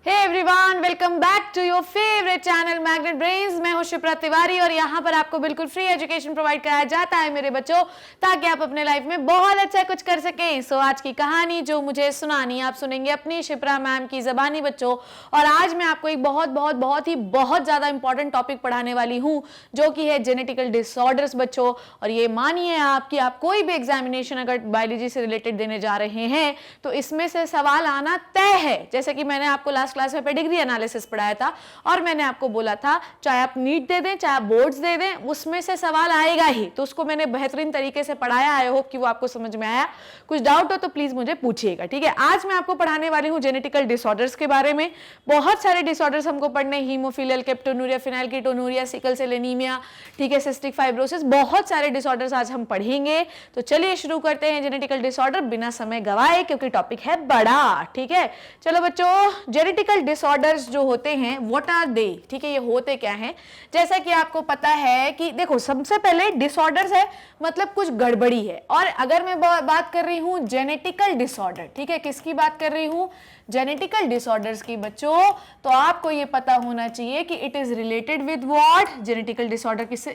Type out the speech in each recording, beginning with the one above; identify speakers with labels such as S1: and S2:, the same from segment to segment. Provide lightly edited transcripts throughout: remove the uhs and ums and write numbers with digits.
S1: Hey everyone, welcome back to your favourite channel Magnet Brains. मैं हूं शिप्रा तिवारी और यहाँ पर आपको बिल्कुल फ्री एजुकेशन प्रोवाइड कराया जाता है मेरे बच्चों, ताकि आप अपने लाइफ में बहुत अच्छा कुछ कर सकें। सो आज की कहानी जो मुझे सुनानी आप सुनेंगे अपनी शिप्रा मैम की जबानी बच्चों। और आज मैं आपको एक बहुत ज्यादा इंपॉर्टेंट टॉपिक पढ़ाने वाली हूँ, जो कि है जेनेटिकल डिसऑर्डर्स बच्चों। और ये मानिए आप कि आप कोई भी एग्जामिनेशन अगर बायोलॉजी से रिलेटेड देने जा रहे हैं तो इसमें से सवाल आना तय है। जैसे कि मैंने आपको लास्ट क्लास में पेडिग्री एनालिसिस पढ़ाया था और मैंने आपको बोला था चाहे आप नीट दे दें चाहे आप बोर्ड्स दे दें, उसमें से सवाल आएगा ही। तो उसको मैंने बेहतरीन तरीके से पढ़ाया। आई होप कि वो आपको समझ में आया। कुछ डाउट हो तो प्लीज मुझे पूछिएगा, ठीक है। आज मैं आपको पढ़ाने वाली हूं जेनेटिकल डिसऑर्डर्स के बारे में। बहुत सारे डिसऑर्डर्स हमको पढ़ने, हीमोफिलियल केप्टोनूरिया, फिनाइलकीटोनूरिया, सिकल सेल एनीमिया, ठीक है, सिस्टिक फाइब्रोसिस, बहुत सारे डिसऑर्डर्स आज हम पढ़ेंगे। तो चलिए शुरू करते हैं जेनेटिकल डिसऑर्डर बिना समय गवाए, क्योंकि टॉपिक है बड़ा, ठीक है। चलो बच्चों, जेनेटिकल डिसऑर्डर्स जो होते हैं व्हाट आर दे, ठीक है, ये होते क्या हैं। जैसा कि आपको पता है कि देखो, सबसे पहले डिसऑर्डर्स है मतलब कुछ गड़बड़ी है। और अगर मैं बात कर रही हूं जेनेटिकल डिसऑर्डर, ठीक है, किसकी बात कर रही हूं, जेनेटिकल डिसऑर्डर्स की बच्चों, तो आपको ये पता होना चाहिए कि it is related with what. Genetical disorder किससे,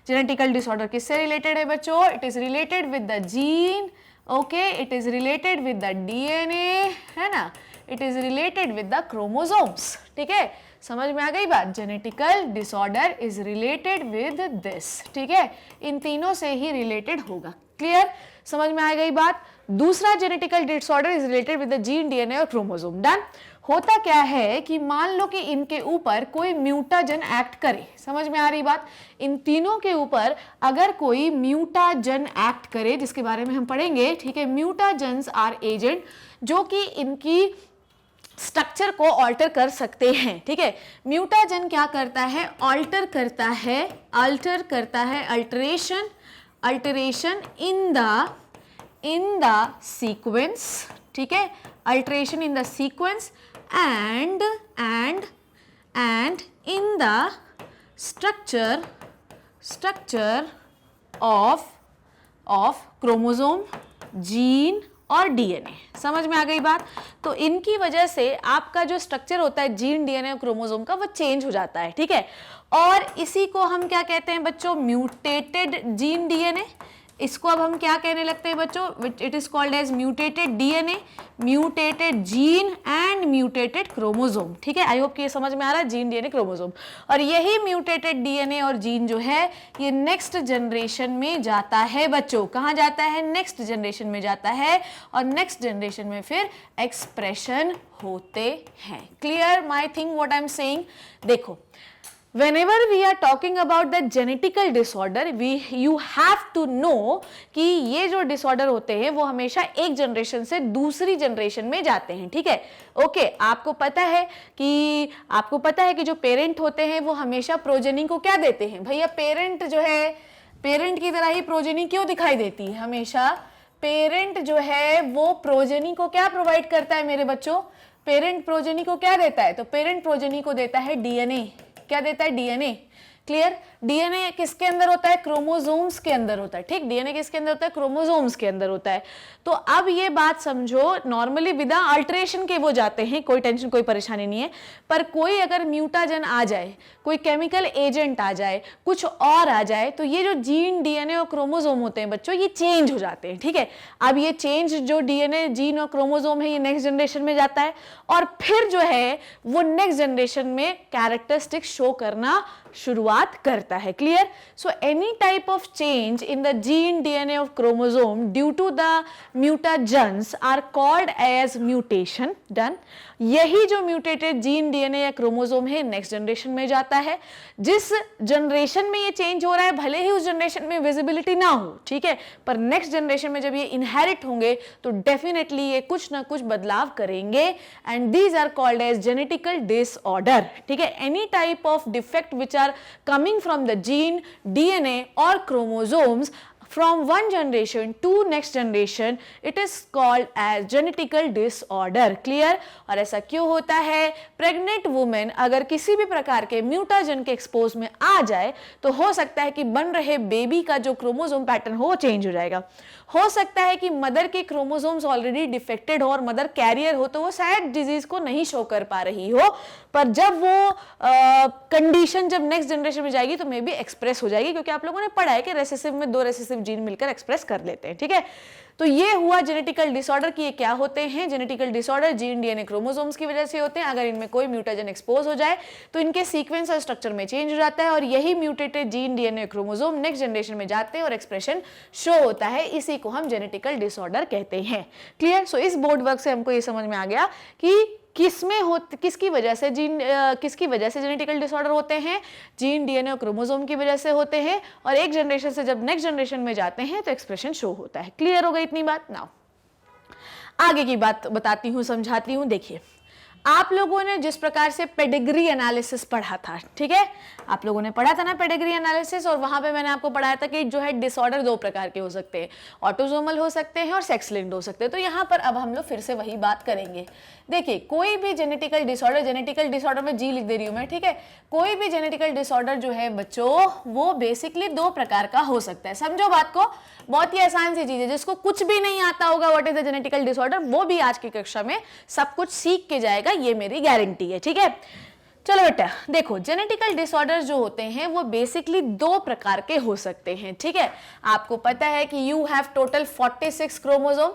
S1: जेनेटिकल डिसऑर्डर किससे रिलेटेड है बच्चों, it is related with the gene, okay, it is related with the DNA, है ना, it is related with the chromosomes, ठीक है। समझ में आ गई बात, genetical disorder is related with this, ठीक है, इन तीनों से ही रिलेटेड होगा। क्लियर, समझ में आ गई बात। दूसरा, genetical disorder is related with the gene, DNA और क्रोमोसोम। डन। होता क्या है कि मान लो कि इनके ऊपर कोई म्यूटाजन एक्ट करे, समझ में आ रही बात, इन तीनों के ऊपर अगर कोई म्यूटाजन एक्ट करे, जिसके बारे में हम पढ़ेंगे, ठीक है। म्यूटाजन्स आर एजेंट जो कि इनकी स्ट्रक्चर को ऑल्टर कर सकते हैं, ठीक है। म्यूटाजन क्या करता है, अल्टर करता है अल्टरेशन इन द सीक्वेंस, ठीक है, alteration in the sequence and in the structure of chromosome, gene और डीएनए। समझ में आ गई बात। तो इनकी वजह से आपका जो स्ट्रक्चर होता है जीन, डीएनए और क्रोमोसोम का, वो चेंज हो जाता है, ठीक है। और इसी को हम क्या कहते हैं बच्चों, म्यूटेटेड जीन, डीएनए। इसको अब हम क्या कहने लगते हैं बच्चों, it is called as mutated DNA, mutated gene and mutated chromosome, ठीक है। आई होप कि ये समझ में आ रहा है, जीन, डीएनए, क्रोमोसोम। और यही म्यूटेटेड डीएनए और जीन जो है ये नेक्स्ट जनरेशन में जाता है बच्चों। कहाँ जाता है, नेक्स्ट जनरेशन में जाता है। और नेक्स्ट जनरेशन में फिर एक्सप्रेशन होते हैं। Clear my thing what I am saying. देखो, whenever we are talking about the genetical disorder, you have to know कि ये जो डिसऑर्डर होते हैं वो हमेशा एक जनरेशन से दूसरी जनरेशन में जाते हैं, ठीक है। ओके, आपको पता है कि जो पेरेंट होते हैं वो हमेशा प्रोजेनी को क्या देते हैं भैया, पेरेंट जो है, पेरेंट की तरह ही प्रोजेनी क्यों दिखाई देती है, हमेशा पेरेंट जो है वो प्रोजेनी को क्या प्रोवाइड करता है मेरे बच्चों, पेरेंट प्रोजेनी को क्या देता है, तो पेरेंट प्रोजेनी को देता है डीएनए। क्या देता है, डीएनए। क्लियर, डीएनए किसके अंदर होता है, क्रोमोसोम्स के अंदर होता है, ठीक। डीएनए किसके अंदर होता है, क्रोमोसोम्स के अंदर होता है। तो अब ये बात समझो, नॉर्मली विदा अल्टरेशन के वो जाते हैं, कोई टेंशन कोई परेशानी नहीं है। पर कोई अगर म्यूटाजन आ जाए, कोई केमिकल एजेंट आ जाए, कुछ और आ जाए, तो ये जो जीन, डीएनए और क्रोमोसोम होते हैं बच्चों, ये चेंज हो जाते हैं, ठीक है। अब ये चेंज जो डीएनए, जीन और क्रोमोसोम है, ये नेक्स्ट जनरेशन में जाता है और फिर जो है वो नेक्स्ट जनरेशन में कैरेक्टरिस्टिक शो करना शुरुआत करता है। Clear, so any type of change in the gene, DNA of chromosome due to the mutagens are called as mutation. Done. यही जो म्यूटेटेड जीन, डीएनए या क्रोमोसोम है नेक्स्ट जनरेशन में जाता है। जिस जनरेशन में ये चेंज हो रहा है भले ही उस जनरेशन में विजिबिलिटी ना हो, ठीक है, पर नेक्स्ट जनरेशन में जब ये इनहेरिट होंगे तो डेफिनेटली ये कुछ ना कुछ बदलाव करेंगे and these are called as genetical disorder, ठीक है। Any type of defect which are coming from the gene, DNA or chromosomes from one generation to next generation, it is called as genetical disorder. Clear? और ऐसा क्यों होता है? Pregnant women अगर किसी भी प्रकार के म्यूटाजन के एक्सपोज में आ जाए तो हो सकता है कि बन रहे बेबी का जो क्रोमोसोम पैटर्न हो चेंज हो जाएगा। हो सकता है कि मदर के क्रोमोसोम्स ऑलरेडी डिफेक्टेड हो और मदर कैरियर हो तो वो शायद डिजीज को नहीं शो कर पा रही हो, पर जब वो कंडीशन जब नेक्स्ट जनरेशन में जाएगी तो मे बी एक्सप्रेस हो जाएगी, क्योंकि आप लोगों ने पढ़ा है कि रेसेसिव में 2 रेसेसिव जीन मिलकर एक्सप्रेस कर लेते हैं। ठीक है, तो ये हुआ जेनेटिकल डिसऑर्डर कि ये क्या होते हैं। Genetical disorder gene DNA chromosomes की वजह से होते हैं। अगर इनमें कोई म्यूटेजन एक्सपोज हो जाए तो इनके सीक्वेंस और स्ट्रक्चर में चेंज हो जाता है और यही mutated gene DNA chromosome next generation में जाते हैं और एक्सप्रेशन शो होता है। इसी को हम जेनेटिकल डिसऑर्डर कहते हैं। क्लियर? सो इस बोर्ड वर्क से हमको ये समझ में आ गया कि किसकी वजह से जेनेटिकल डिसऑर्डर होते हैं। जीन डीएनए और क्रोमोसोम की वजह से होते हैं और एक जनरेशन से जब नेक्स्ट जनरेशन में जाते हैं तो एक्सप्रेशन शो होता है। क्लियर हो गई इतनी बात? नाउ आगे की बात बताती हूँ, समझाती हूँ। देखिए, आप लोगों ने जिस प्रकार से पेडिग्री एनालिसिस पढ़ा था, ठीक है, आप लोगों ने पढ़ा था ना पेडिग्री एनालिसिस, और वहां पे मैंने आपको पढ़ाया था कि जो है डिसऑर्डर 2 प्रकार के हो सकते हैं, ऑटोसोमल हो सकते हैं और सेक्स लिंक्ड हो सकते हैं। तो यहाँ पर अब हम लोग फिर से वही बात करेंगे। देखिए, कोई भी जेनेटिकल डिसऑर्डर में जी लिख दे रही हूँ मैं, ठीक है, कोई भी जेनेटिकल डिसऑर्डर जो है बच्चों वो बेसिकली 2 प्रकार का हो सकता है। समझो बात को, बहुत ही आसान सी चीज है। जिसको कुछ भी नहीं आता होगा what is the genetical disorder, वो भी आज की कक्षा में सब कुछ सीख के जाएगा, ये मेरी गारंटी है। ठीक है, चलो बेटा देखो, जेनेटिकल डिसऑर्डर्स जो होते हैं वो बेसिकली 2 प्रकार के हो सकते हैं। ठीक है, आपको पता है कि यू हैव टोटल 46 क्रोमोसोम।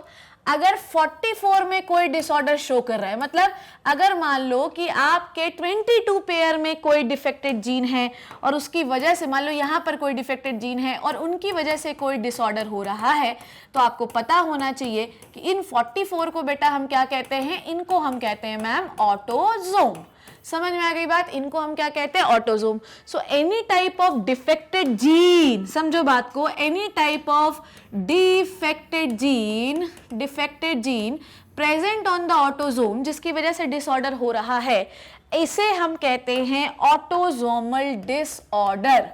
S1: अगर 44 में कोई डिसऑर्डर शो कर रहा है, मतलब अगर मान लो कि आपके 22 पेयर में कोई डिफेक्टेड जीन है और उसकी वजह से मान लो यहाँ पर कोई डिफेक्टेड जीन है और उनकी वजह से कोई डिसऑर्डर हो रहा है, तो आपको पता होना चाहिए कि इन 44 को बेटा हम क्या कहते हैं? इनको हम कहते हैं मैम ऑटोजोम। समझ में आ गई बात? इनको हम क्या कहते हैं? Autosome. So any type of defected gene, समझो बात को, any type of defected gene present on the autosome जिसकी वजह से डिसऑर्डर हो रहा है, इसे हम कहते हैं autosomal disorder,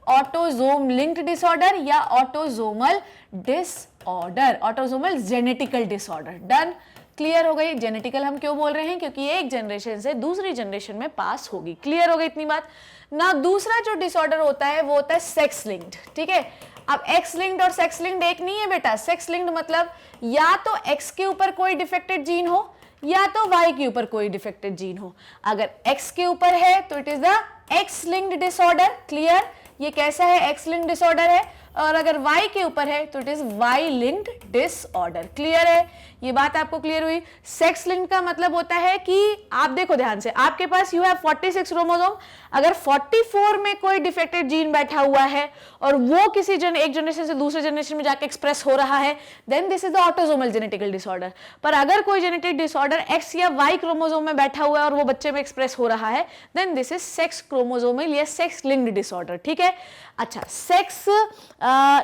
S1: autosome linked disorder या autosomal disorder, autosomal genetical disorder. Done? Clear हो गई? जेनेटिकल हम क्यों बोल रहे हैं? क्योंकि एक जनरेशन से दूसरी जनरेशन में पास होगी। क्लियर हो गई इतनी बात? ना दूसरा जो डिसऑर्डर होता है वो होता है सेक्स लिंक्ड। ठीक है, अब एक्स लिंक्ड और सेक्स लिंक्ड एक नहीं है बेटा। सेक्स लिंक्ड मतलब या तो एक्स के ऊपर कोई डिफेक्टेड जीन हो या तो वाई के ऊपर कोई डिफेक्टेड जीन हो। अगर एक्स के ऊपर है तो it is the x linked disorder. Clear? ये कैसा है? एक्स लिंक्ड डिसऑर्डर है। और अगर Y के ऊपर है तो it is Y linked disorder. Clear है? ये बात आपको क्लियर हुई? सेक्स लिंक्ड का मतलब होता है कि आप देखो ध्यान से, आपके पास यू हैव 46 क्रोमोसोम, अगर 44 में कोई डिफेक्टेड जीन बैठा हुआ है और वो किसी एक जनरेशन से दूसरे जनरेशन में जाके एक्सप्रेस हो रहा है, then this is the autosomal genetical disorder. पर अगर कोई जेनेटिक डिसऑर्डर X या Y क्रोमोसोम में बैठा हुआ है और वो बच्चे में एक्सप्रेस हो रहा है, then this is sex chromosomal या सेक्स लिंक्ड डिसऑर्डर। ठीक है, अच्छा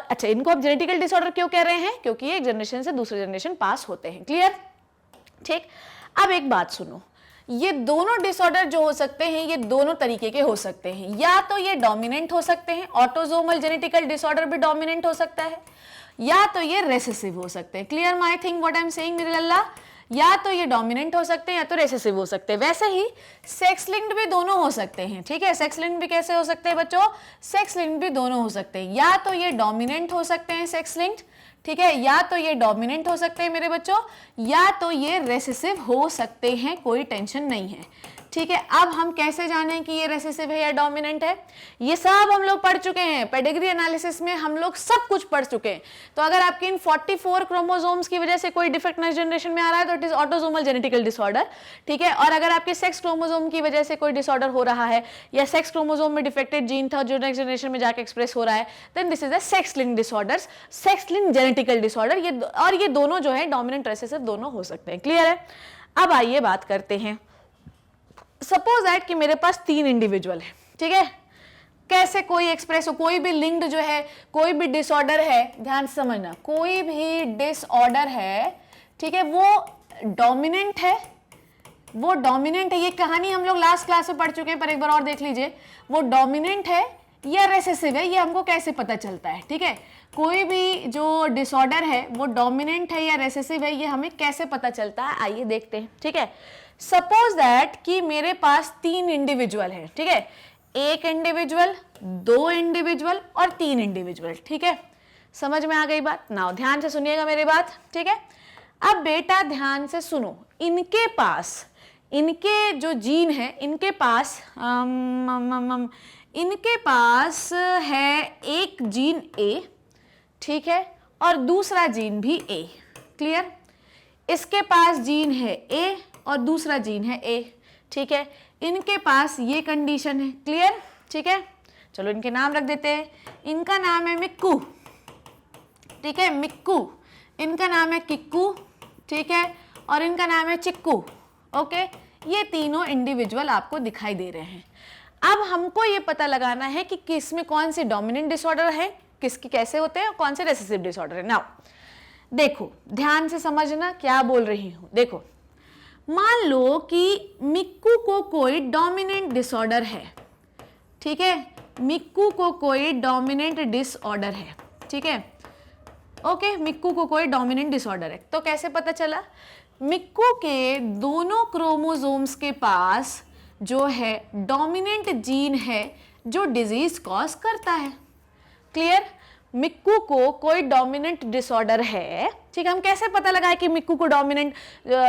S1: अच्छा, इनको अब जेनेटिकल डिसऑर्डर क्यों कह रहे हैं? क्योंकि एक जनरेशन से दूसरे जनरेशन पास होते हैं। क्लियर? ठीक, अब एक बात सुनो, ये दोनों डिसऑर्डर जो हो सकते हैं ये दोनों तरीके के हो सकते हैं। या तो ये डोमिनेंट हो सकते हैं, ऑटोसोमल जेनेटिकल डिसऑर्डर भी डोमिनेंट हो सकता है, या तो ये रेसेसिव हो सकते हैं। Clear my thing what I am saying मेरे लल्ला? या तो ये डोमिनेंट हो सकते हैं या तो रेसेसिव हो सकते हैं। वैसे ही सेक्स लिंक्ड भी दोनों हो सकते हैं। ठीक है, सेक्स लिंक्ड भी कैसे हो सकते हैं बच्चों? सेक्स लिंक्ड भी दोनों हो सकते हैं। या तो ये डोमिनेंट हो सकते हैं सेक्स लिंक्ड, ठीक है, या तो ये डोमिनेंट हो सकते हैं मेरे बच्चों, या तो ये रेसेसिव हो सकते हैं, कोई टेंशन नहीं है। ठीक है, अब हम कैसे जानें कि ये रेसेसिव है या डोमिनेंट है? ये सब हम लोग पढ़ चुके हैं, पेडिग्री एनालिसिस में हम लोग सब कुछ पढ़ चुके हैं। तो अगर आपके इन 44 क्रोमोसोम्स की वजह से कोई डिफेक्ट नेक्स्ट जनरेशन में आ रहा है तो it is autosomal genetical disorder. ठीक है, और अगर आपके सेक्स क्रोमोसोम की वजह से कोई डिसऑर्डर हो रहा है या सेक्स क्रोमोसोम में डिफेक्टेड जीन था जो नेक्स्ट जनरेशन में जाके एक्सप्रेस हो रहा है, then this is a sex linked disorders, sex linked genetical disorder. ये दोनों जो है डोमिनेंट रेसेसिव दोनों हो सकते हैं। क्लियर है? अब आइए बात करते हैं, सपोज दैट कि मेरे पास 3 इंडिविजुअल है। ठीक है, कैसे कोई एक्सप्रेस हो, कोई भी लिंक्ड जो है, कोई भी डिसऑर्डर है, ध्यान से समझना, कोई भी डिसऑर्डर है, ठीक है, वो डोमिनेंट है, वो डोमिनेंट है। ये कहानी हम लोग लास्ट क्लास में पढ़ चुके हैं, पर एक बार और देख लीजिए, वो डोमिनेंट है या रेसेसिव है, ये हमको कैसे पता चलता है? ठीक है, कोई भी जो डिसऑर्डर है वो डोमिनेंट है या रेसेसिव है, ये हमें कैसे पता चलता है, आइए देखते हैं। ठीक है, सपोज दैट कि मेरे पास 3 इंडिविजुअल है। ठीक है, 1 इंडिविजुअल, 2 इंडिविजुअल और 3 इंडिविजुअल। ठीक है, समझ में आ गई बात? नाउ ध्यान से सुनिएगा मेरी बात। ठीक है, अब बेटा ध्यान से सुनो, इनके पास, इनके जो जीन है, इनके पास इनके पास है एक जीन A, ठीक है, और दूसरा जीन भी A। क्लियर? इसके पास जीन है A और दूसरा जीन है A। ठीक है, इनके पास ये कंडीशन है। क्लियर? ठीक है, चलो इनके नाम रख देते हैं। इनका नाम है मिक्कू। ठीक है, मिक्कू। इनका नाम है किक्कू। ठीक है, और इनका नाम है चिक्कू। ओके, ये तीनों इंडिविजुअल आपको दिखाई दे रहे हैं। अब हमको ये पता लगाना है कि किस में कौन से डोमिनेंट डिसऑर्डर है, किसकी कैसे होते हैं और कौन से रेसेसिव डिसऑर्डर है। नाउ देखो, ध्यान से समझना क्या बोल रही हूं। देखो, मान लो कि मिक्कू को कोई डोमिनेंट डिसऑर्डर है। ठीक है, मिक्कू को कोई डोमिनेंट डिसऑर्डर है। ठीक है, ओके, मिक्कू को कोई डोमिनेंट डिसऑर्डर है। तो कैसे पता चला? मिक्कू के दोनों क्रोमोसोम्स के पास जो है डोमिनेंट जीन है जो डिजीज कॉज करता है। क्लियर? मिक्कू को कोई डोमिनेंट डिसऑर्डर है। ठीक है, हम कैसे पता लगाए कि मिक्कू को डोमिनेंट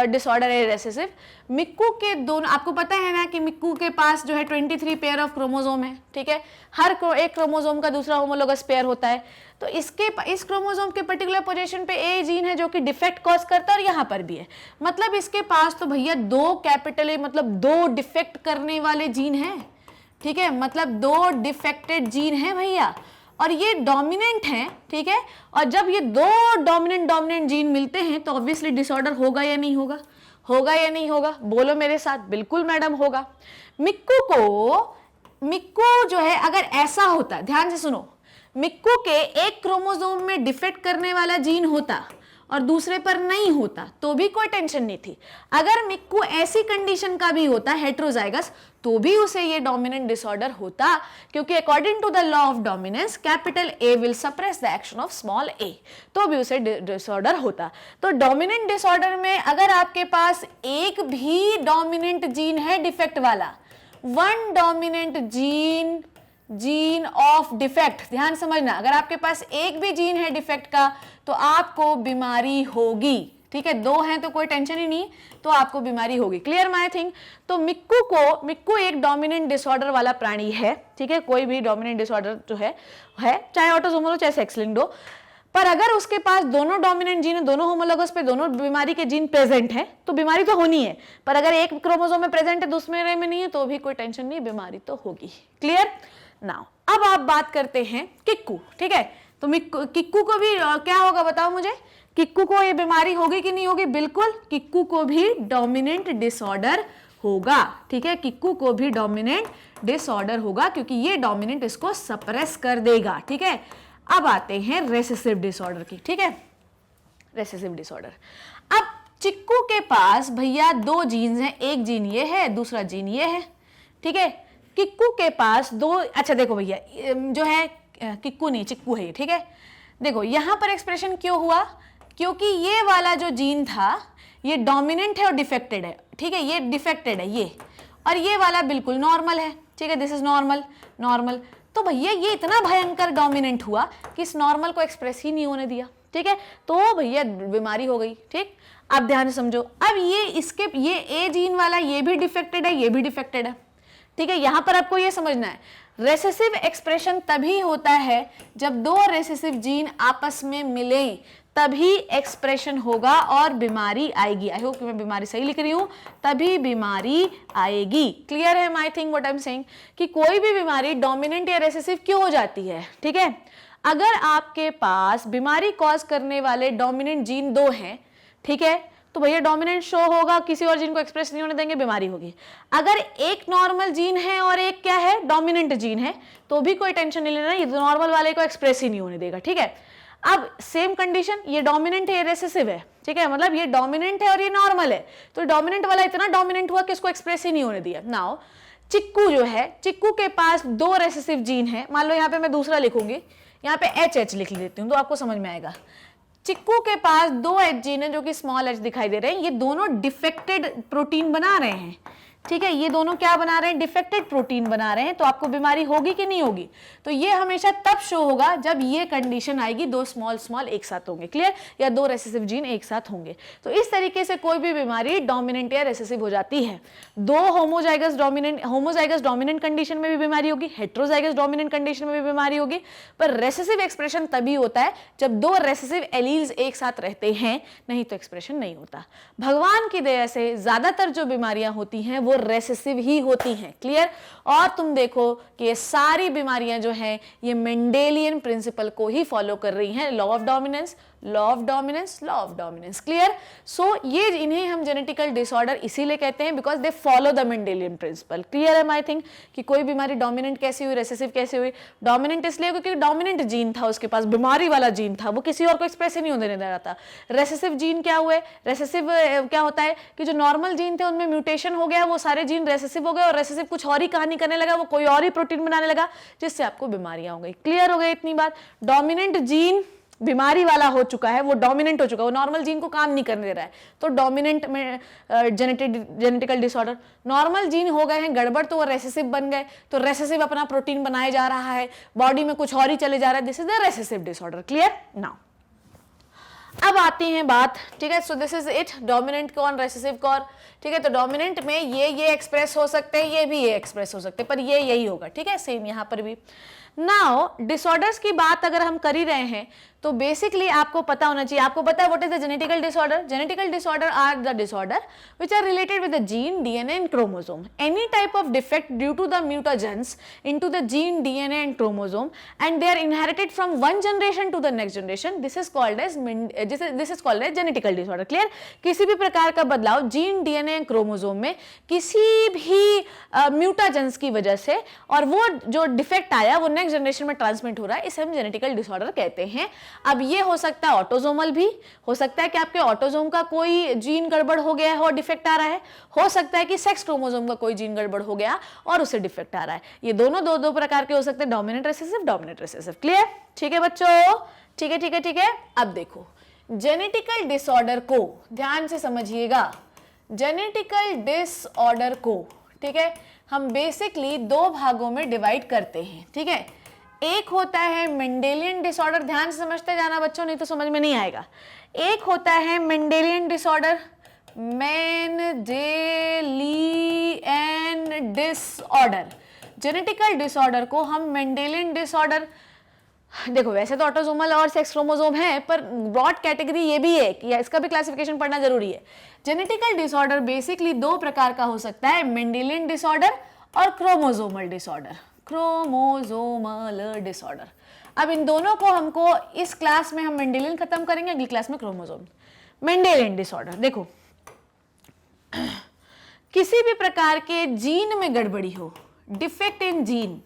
S1: डिसऑर्डर है रेसेसिव? मिक्कू के दोनों, आपको पता है ना कि मिक्कू के पास जो है 23 पेयर ऑफ क्रोमोसोम है। ठीक है, हर एक क्रोमोसोम का दूसरा होमोलोगस पेयर होता है। तो इस क्रोमोसोम के पर्टिकुलर पोजीशन पे ए जीन है जो कि डिफेक्ट कॉज करता है, और यहाँ पर भी है। मतलब इसके पास तो भैया 2 कैपिटल ए, मतलब 2 डिफेक्ट करने वाले जीन है। ठीक है, मतलब 2 डिफेक्टेड जीन है भैया, और ये डोमिनेंट है। ठीक है, और जब ये 2 डोमिनेंट जीन मिलते हैं तो ऑब्वियसली डिसऑर्डर होगा या नहीं होगा? होगा या नहीं होगा? बोलो मेरे साथ। बिल्कुल मैडम, होगा। मिक्कू जो है अगर ऐसा होता, ध्यान से सुनो, मिक्कू के एक क्रोमोसोम में डिफेक्ट करने वाला जीन होता और दूसरे पर नहीं होता तो भी कोई टेंशन नहीं थी। अगर मिक्कू ऐसी कंडीशन का भी होता, हेट्रोजाइगस, तो भी उसे ये डोमिनेंट डिसऑर्डर होता, क्योंकि according to the law of dominance capital A will suppress the action of small A, तो भी उसे डिसऑर्डर होता। तो डोमिनेंट डिसऑर्डर में अगर आपके पास एक भी डोमिनेंट जीन है डिफेक्ट वाला, 1 डोमिनेंट जीन ऑफ डिफेक्ट, ध्यान समझना, अगर आपके पास एक भी जीन है डिफेक्ट का तो आपको बीमारी होगी। ठीक है, 2 हैं तो कोई टेंशन ही नहीं, तो आपको बीमारी होगी। Clear my thing? तो मिक्कू एक डोमिनेंट डिसऑर्डर वाला प्राणी है। ठीक है, कोई भी डोमिनेंट डिसऑर्डर जो है चाहे ऑटोसोमल हो चाहे सेक्स लिंक्ड हो, पर अगर उसके पास दोनों डोमिनेंट जीन है, दोनों होमोलोगस पे दोनों बीमारी के जीन प्रेजेंट है, तो बीमारी तो होनी है। पर अगर एक क्रोमोसोम में प्रेजेंट है दूसरे में नहीं है तो भी कोई टेंशन नहीं, बीमारी तो होगी। क्लियर? नाउ अब आप बात करते हैं किक्कू। ठीक है, तो किक्कू को भी क्या होगा बताओ मुझे? किक्कू को ये बीमारी होगी कि नहीं होगी? बिल्कुल, किक्कू को भी डोमिनेंट डिसऑर्डर होगा। ठीक है, किक्कू को भी डोमिनेंट डिसऑर्डर होगा क्योंकि ये डोमिनेंट इसको सप्रेस कर देगा। ठीक है, अब आते हैं रेसेसिव डिसऑर्डर की। ठीक है, रेसेसिव डिसऑर्डर। अब चिक्कू के पास भैया 2 जीन्स हैं, एक जीन ये है, दूसरा जीन ये है। ठीक है, किक्कू के पास 2, अच्छा देखो भैया जो है किक्कू नहीं चिक्कू है ये। ठीक है, देखो यहां पर एक्सप्रेशन क्यों हुआ? क्योंकि ये वाला जो जीन था ये डोमिनेंट है और डिफेक्टेड है। ठीक है, ये डिफेक्टेड है ये, और ये वाला बिल्कुल नॉर्मल है। ठीक है, दिस इज नॉर्मल। तो भैया ये इतना भयंकर डोमिनेंट हुआ कि इस नॉर्मल को एक्सप्रेस ही नहीं होने दिया। ठीक है, तो भैया बीमारी हो गई। ठीक, अब ध्यान से समझो, अब ये ए जीन वाला ये भी डिफेक्टेड है, ये भी डिफेक्टेड है। ठीक है, यहां पर आपको ये समझना है, रेसेसिव एक्सप्रेशन तभी होता है जब 2 रेसेसिव जीन आपस में मिले, तभी एक्सप्रेशन होगा और बीमारी आएगी। आई होप कि मैं बीमारी सही लिख रही हूं, तभी बीमारी आएगी। क्लियर है my thing what I am saying? कि कोई भी बीमारी डोमिनेंट या रेसेसिव क्यों हो जाती है? ठीक है, अगर आपके पास बीमारी कॉज करने वाले डोमिनेंट जीन 2 हैं, ठीक है, तो भैया डोमिनेंट शो होगा, किसी और जीन को एक्सप्रेस नहीं होने देंगे, बीमारी होगी। अगर एक नॉर्मल जीन है और एक क्या है, डोमिनेंट जीन है, तो भी कोई टेंशन नहीं लेना, ये नॉर्मल वाले को एक्सप्रेस ही नहीं होने देगा। ठीक है, अब सेम कंडीशन, ये डोमिनेंट है, ये रेसेसिव है। ठीक है, मतलब ये डोमिनेंट है और ये नॉर्मल है, तो डोमिनेंट वाला इतना डोमिनेंट हुआ कि इसको एक्सप्रेस ही नहीं होने दिया। नाउ चिक्कू जो है, चिक्कू के पास 2 रेसेसिव जीन है, मान लो यहाँ पे मैं दूसरा लिखूंगी, यहाँ पे HH लिख लेती हूँ तो आपको समझ में आएगा। चिक्कू के पास 2 H जीन है जो कि स्मॉल h दिखाई दे रहे हैं, ये दोनों डिफेक्टेड प्रोटीन बना रहे हैं, ठीक है, ये दोनों क्या बना रहे हैं, डिफेक्टेड प्रोटीन बना रहे हैं, तो आपको बीमारी होगी कि नहीं होगी, तो ये हमेशा तब शो होगा जब ये कंडीशन आएगी 2 स्मॉल एक साथ होंगे, क्लियर, या 2 रेसेसिव जीन एक साथ होंगे। तो इस तरीके से कोई भी बीमारी डोमिनेंट या रेसेसिव हो जाती है। 2 होमोजाइगस डोमिनेंट कंडीशन में भी बीमारी होगी, हेट्रोजाइगस डोमिनेंट कंडीशन में भी बीमारी होगी, पर रेसेसिव एक्सप्रेशन तभी होता है जब 2 रेसेसिव एलील्स एक साथ रहते हैं, नहीं तो एक्सप्रेशन नहीं होता। भगवान की दया से ज्यादातर जो बीमारियां होती हैं वो रेसेसिव ही होती हैं, क्लियर। और तुम देखो कि ये सारी बीमारियां जो हैं ये मेंडेलियन प्रिंसिपल को ही फॉलो कर रही हैं, law of dominance, clear. So ये इन्हें हम जेनेटिकल डिसऑर्डर इसीलिए कहते हैं because they follow the Mendelian principle, clear है। आई थिंक कि कोई बीमारी डोमिनेंट कैसी हुई, रेसेसिव कैसे हुई, डोमिनेंट इसलिए क्योंकि डोमिनेंट जीन था उसके पास, बीमारी वाला जीन था, वो किसी और को एक्सप्रेस ही नहीं होने दे रहा था। रेसेसिव जीन क्या हुए, रेसेसिव क्या होता है कि जो नॉर्मल जीन थे उनमें म्यूटेशन हो गया, वो सारे जीन रेसेसिव हो गए और रेसेसिव कुछ और ही कहानी करने लगा, वो कोई और ही प्रोटीन बनाने लगा जिससे आपको बीमारियां हो गई, क्लियर हो गई इतनी बात। डोमिनेंट जीन बीमारी वाला हो चुका है, वो डोमिनेंट हो चुका है, वो नॉर्मल जीन को काम नहीं करने दे रहा है, तो डोमिनेंट में जेनेटिकल डिसऑर्डर। नॉर्मल जीन हो गए हैं गड़बड़ तो वो रेसेसिव बन गए, तो रेसेसिव अपना प्रोटीन बनाए जा रहा है, बॉडी में कुछ और ही चले जा रहा है, this is the recessive disorder, clear. Now अब आती है बात, ठीक है, so this is it, dominant कौन, रेसेसिव कौन, ठीक है। तो डोमिनेंट में ये एक्सप्रेस हो सकते हैं, ये भी ये एक्सप्रेस हो सकते हैं, पर ये यही होगा, ठीक है, सेम यहाँ पर भी। नाउ डिसऑर्डर्स की बात अगर हम कर ही रहे हैं तो बेसिकली आपको पता होना चाहिए, आपको पता है what is the genetical disorder. Genetical disorder are the disorder which are related with the gene, DNA and chromosome. Any type of defect due to the mutagens into the gene, DNA and chromosome and they are inherited from one generation to the next generation, this is called as genetical disorder, clear. किसी भी प्रकार का बदलाव gene, DNA and chromosome में किसी भी mutagens की वजह से और वो जो डिफेक्ट आया वो नेक्स्ट जनरेशन में ट्रांसमिट हो रहा है, इसे हम जेनेटिकल डिसऑर्डर कहते हैं। अब ये हो सकता है ऑटोजोमल भी, हो सकता है कि आपके ऑटोजोम का कोई जीन गड़बड़ हो गया है और डिफेक्ट आ रहा है, हो सकता है कि सेक्स क्रोमोसोम का कोई जीन गड़बड़ हो गया और उसे डिफेक्ट आ रहा है। ये दोनों दो प्रकार के हो सकते हैं, डोमिनेंट रेसेसिव, क्लियर, ठीक है बच्चों, ठीक है ठीक है ठीक है। अब देखो जेनेटिकल डिसऑर्डर को ध्यान से समझिएगा, जेनेटिकल डिसऑर्डर को, ठीक है, हम बेसिकली 2 भागों में डिवाइड करते हैं, ठीक है। एक होता है मेंडेलियन डिसऑर्डर, ध्यान से समझते जाना बच्चों नहीं तो समझ में नहीं आएगा। एक होता है Mendelian disorder, Mendelian disorder. Genetical disorder को हम मेंडेलियन डिसऑर्डर, देखो वैसे तो ऑटोसोमल और सेक्स क्रोमोसोम है पर ब्रॉड कैटेगरी ये भी है कि इसका भी क्लासिफिकेशन पढ़ना जरूरी है। जेनेटिकल डिसऑर्डर बेसिकली 2 प्रकार का हो सकता है, मेंडेलियन डिसऑर्डर और क्रोमोसोमल डिसऑर्डर, अब इन दोनों को हमको इस क्लास में हम मेंडेलियन खत्म करेंगे, अगली क्लास में क्रोमोसोम। मेंडेलियन डिसऑर्डर देखो किसी भी प्रकार के जीन में गड़बड़ी हो, डिफेक्ट इन जीन,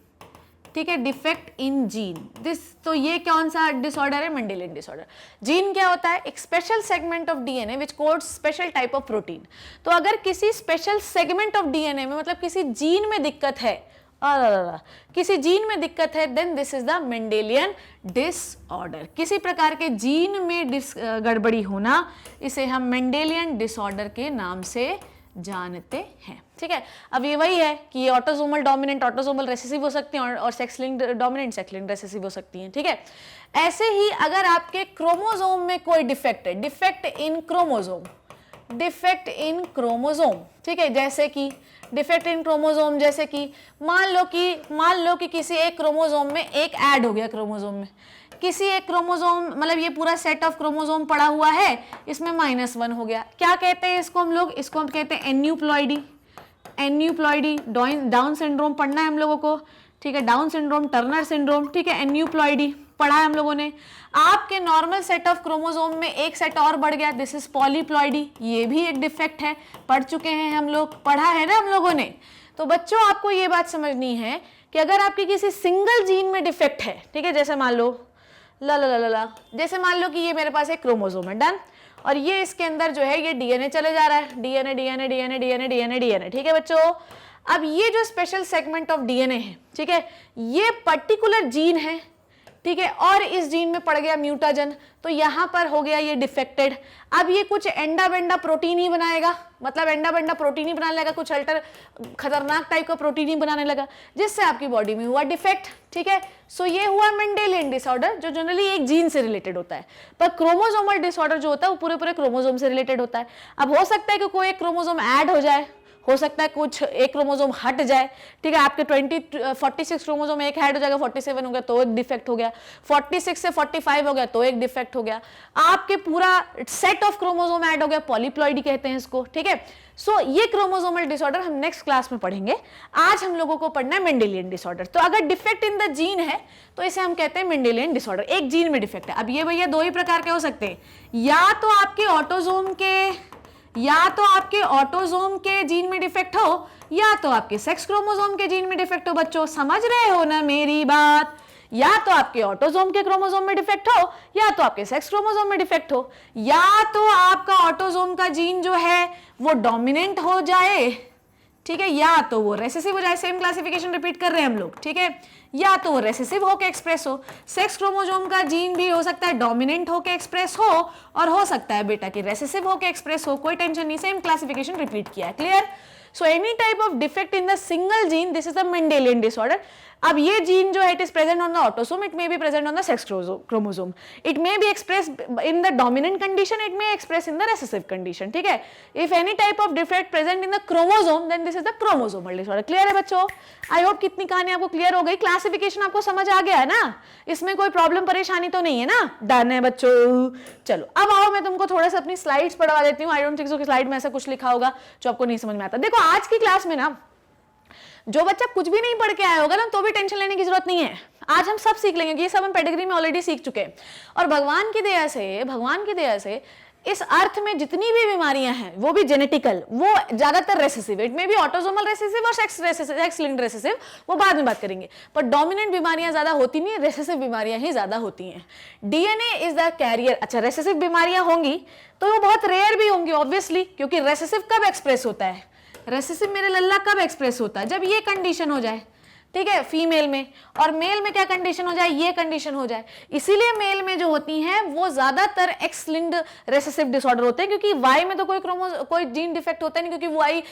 S1: ठीक है, डिफेक्ट इन जीन, दिस, तो ये कौन सा डिसऑर्डर है, मेंडेलियन डिसऑर्डर। जीन क्या होता है, एक special segment of DNA which codes special type of protein. तो अगर किसी स्पेशल सेगमेंट ऑफ डीएनए में, मतलब किसी जीन में दिक्कत है, किसी जीन में दिक्कत है, then this is the Mendelian disorder. किसी प्रकार के जीन में गड़बड़ी होना, इसे हम मेंडेलियन डिसऑर्डर के नाम से जानते हैं, ठीक है। अब ये वही है कि ये ऑटोसोमल डोमिनेंट, ऑटोसोमल रेसेसिव हो सकती हैं और sex linked dominant, sex linked recessive हो सकती हैं, ठीक है। ऐसे ही अगर आपके क्रोमोसोम में कोई डिफेक्ट है, डिफेक्ट इन क्रोमोसोम, ठीक है, जैसे कि डिफेक्ट इन क्रोमोसोम, जैसे कि मान लो कि किसी एक क्रोमोसोम में एक ऐड हो गया, क्रोमोसोम में किसी एक क्रोमोसोम, मतलब ये पूरा सेट ऑफ क्रोमोसोम पड़ा हुआ है, इसमें -1 हो गया, क्या कहते हैं इसको हम लोग, इसको हम कहते हैं एन्यूप्लॉइडी, डाउन सिंड्रोम पढ़ना है हम लोगों को, ठीक है, डाउन सिंड्रोम, टर्नर सिंड्रोम, ठीक है, एन्यूप्लॉइडी पढ़ा है हम लोगों ने। आपके नॉर्मल सेट ऑफ क्रोमोसोम में एक सेट और बढ़ गया, दिस इज पॉलीप्लॉइडी, ये भी एक डिफेक्ट है, पढ़ चुके हैं हम लोग, पढ़ा है ना हम लोगों ने। तो बच्चों आपको ये बात समझनी है कि अगर आपके किसी सिंगल जीन में डिफेक्ट है, ठीक है, जैसे मान लो जैसे मान लो कि ये मेरे पास एक क्रोमोसोम है, डन, और ये इसके अंदर जो है ये डीएनए चले जा रहा है, डीएनए, ठीक है बच्चों। अब ये जो स्पेशल सेगमेंट ऑफ डीएनए है, ठीक है, ये पर्टिकुलर जीन है, ठीक है, और इस जीन में पड़ गया म्यूटाजन, तो यहां पर हो गया ये डिफेक्टेड। अब ये कुछ एंडा बेंडा प्रोटीन ही बनाएगा, मतलब एंडा बेंडा प्रोटीन ही बनाने लगा, कुछ अल्टर खतरनाक टाइप का प्रोटीन ही बनाने लगा, जिससे आपकी बॉडी में हुआ डिफेक्ट। ठीक है, सो ये हुआ मेंडेलियन डिसऑर्डर, जो जनरली एक जीन से रिलेटेड होता है। पर क्रोमोसोमल डिसऑर्डर जो होता है वो पूरे पूरे क्रोमोसोम से रिलेटेड होता है। अब हो सकता है कि कोई एक क्रोमोसोम ऐड हो जाए, हो सकता है कुछ एक क्रोमोसोम हट जाए। ठीक है, आपके 46 क्रोमोसोम एक ऐड हो जाएगा, 47 हो गया तो एक डिफेक्ट हो गया, 46 से 45 हो गया तो एक डिफेक्ट हो गया, आपके पूरा सेट ऑफ क्रोमोसोम ऐड हो गया, पॉलीप्लॉइडी कहते हैं इसको। ठीक है, सो ये क्रोमोसोमल डिसऑर्डर हम नेक्स्ट क्लास में पढ़ेंगे। आज हम लोगों को पढ़ना है मेंडेलियन डिसऑर्डर। तो अगर डिफेक्ट इन द जीन है तो इसे हम कहते हैं मेंडेलियन डिसऑर्डर, एक जीन में डिफेक्ट है। अब ये भैया दो ही प्रकार के हो सकते हैं, या तो आपके ऑटोसोम के जीन में डिफेक्ट हो, या तो आपके सेक्स क्रोमोसोम के जीन में डिफेक्ट हो। बच्चों समझ रहे हो ना मेरी बात? या तो आपके ऑटोसोम के क्रोमोसोम में डिफेक्ट हो, या तो आपके सेक्स क्रोमोसोम में डिफेक्ट हो, या तो आपका ऑटोसोम का जीन जो है वो डोमिनेंट हो जाए, ठीक है, या तो वो रेसेसिव हो जाए। सेम क्लासिफिकेशन रिपीट कर रहे हैं हम लोग। ठीक है, या तो वो रेसेसिव होके एक्सप्रेस हो, सेक्स क्रोमोसोम का जीन भी हो सकता है डोमिनेंट होके एक्सप्रेस हो, और हो सकता है बेटा कि रेसेसिव होके एक्सप्रेस हो, कोई टेंशन नहीं, सेम क्लासिफिकेशन रिपीट किया है। Clear? So any type of defect in the single gene, this is the Mendelian disorder. अब ये जीन जो है it is present on the autosome, it may be present on the sex chromosome, it may be express in the dominant condition, it may express in the recessive condition. ठीक है, if any type of defect present in the chromosome then this is the chromosomal disorder. Clear है बच्चों? I hope कितनी कहानी आपको clear हो गई, classification आपको समझ आ गया है ना, इसमें कोई प्रॉब्लम परेशानी तो नहीं है ना? डन है बच्चों। चलो अब आओ मैं तुमको थोड़ा सा अपनी स्लाइड्स पढ़वा देती हूँ। आई डोंट थिंक सो कि स्लाइड में ऐसा कुछ लिखा होगा जो आपको नहीं समझ में आता। देखो आज की क्लास में ना जो बच्चा कुछ भी नहीं पढ़ के आया होगा ना तो भी टेंशन लेने की जरूरत नहीं है। आज हम सब सीख लेंगे, ये सब हम पेडिग्री में ऑलरेडी सीख चुके हैं। और भगवान की दया से इस अर्थ में जितनी भी बीमारियां हैं वो भी जेनेटिकल, वो ज्यादातर रेसेसिव, इट में भी ऑटोसोमल रेसेसिव और सेक्स लिंक्ड रेसेसिव, वो बाद में बात करेंगे। पर डोमिनेंट बीमारियां ज्यादा होती नहीं, रेसेसिव बीमारियां ही ज्यादा होती हैं। DNA is the carrier. अच्छा, रेसेसिव बीमारियां होंगी तो वो बहुत रेयर भी होंगी ऑब्वियसली, क्योंकि रेसेसिव कब एक्सप्रेस होता है? रेसेसिव मेरे लल्ला कब एक्सप्रेस होता है? जब ये कंडीशन हो जाए, ठीक है, फीमेल में। और मेल में क्या कंडीशन हो जाए? ये कंडीशन हो जाए। इसीलिए मेल में जो होती हैं वो ज्यादातर एक्स लिंक्ड रेसेसिव डिसऑर्डर होते हैं, क्योंकि वाई में तो कोई जीन डिफेक्ट होता नहीं, क्योंकि वाई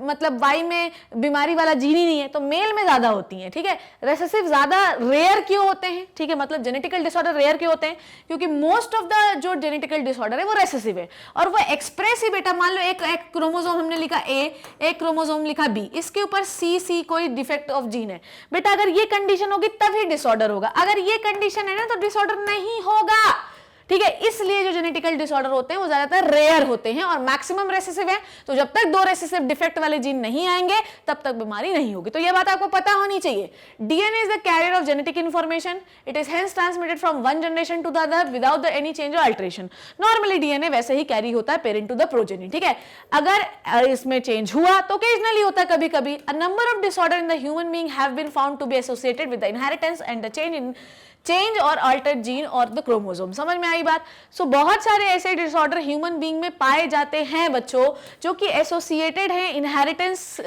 S1: मतलब वाई में बीमारी वाला जीन ही नहीं है, तो मेल में ज्यादा होती हैं। ठीक है, रेसेसिव ज्यादा रेयर क्यों होते हैं? ठीक है, मतलब जेनेटिकल डिसऑर्डर रेयर क्यों होते हैं? क्योंकि मोस्ट ऑफ द जो जेनेटिकल डिसऑर्डर है वो रेसेसिव है, और वो एक्सप्रेस ही बेटा, मान लो एक क्रोमोसोम हमने लिखा ए, एक क्रोमोसोम लिखा बी, इसके ऊपर सी कोई डिफेक्ट ऑफ जीन है बेटा। अगर ये कंडीशन होगी तभी डिसऑर्डर होगा, अगर ये कंडीशन है ना तो डिसऑर्डर नहीं होगा। ठीक है, इसलिए जो जेनेटिकल डिसऑर्डर होते हैं वो ज्यादातर रेयर होते हैं और मैक्सिमम रेसेसिव है। तो जब तक दो रेसेसिव डिफेक्ट वाले जीन नहीं आएंगे तब तक बीमारी नहीं होगी। तो ये बात आपको पता होनी चाहिए। DNA is the carrier of genetic information, it is hence transmitted from one generation to the other without any change और अल्टरेशन। नॉर्मली डीएनए वैसे ही कैरी होता है पेरेंट टू द प्रोजेनी। ठीक है, अगर इसमें चेंज हुआ तो ओकेजनली होता है कभी कभी। A number of disorder in the human being have been found to be associated with the inheritance and the change और अल्टर्ड जीन और द क्रोमोसोम। समझ में आई बात? सो बहुत सारे ऐसे डिसऑर्डर ह्यूमन बीइंग में पाए जाते हैं बच्चों, जो कि एसोसिएटेड हैं इनहेरिटेंस,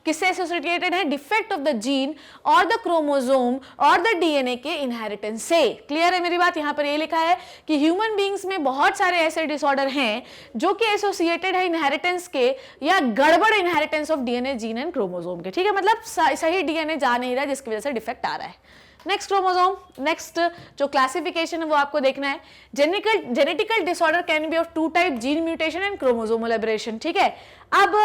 S1: किससे एसोसिएटेड है? डिफेक्ट ऑफ द जीन और द क्रोमोसोम और द डीएनए के इनहेरिटेंस से। क्लियर है मेरी बात? यहां पर ये लिखा है कि ह्यूमन बीइंग्स में बहुत सारे ऐसे डिसऑर्डर हैं जो कि एसोसिएटेड है इनहेरिटेंस के या गड़बड़ inheritance of DNA, gene and chromosome के। ठीक है, मतलब सही डीएनए जा नहीं रहा जिसकी वजह से डिफेक्ट आ रहा है। नेक्स्ट क्रोमोसोम, नेक्स्ट जो क्लासिफिकेशन है वो आपको देखना है। Genetical disorder can be of two type, gene mutation and chromosomal aberration. ठीक है, अब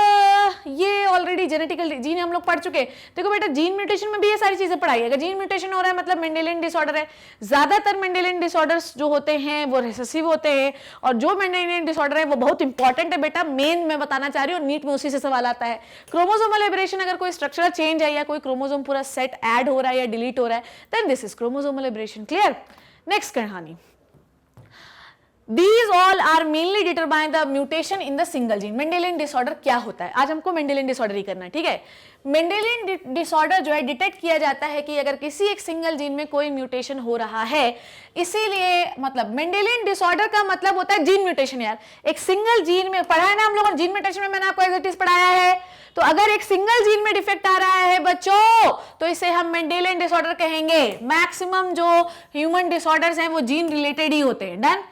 S1: ये ऑलरेडी जेनेटिकल जीन हम लोग पढ़ चुके। देखो बेटा, जीन म्यूटेशन में भी ये सारी चीजें पढ़ाई है। अगर जीन म्यूटेशन हो रहा है मतलब मेंडेलियन डिसऑर्डर है। ज्यादातर मेंडेलियन डिसऑर्डर्स जो होते हैं वो रेसेसिव होते हैं, और जो मेंडेलियन डिसऑर्डर है वो बहुत इंपॉर्टेंट है बेटा, मेन मैं बताना चाह रही हूँ, नीट में उसी से सवाल आता है। क्रोमोसोमल एबरेशन, अगर कोई स्ट्रक्चरल चेंज है या कोई क्रोमोसोम पूरा सेट ऐड हो रहा है या डिलीट हो रहा है, then this is chromosomal aberration. Clear? Next कहानी, These all are mainly determined by the mutation in the single gene. Mendelian disorder क्या होता है, आज हमको मेंडेलियन डिसऑर्डर ही करना है, ठीक है। मेंडेलियन डिसऑर्डर जो है डिटेक्ट किया जाता है कि अगर किसी एक सिंगल जीन में कोई म्यूटेशन हो रहा है, इसीलिए मतलब मेंडेलियन डिसऑर्डर का मतलब होता है जीन म्यूटेशन। यार एक सिंगल जीन में पढ़ा है ना हम लोगों, जीन म्यूटेशन में मैंने आपको एक्टिविटीज पढ़ाया है। तो अगर एक सिंगल जीन में डिफेक्ट आ रहा है बच्चों, तो इसे हम मेंडेलियन डिसऑर्डर कहेंगे। मैक्सिमम जो ह्यूमन डिसऑर्डर्स हैं वो जीन रिलेटेड ही होते हैं, डन,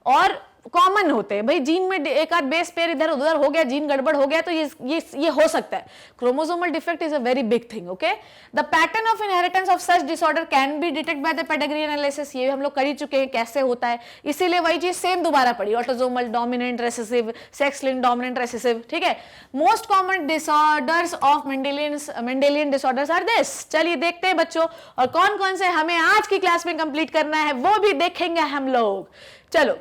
S1: और कॉमन होते हैं भाई। जीन में एक आध बेस पेयर इधर उधर हो गया, जीन गड़बड़ हो गया, तो ये हो सकता है। Chromosomal defect is a very big thing, okay. The pattern of inheritance of such disorder can B detect bye the pedigree analysis, ये हम लोग कर ही चुके हैं कैसे होता है, इसीलिए वही चीज सेम दोबारा पढ़ी, autosomal dominant recessive, sex linked dominant recessive, ठीक है। Most common disorders of Mendelian disorders are this. चलिए देखते हैं बच्चों, और कौन कौन से हमें आज की क्लास में कंप्लीट करना है वो भी देखेंगे हम लोग। चलो,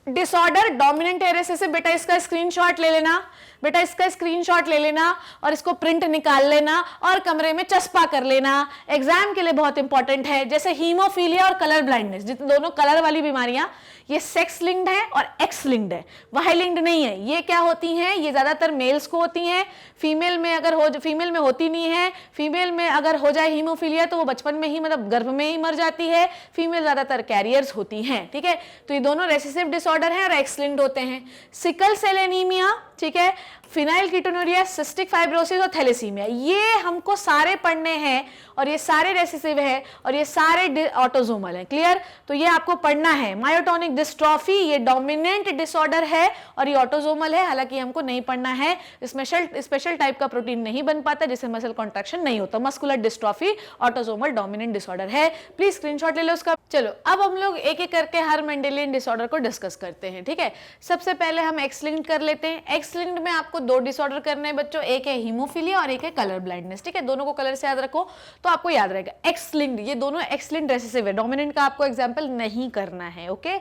S1: डिसऑर्डर डोमिनेंट रेसेसिव, बेटा इसका स्क्रीनशॉट ले लेना, बेटा इसका स्क्रीनशॉट ले लेना और इसको प्रिंट निकाल लेना और कमरे में चस्पा कर लेना, एग्जाम के लिए बहुत इंपॉर्टेंट है। जैसे हीमोफीलिया और कलर ब्लाइंडनेस, जितने दोनों कलर वाली बीमारियां, ये सेक्स लिंक्ड है और एक्स लिंक्ड है, वाई लिंक्ड नहीं है। ये क्या होती हैं, ये ज्यादातर मेल्स को होती हैं, फीमेल में अगर हो, फीमेल में होती नहीं है। फीमेल में अगर हो जाए हीमोफीलिया तो वो बचपन में ही, मतलब गर्भ में ही मर जाती है। फीमेल ज्यादातर कैरियर्स होती हैं, ठीक है। तो ये दोनों रेसेसिव डिसऑर्डर हैं और एक्स लिंक्ड होते हैं। सिकल सेल एनीमिया, ठीक है, फिनाइलकीटोनुरिया, सिस्टिक फाइब्रोसिस और थैलेसीमिया, ये हमको सारे पढ़ने हैं और ये सारे रेसेसिव है और ये सारे ऑटोसोमल है, क्लियर। तो ये आपको पढ़ना है। मायोटोनिक डिस्ट्रॉफी ये डोमिनेंट डिसऑर्डर है और ये ऑटोसोमल है, हालांकि हमको नहीं पढ़ना है। स्पेशल टाइप का प्रोटीन नहीं बन पाता जिससे मसल कॉन्ट्रैक्शन नहीं होता। Muscular dystrophy autosomal dominant disorder है, प्लीज स्क्रीनशॉट ले लो उसका। चलो अब हम लोग एक एक करके हर मेंडेलियन डिसऑर्डर को डिस्कस करते हैं, ठीक है। सबसे पहले हम एक्स लिंक्ड कर लेते हैं। एक्स लिंक्ड में आपको दो डिसऑर्डर करने हैं बच्चों, एक है हीमोफीलिया और एक है कलर ब्लाइंडनेस, ठीक है। दोनों को कलर से याद रखो तो आपको याद रहेगा। एक्स लिंक्ड, ये दोनों एक्स लिंक्ड रेसेसिव है, डोमिनेंट का आपको एग्जांपल नहीं करना है, ओके।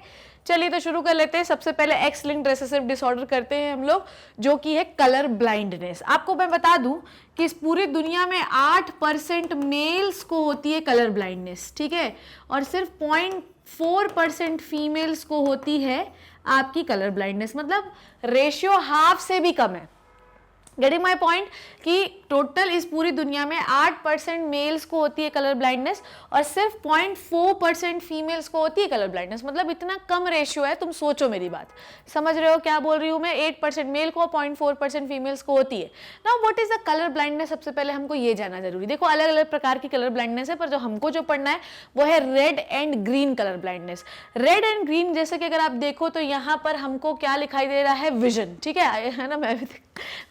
S1: चलिए तो शुरू कर लेते हैं। सबसे पहले एक्स लिंक्ड रेसेसिव डिसऑर्डर करते हैं हम लोग, जो कि है कलर ब्लाइंडनेस। आपको मैं बता दूं कि इस पूरी दुनिया में 8% मेल्स को होती है कलर ब्लाइंडनेस, ठीक है, और सिर्फ 0.4% फीमेल्स को होती है आपकी कलर ब्लाइंडनेस, मतलब रेशियो हाफ से भी कम है। गेटिंग माई पॉइंट कि टोटल इस पूरी दुनिया में 8% मेल्स को होती है कलर ब्लाइंडनेस और सिर्फ 0.4% फीमेल्स को होती है कलर ब्लाइंडनेस, मतलब इतना कम रेशियो है। तुम सोचो मेरी बात, समझ रहे हो क्या बोल रही हूँ मैं। 8% मेल को, 0.4% फीमेल्स को होती है। Now what is the colour blindness, सबसे पहले हमको ये जानना जरूरी। देखो अलग अलग प्रकार की कलर ब्लाइंडनेस है, पर जो हमको जो पढ़ना है वो है red and green colour blindness. Red and green, जैसे कि अगर आप देखो तो यहाँ पर हमको क्या लिखाई दे रहा है, विजन, ठीक है ना, मैं भी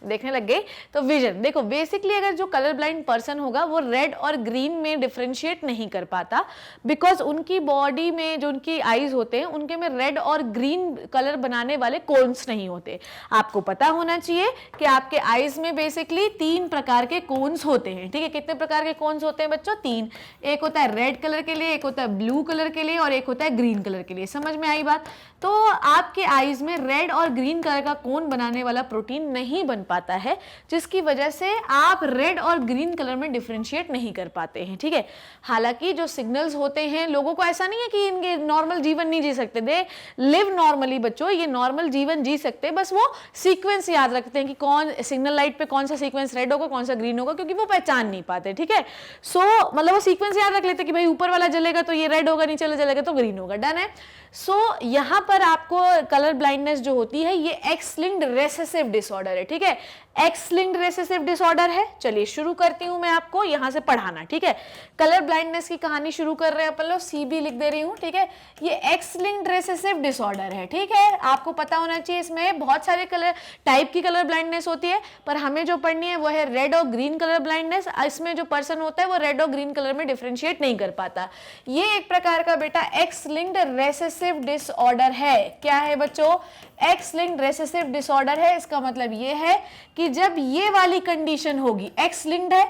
S1: देखने लग गई। तो विजन देखो, बेसिकली अगर जो कलर ब्लाइंड पर्सन होगा वो रेड और ग्रीन में डिफरेंशिएट नहीं कर पाता, बिकॉज उनकी बॉडी में जो उनकी आईज होते हैं उनके में रेड और ग्रीन कलर बनाने वाले कोन्स नहीं होते। आपको पता होना चाहिए कि आपके आईज में बेसिकली 3 प्रकार के कोन्स होते हैं, ठीक है। कितने प्रकार के कोन्स होते हैं बच्चों, 3। एक होता है रेड कलर के लिए, एक होता है ब्लू कलर के लिए और एक होता है ग्रीन कलर के लिए। समझ में आई बात। तो आपके आईज में रेड और ग्रीन कलर का कोन बनाने वाला प्रोटीन नहीं बन पाता है, जिसकी वजह से आप रेड और ग्रीन कलर में डिफरेंशिएट नहीं कर पाते हैं, ठीक है। हालांकि जो सिग्नल्स होते हैं, लोगों को ऐसा नहीं है कि इनके नॉर्मल जीवन नहीं जी सकते, दे लिव नॉर्मली बच्चों, ये नॉर्मल जीवन जी सकते हैं, बस वो सीक्वेंस याद रखते हैं कि कौन सिग्नल लाइट पे कौन सा सीक्वेंस रेड होगा कौन सा ग्रीन होगा, क्योंकि वो पहचान नहीं पाते, ठीक है। सो मतलब वो सीक्वेंस याद रख लेते कि भाई ऊपर वाला जलेगा तो ये रेड होगा, नीचे वाला जलेगा तो ग्रीन होगा, डन है। सो यहाँ पर आपको कलर ब्लाइंडनेस जो होती है ये एक्स लिंक्ड रेसेसिव डिसऑर्डर है, ठीक है। एक्स लिंक्ड रेसेसिव डिसऑर्डर है। चलिए शुरू करती हूं मैं आपको यहां से पढ़ाना, ठीक है। कलर ब्लाइंडनेस की कहानी शुरू कर रहे हैं अपन लोग, सीबी लिख दे रही हूं, ठीक है। ये एक्स लिंक्ड रेसेसिव डिसऑर्डर है, ठीक है। आपको पता होना चाहिए इसमें बहुत सारे कलर टाइप की कलर ब्लाइंडनेस होती है, पर हमें जो पढ़नी है वो है रेड और ग्रीन कलर ब्लाइंडनेस। इसमें जो पर्सन होता है वो रेड और ग्रीन कलर में डिफरेंशिएट नहीं कर पाता। ये एक प्रकार का बेटा एक्स लिंक्ड रेसेसिव डिसऑर्डर है। क्या है बच्चों, एक्स लिंक्ड रेसेसिव डिसऑर्डर है। इसका मतलब ये है कि जब ये वाली कंडीशन होगी, एक्स लिंक्ड है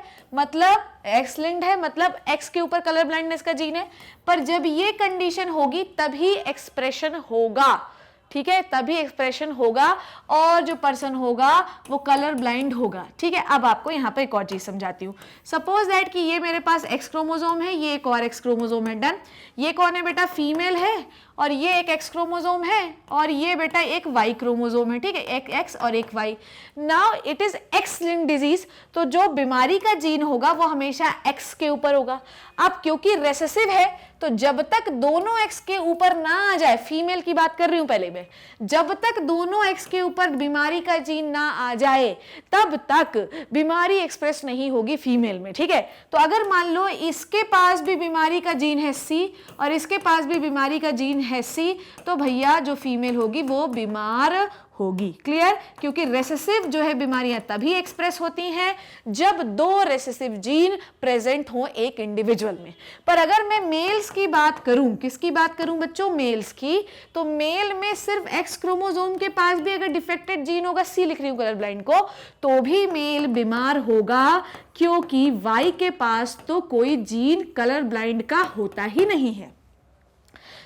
S1: मतलब एक्स के ऊपर कलर ब्लाइंडनेस का जीन है, पर जब ये कंडीशन होगी तभी एक्सप्रेशन होगा, ठीक है, तभी एक्सप्रेशन होगा और जो पर्सन होगा वो कलर ब्लाइंड होगा, ठीक है। अब आपको यहाँ पर एक और चीज समझाती हूँ। सपोज दैट कि ये मेरे पास एक्स क्रोमोसोम है, ये एक और एक्स क्रोमोसोम है, डन। ये कौन है बेटा, फीमेल है और ये एक एक्स क्रोमोजोम है और ये बेटा एक वाई क्रोमोजोम है, ठीक है, एक एक्स और एक Y. Now it is X linked disease, तो जो बीमारी का जीन होगा वो हमेशा एक्स के ऊपर होगा। अब क्योंकि रेसेसिव है तो जब तक दोनों एक्स के ऊपर ना आ जाए, फीमेल की बात कर रही हूं पहले मैं, जब तक दोनों एक्स के ऊपर बीमारी का जीन ना आ जाए तब तक बीमारी एक्सप्रेस नहीं होगी फीमेल में, ठीक है। तो अगर मान लो इसके पास भी बीमारी का जीन है सी और इसके पास भी बीमारी का जीन है सी, तो भैया जो फीमेल होगी वो बीमार होगी। क्लियर? क्योंकि रेसेसिव जो है बीमारियां तभी एक्सप्रेस होती हैं जब दो रेसेसिव जीन प्रेजेंट हो एक इंडिविजुअल में। पर अगर मैं मेल्स की बात करूं, किसकी बात करूं बच्चों? मेल्स की। तो मेल में सिर्फ एक्स क्रोमोसोम के पास भी अगर डिफेक्टेड जीन होगा, सी लिख रही हूं कलर ब्लाइंड को, तो भी मेल बीमार होगा, क्योंकि वाई के पास तो कोई जीन कलर ब्लाइंड का होता ही नहीं है।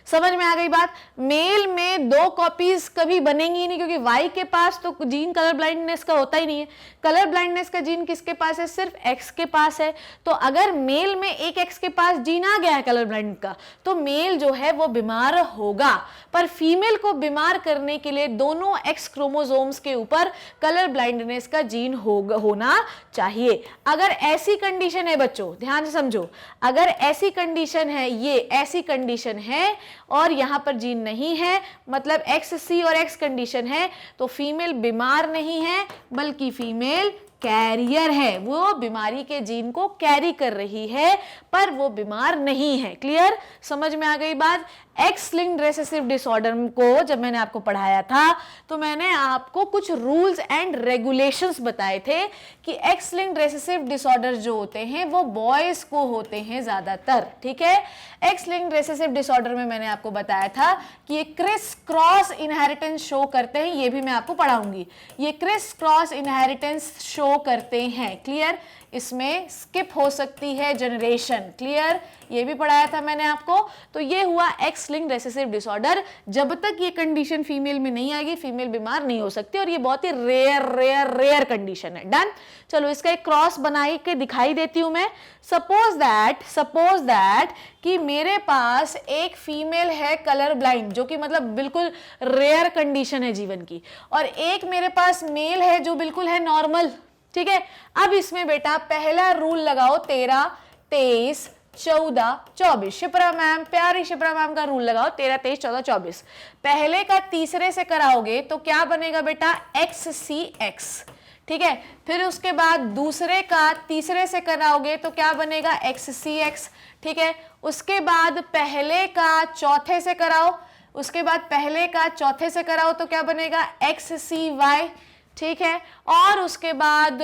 S1: समझ में आ गई बात? मेल में दो कॉपीज कभी बनेंगी ही नहीं, क्योंकि वाई के पास तो जीन कलर ब्लाइंडनेस का होता ही नहीं है। कलर ब्लाइंडनेस का जीन किसके पास है? सिर्फ एक्स के पास है। तो अगर मेल में एक एक्स के पास जीन आ गया है कलर ब्लाइंड का, तो मेल जो है वो बीमार होगा। पर फीमेल को बीमार करने के लिए दोनों एक्स क्रोमोसोम्स के ऊपर कलर ब्लाइंडनेस का जीन होना चाहिए। अगर ऐसी कंडीशन है बच्चों, ध्यान से समझो, अगर ऐसी कंडीशन है, ये ऐसी कंडीशन है और यहां पर जीन नहीं है, मतलब एक्स सी और एक्स कंडीशन है, तो फीमेल बीमार नहीं है बल्कि फीमेल कैरियर है। वो बीमारी के जीन को कैरी कर रही है पर वो बीमार नहीं है। क्लियर? समझ में आ गई बात? एक्स लिंक्ड रेसेसिव डिसऑर्डर को जब मैंने आपको पढ़ाया था तो मैंने आपको कुछ रूल्स एंड रेगुलेशंस बताए थे कि एक्स लिंक्ड रेसेसिव डिसऑर्डर जो होते हैं वो बॉयज को होते हैं ज्यादातर, ठीक है। एक्स लिंक्ड रेसेसिव डिसऑर्डर में मैंने आपको बताया था कि ये क्रिस क्रॉस इनहेरिटेंस शो करते हैं, ये भी मैं आपको पढ़ाऊंगी। ये क्रिस क्रॉस इनहेरिटेंस शो करते हैं। क्लियर? इसमें स्किप हो सकती है जनरेशन। क्लियर? ये भी पढ़ाया था मैंने आपको। तो ये हुआ एक्स लिंक्ड रेसेसिव डिसऑर्डर। जब तक ये कंडीशन फीमेल में नहीं आएगी फीमेल बीमार नहीं हो सकती, और ये बहुत ही रेयर कंडीशन है। डन? चलो इसका एक क्रॉस बनाई के दिखाई देती हूं मैं। सपोज दैट कि मेरे पास एक फीमेल है कलर ब्लाइंड, जो कि मतलब बिल्कुल रेयर कंडीशन है जीवन की, और एक मेरे पास मेल है जो बिल्कुल है नॉर्मल, ठीक है। अब इसमें बेटा पहला रूल लगाओ 13, 23, 14, 24। शिप्रा मैम, प्यारी शिप्रा मैम का रूल लगाओ 13, 23, 14, 24। पहले का तीसरे से कराओगे तो क्या बनेगा बेटा? एक्स सी एक्स, ठीक है। फिर उसके बाद दूसरे का तीसरे से कराओगे तो क्या बनेगा? एक्स सी एक्स, ठीक है। उसके बाद पहले का चौथे से कराओ, उसके बाद पहले का चौथे से कराओ तो क्या बनेगा? एक्स सी वाई, ठीक है। और उसके बाद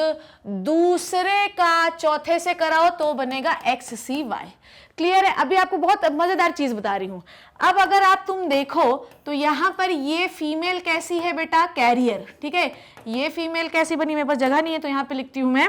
S1: दूसरे का चौथे से कराओ तो बनेगा एक्स सी वाई। क्लियर है? अभी आपको बहुत मजेदार चीज बता रही हूं। अब अगर आप तुम देखो तो यहां पर ये फीमेल कैसी है बेटा? कैरियर, ठीक है। ये फीमेल कैसी बनी? मेरे पास जगह नहीं है तो यहां पे लिखती हूं मैं।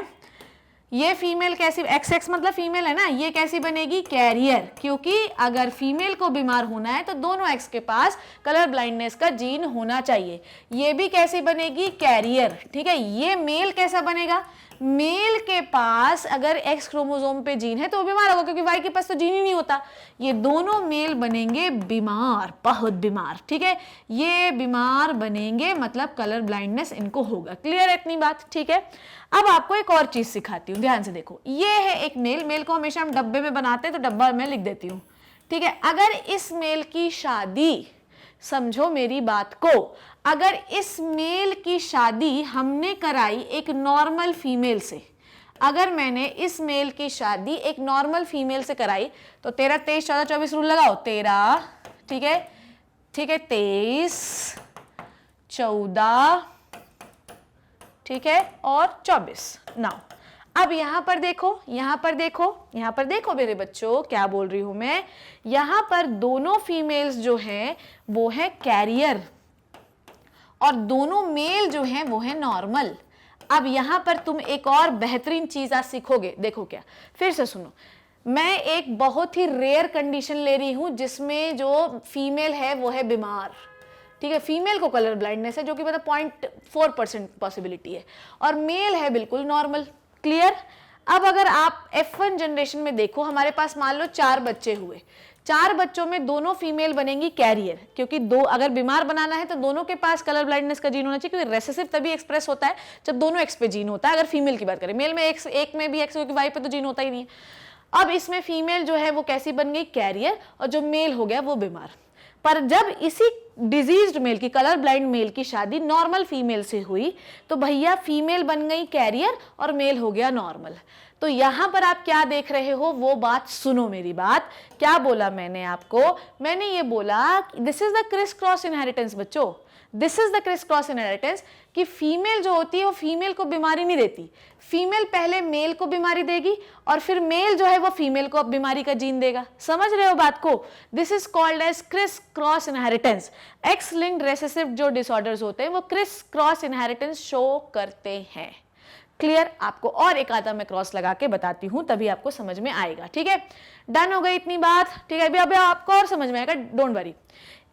S1: ये फीमेल कैसी? एक्स एक्स मतलब फीमेल है ना, ये कैसी बनेगी? कैरियर। क्योंकि अगर फीमेल को बीमार होना है तो दोनों एक्स के पास कलर ब्लाइंडनेस का जीन होना चाहिए। ये भी कैसी बनेगी? कैरियर, ठीक है। ये मेल कैसा बनेगा? मेल के पास अगर एक्स क्रोमोसोम पे जीन है तो वो बीमार होगा, क्योंकि वाई के पास तो जीन ही नहीं होता। ये दोनों मेल बनेंगे बीमार, बहुत बीमार, ठीक है। ये बीमार बनेंगे मतलब कलर ब्लाइंडनेस इनको होगा। क्लियर है इतनी बात? ठीक है। अब आपको एक और चीज सिखाती हूँ, ध्यान से देखो। ये है एक मेल, मेल को हमेशा हम डब्बे में बनाते हैं तो डब्बा मैं लिख देती हूँ, ठीक है। अगर इस मेल की शादी, समझो मेरी बात को, अगर इस मेल की शादी हमने कराई एक नॉर्मल फीमेल से, अगर मैंने इस मेल की शादी एक नॉर्मल फीमेल से कराई तो 13, 23, 14, 24 रूल लगाओ। 13, ठीक है, ठीक है, 23, 14, ठीक है, और 24। नाउ अब यहां पर देखो, यहां पर देखो, यहां पर देखो मेरे बच्चों, क्या बोल रही हूं मैं। यहां पर दोनों फीमेल्स जो हैं वो है कैरियर और दोनों मेल जो हैं वो है नॉर्मल। अब यहां पर तुम एक और बेहतरीन चीज आज सीखोगे। देखो क्या, फिर से सुनो। मैं एक बहुत ही रेयर कंडीशन ले रही हूं जिसमें जो फीमेल है वो है बीमार, ठीक है। फीमेल को कलर ब्लाइंडनेस है जो कि मतलब 0.4% पॉसिबिलिटी है, और मेल है बिल्कुल नॉर्मल। क्लियर? अब अगर आप F1 जनरेशन में देखो, हमारे पास मान लो 4 बच्चे हुए, 4 बच्चों में दोनों फीमेल बनेंगी कैरियर, क्योंकि दो अगर बीमार बनाना है तो दोनों के पास कलर ब्लाइंडनेस का जीन होना चाहिए, क्योंकि रेसेसिव तभी एक्सप्रेस होता है जब दोनों एक्स पे जीन होता है। अगर फीमेल की बात करें, मेल में एक में भी एक्स, क्योंकि वाई पे तो जीन होता ही नहीं है। अब इसमें फीमेल जो है वो कैसी बन गई, कैरियर, और जो मेल हो गया वो बीमार। पर जब इसी डिजीज्ड मेल की, कलर ब्लाइंड मेल की शादी नॉर्मल फीमेल से हुई तो भैया फीमेल बन गई कैरियर और मेल हो गया नॉर्मल। तो यहां पर आप क्या देख रहे हो वो बात सुनो, मेरी बात क्या बोला मैंने आपको, मैंने ये बोला this is the criss cross inheritance बच्चों, this is the criss cross inheritance, कि फीमेल जो होती है वो फीमेल को बीमारी नहीं देती, फीमेल पहले मेल को बीमारी देगी और फिर मेल जो है वो फीमेल को बीमारी का जीन देगा। समझ रहे हो बात को? This is called as criss cross inheritance. X linked recessive जो डिसऑर्डर्स होते हैं वो क्रिस क्रॉस इनहेरिटेंस शो करते हैं। क्लियर? आपको और एक आधा मैं क्रॉस लगा के बताती हूं, तभी आपको समझ में आएगा। ठीक है, डन हो गई इतनी बात? ठीक है, अभी आपको और समझ में आएगा, don't worry.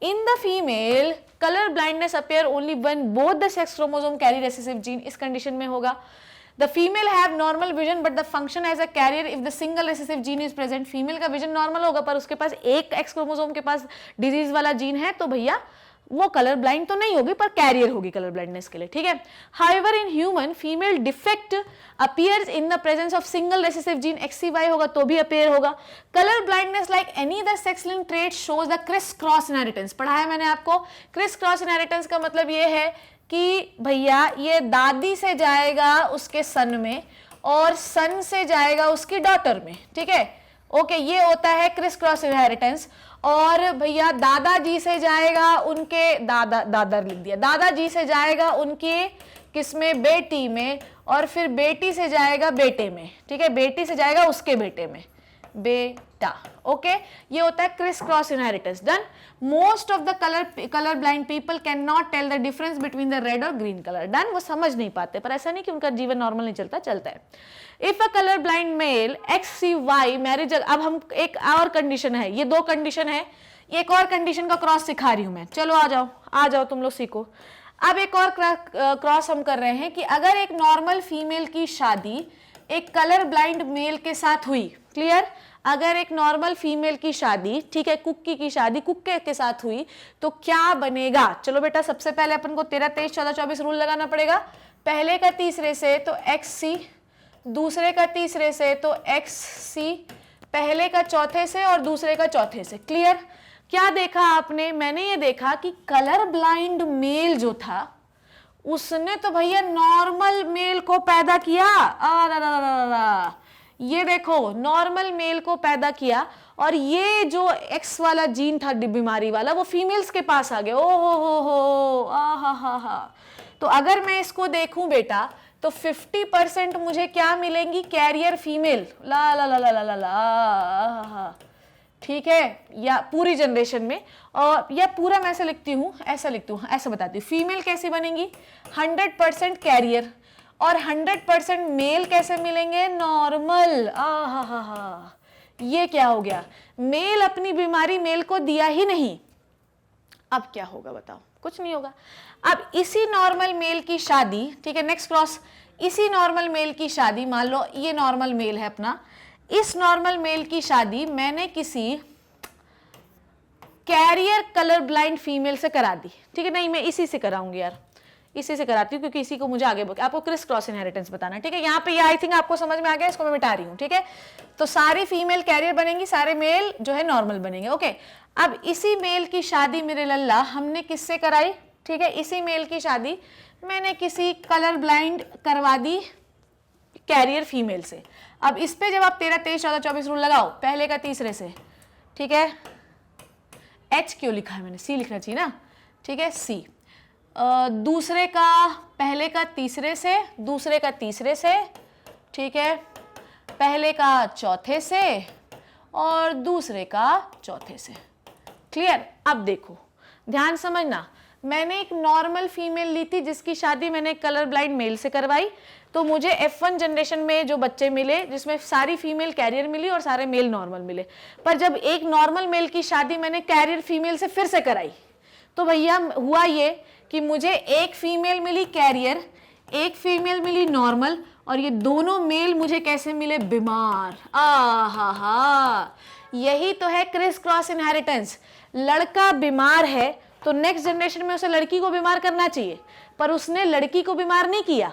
S1: In the female, color blindness appear only when both the sex chromosome carry recessive gene. इस condition में होगा the female have normal vision but the function as a carrier if the single recessive gene is present. female का vision normal होगा पर उसके पास एक X chromosome के पास disease वाला gene है, तो भैया वो कलर ब्लाइंड तो नहीं होगी पर कैरियर होगी कलर ब्लाइंडनेस के लिए। ठीक है, however in human female defect appears in the presence of single recessive gene, XCY होगा तो भी अपीयर होगा। Colour blindness like any other sex linked trait shows the criss cross inheritance. पढ़ाया मैंने आपको, क्रिस क्रॉस इनहेरिटेंस का मतलब ये है कि भैया ये दादी से जाएगा उसके सन में और सन से जाएगा उसकी डॉटर में। ठीक है, ओके, ये होता है क्रिस क्रॉस इनहेरिटेंस। और भैया दादाजी से जाएगा उनके दादा लिख दिया, दादाजी से जाएगा उनके किसमें, बेटी में, और फिर बेटी से जाएगा बेटे में। ठीक है, बेटी से जाएगा उसके बेटे में, बेटा। ओके, ये होता है criss cross inheritance. Done. Most of the colour blind people can not tell the difference between the red और ग्रीन कलर। डन, वो समझ नहीं पाते, पर ऐसा नहीं कि उनका जीवन नॉर्मल नहीं चलता, चलता है। If a colour blind mail XCY marriage, अब हम एक और कंडीशन है, ये दो कंडीशन है, एक और कंडीशन का क्रॉस सिखा रही हूं मैं। चलो आ जाओ तुम लोग सीखो। अब एक और क्रॉस हम कर रहे हैं कि अगर एक नॉर्मल फीमेल की शादी एक कलर ब्लाइंड मेल के साथ हुई, क्लियर, अगर एक नॉर्मल फीमेल की शादी, ठीक है, कुक्की की शादी कुक्के के साथ हुई तो क्या बनेगा? चलो बेटा, सबसे पहले अपन को 13, 23, 14, 24 रूल लगाना पड़ेगा। पहले का तीसरे से तो XC, दूसरे का तीसरे से तो XC, पहले का चौथे से और दूसरे का चौथे से। क्लियर? क्या देखा आपने? मैंने ये देखा कि कलर ब्लाइंड मेल जो था उसने तो भैया नॉर्मल मेल को पैदा किया। ये देखो, नॉर्मल मेल को पैदा किया और ये जो X वाला जीन था बीमारी वाला वो फीमेल्स के पास आ गया। ओ हो हा। तो अगर मैं इसको देखूं बेटा तो 50% मुझे क्या मिलेंगी, कैरियर फीमेल। ला ला ला ला ला ला ला, ठीक है, या पूरी जनरेशन में, और या पूरा मैं ऐसे लिखती हूँ, ऐसा लिखती हूँ, ऐसा बताती हूँ। फीमेल कैसी बनेंगी? 100% कैरियर, और 100% मेल कैसे मिलेंगे? नॉर्मल। हा, ये क्या हो गया? मेल अपनी बीमारी मेल को दिया ही नहीं। अब क्या होगा बताओ? कुछ नहीं होगा। अब इसी नॉर्मल मेल की शादी, ठीक है, नेक्स्ट क्रॉस, इसी नॉर्मल मेल की शादी, मान लो ये नॉर्मल मेल है अपना, इस नॉर्मल मेल की शादी मैंने किसी कैरियर कलर ब्लाइंड फीमेल से करा दी। ठीक है, नहीं मैं इसी से कराऊंगी यार, इसी से कराती हूँ क्योंकि इसी को मुझे आगे आपको क्रिस क्रॉस इनहेरिटेंस बताना है। ठीक है, यहाँ पे ये आई थिंक आपको समझ में आ गया, इसको मैं मिटा रही हूँ। ठीक है, तो सारी फीमेल कैरियर बनेंगी, सारे मेल जो है नॉर्मल बनेंगे। ओके, अब इसी मेल की शादी मेरे लल्ला हमने किससे कराई? ठीक है, इसी मेल की शादी मैंने किसी कलर ब्लाइंड करवा दी कैरियर फीमेल से। अब इस पे जब आप 13, 23, 14, 24 रूल लगाओ, पहले का तीसरे से, ठीक है, H क्यों लिखा है मैंने, C लिखना चाहिए ना, ठीक है, C, दूसरे का पहले का तीसरे से, दूसरे का तीसरे से, ठीक है, पहले का चौथे से और दूसरे का चौथे से। क्लियर? अब देखो, ध्यान समझना, मैंने एक नॉर्मल फीमेल ली थी जिसकी शादी मैंने कलर ब्लाइंड मेल से करवाई, तो मुझे F1 जनरेशन में जो बच्चे मिले जिसमें सारी फीमेल कैरियर मिली और सारे मेल नॉर्मल मिले। पर जब एक नॉर्मल मेल की शादी मैंने कैरियर फीमेल से फिर से कराई तो भैया हुआ ये कि मुझे एक फीमेल मिली कैरियर, एक फीमेल मिली नॉर्मल और ये दोनों मेल मुझे कैसे मिले? बीमार। हा, यही तो है क्रिस क्रॉस इनहेरिटेंस। लड़का बीमार है तो नेक्स्ट जनरेशन में उसे लड़की को बीमार करना चाहिए, पर उसने लड़की को बीमार नहीं किया।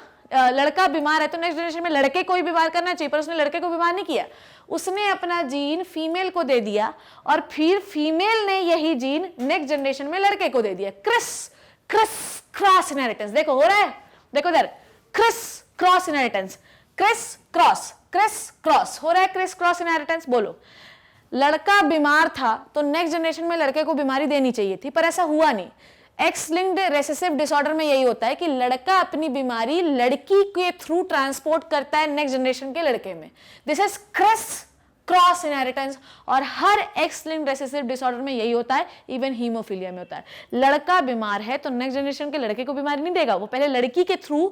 S1: लड़का बीमार है तो नेक्स्ट जनरेशन में लड़के को ही बीमार करना चाहिए, पर उसने लड़के को बीमार नहीं किया। उसने अपना जीन फीमेल को दे दिया और फिर फीमेल ने यही जीन नेक्स्ट जनरेशन में लड़के को दे दिया। क्रिस क्रॉस इनहेरिटेंस देखो हो रहा है, देखो इधर criss cross inheritance, criss cross हो रहा है, क्रिस क्रॉस इनहेरिटेंस। बोलो, लड़का बीमार था तो नेक्स्ट जनरेशन में लड़के को बीमारी देनी चाहिए थी, पर ऐसा हुआ नहीं। एक्स लिंक्ड रेसेसिव डिसऑर्डर में यही होता है कि लड़का अपनी बीमारी लड़की के थ्रू ट्रांसपोर्ट करता है नेक्स्ट जनरेशन के लड़के में। This is criss cross inheritance, और हर एक्स लिंक्ड रेसेसिव डिसऑर्डर में यही होता है, इवन हीमोफीलिया में होता है। लड़का बीमार है तो नेक्स्ट जनरेशन के लड़के को बीमारी नहीं देगा, वो पहले लड़की के थ्रू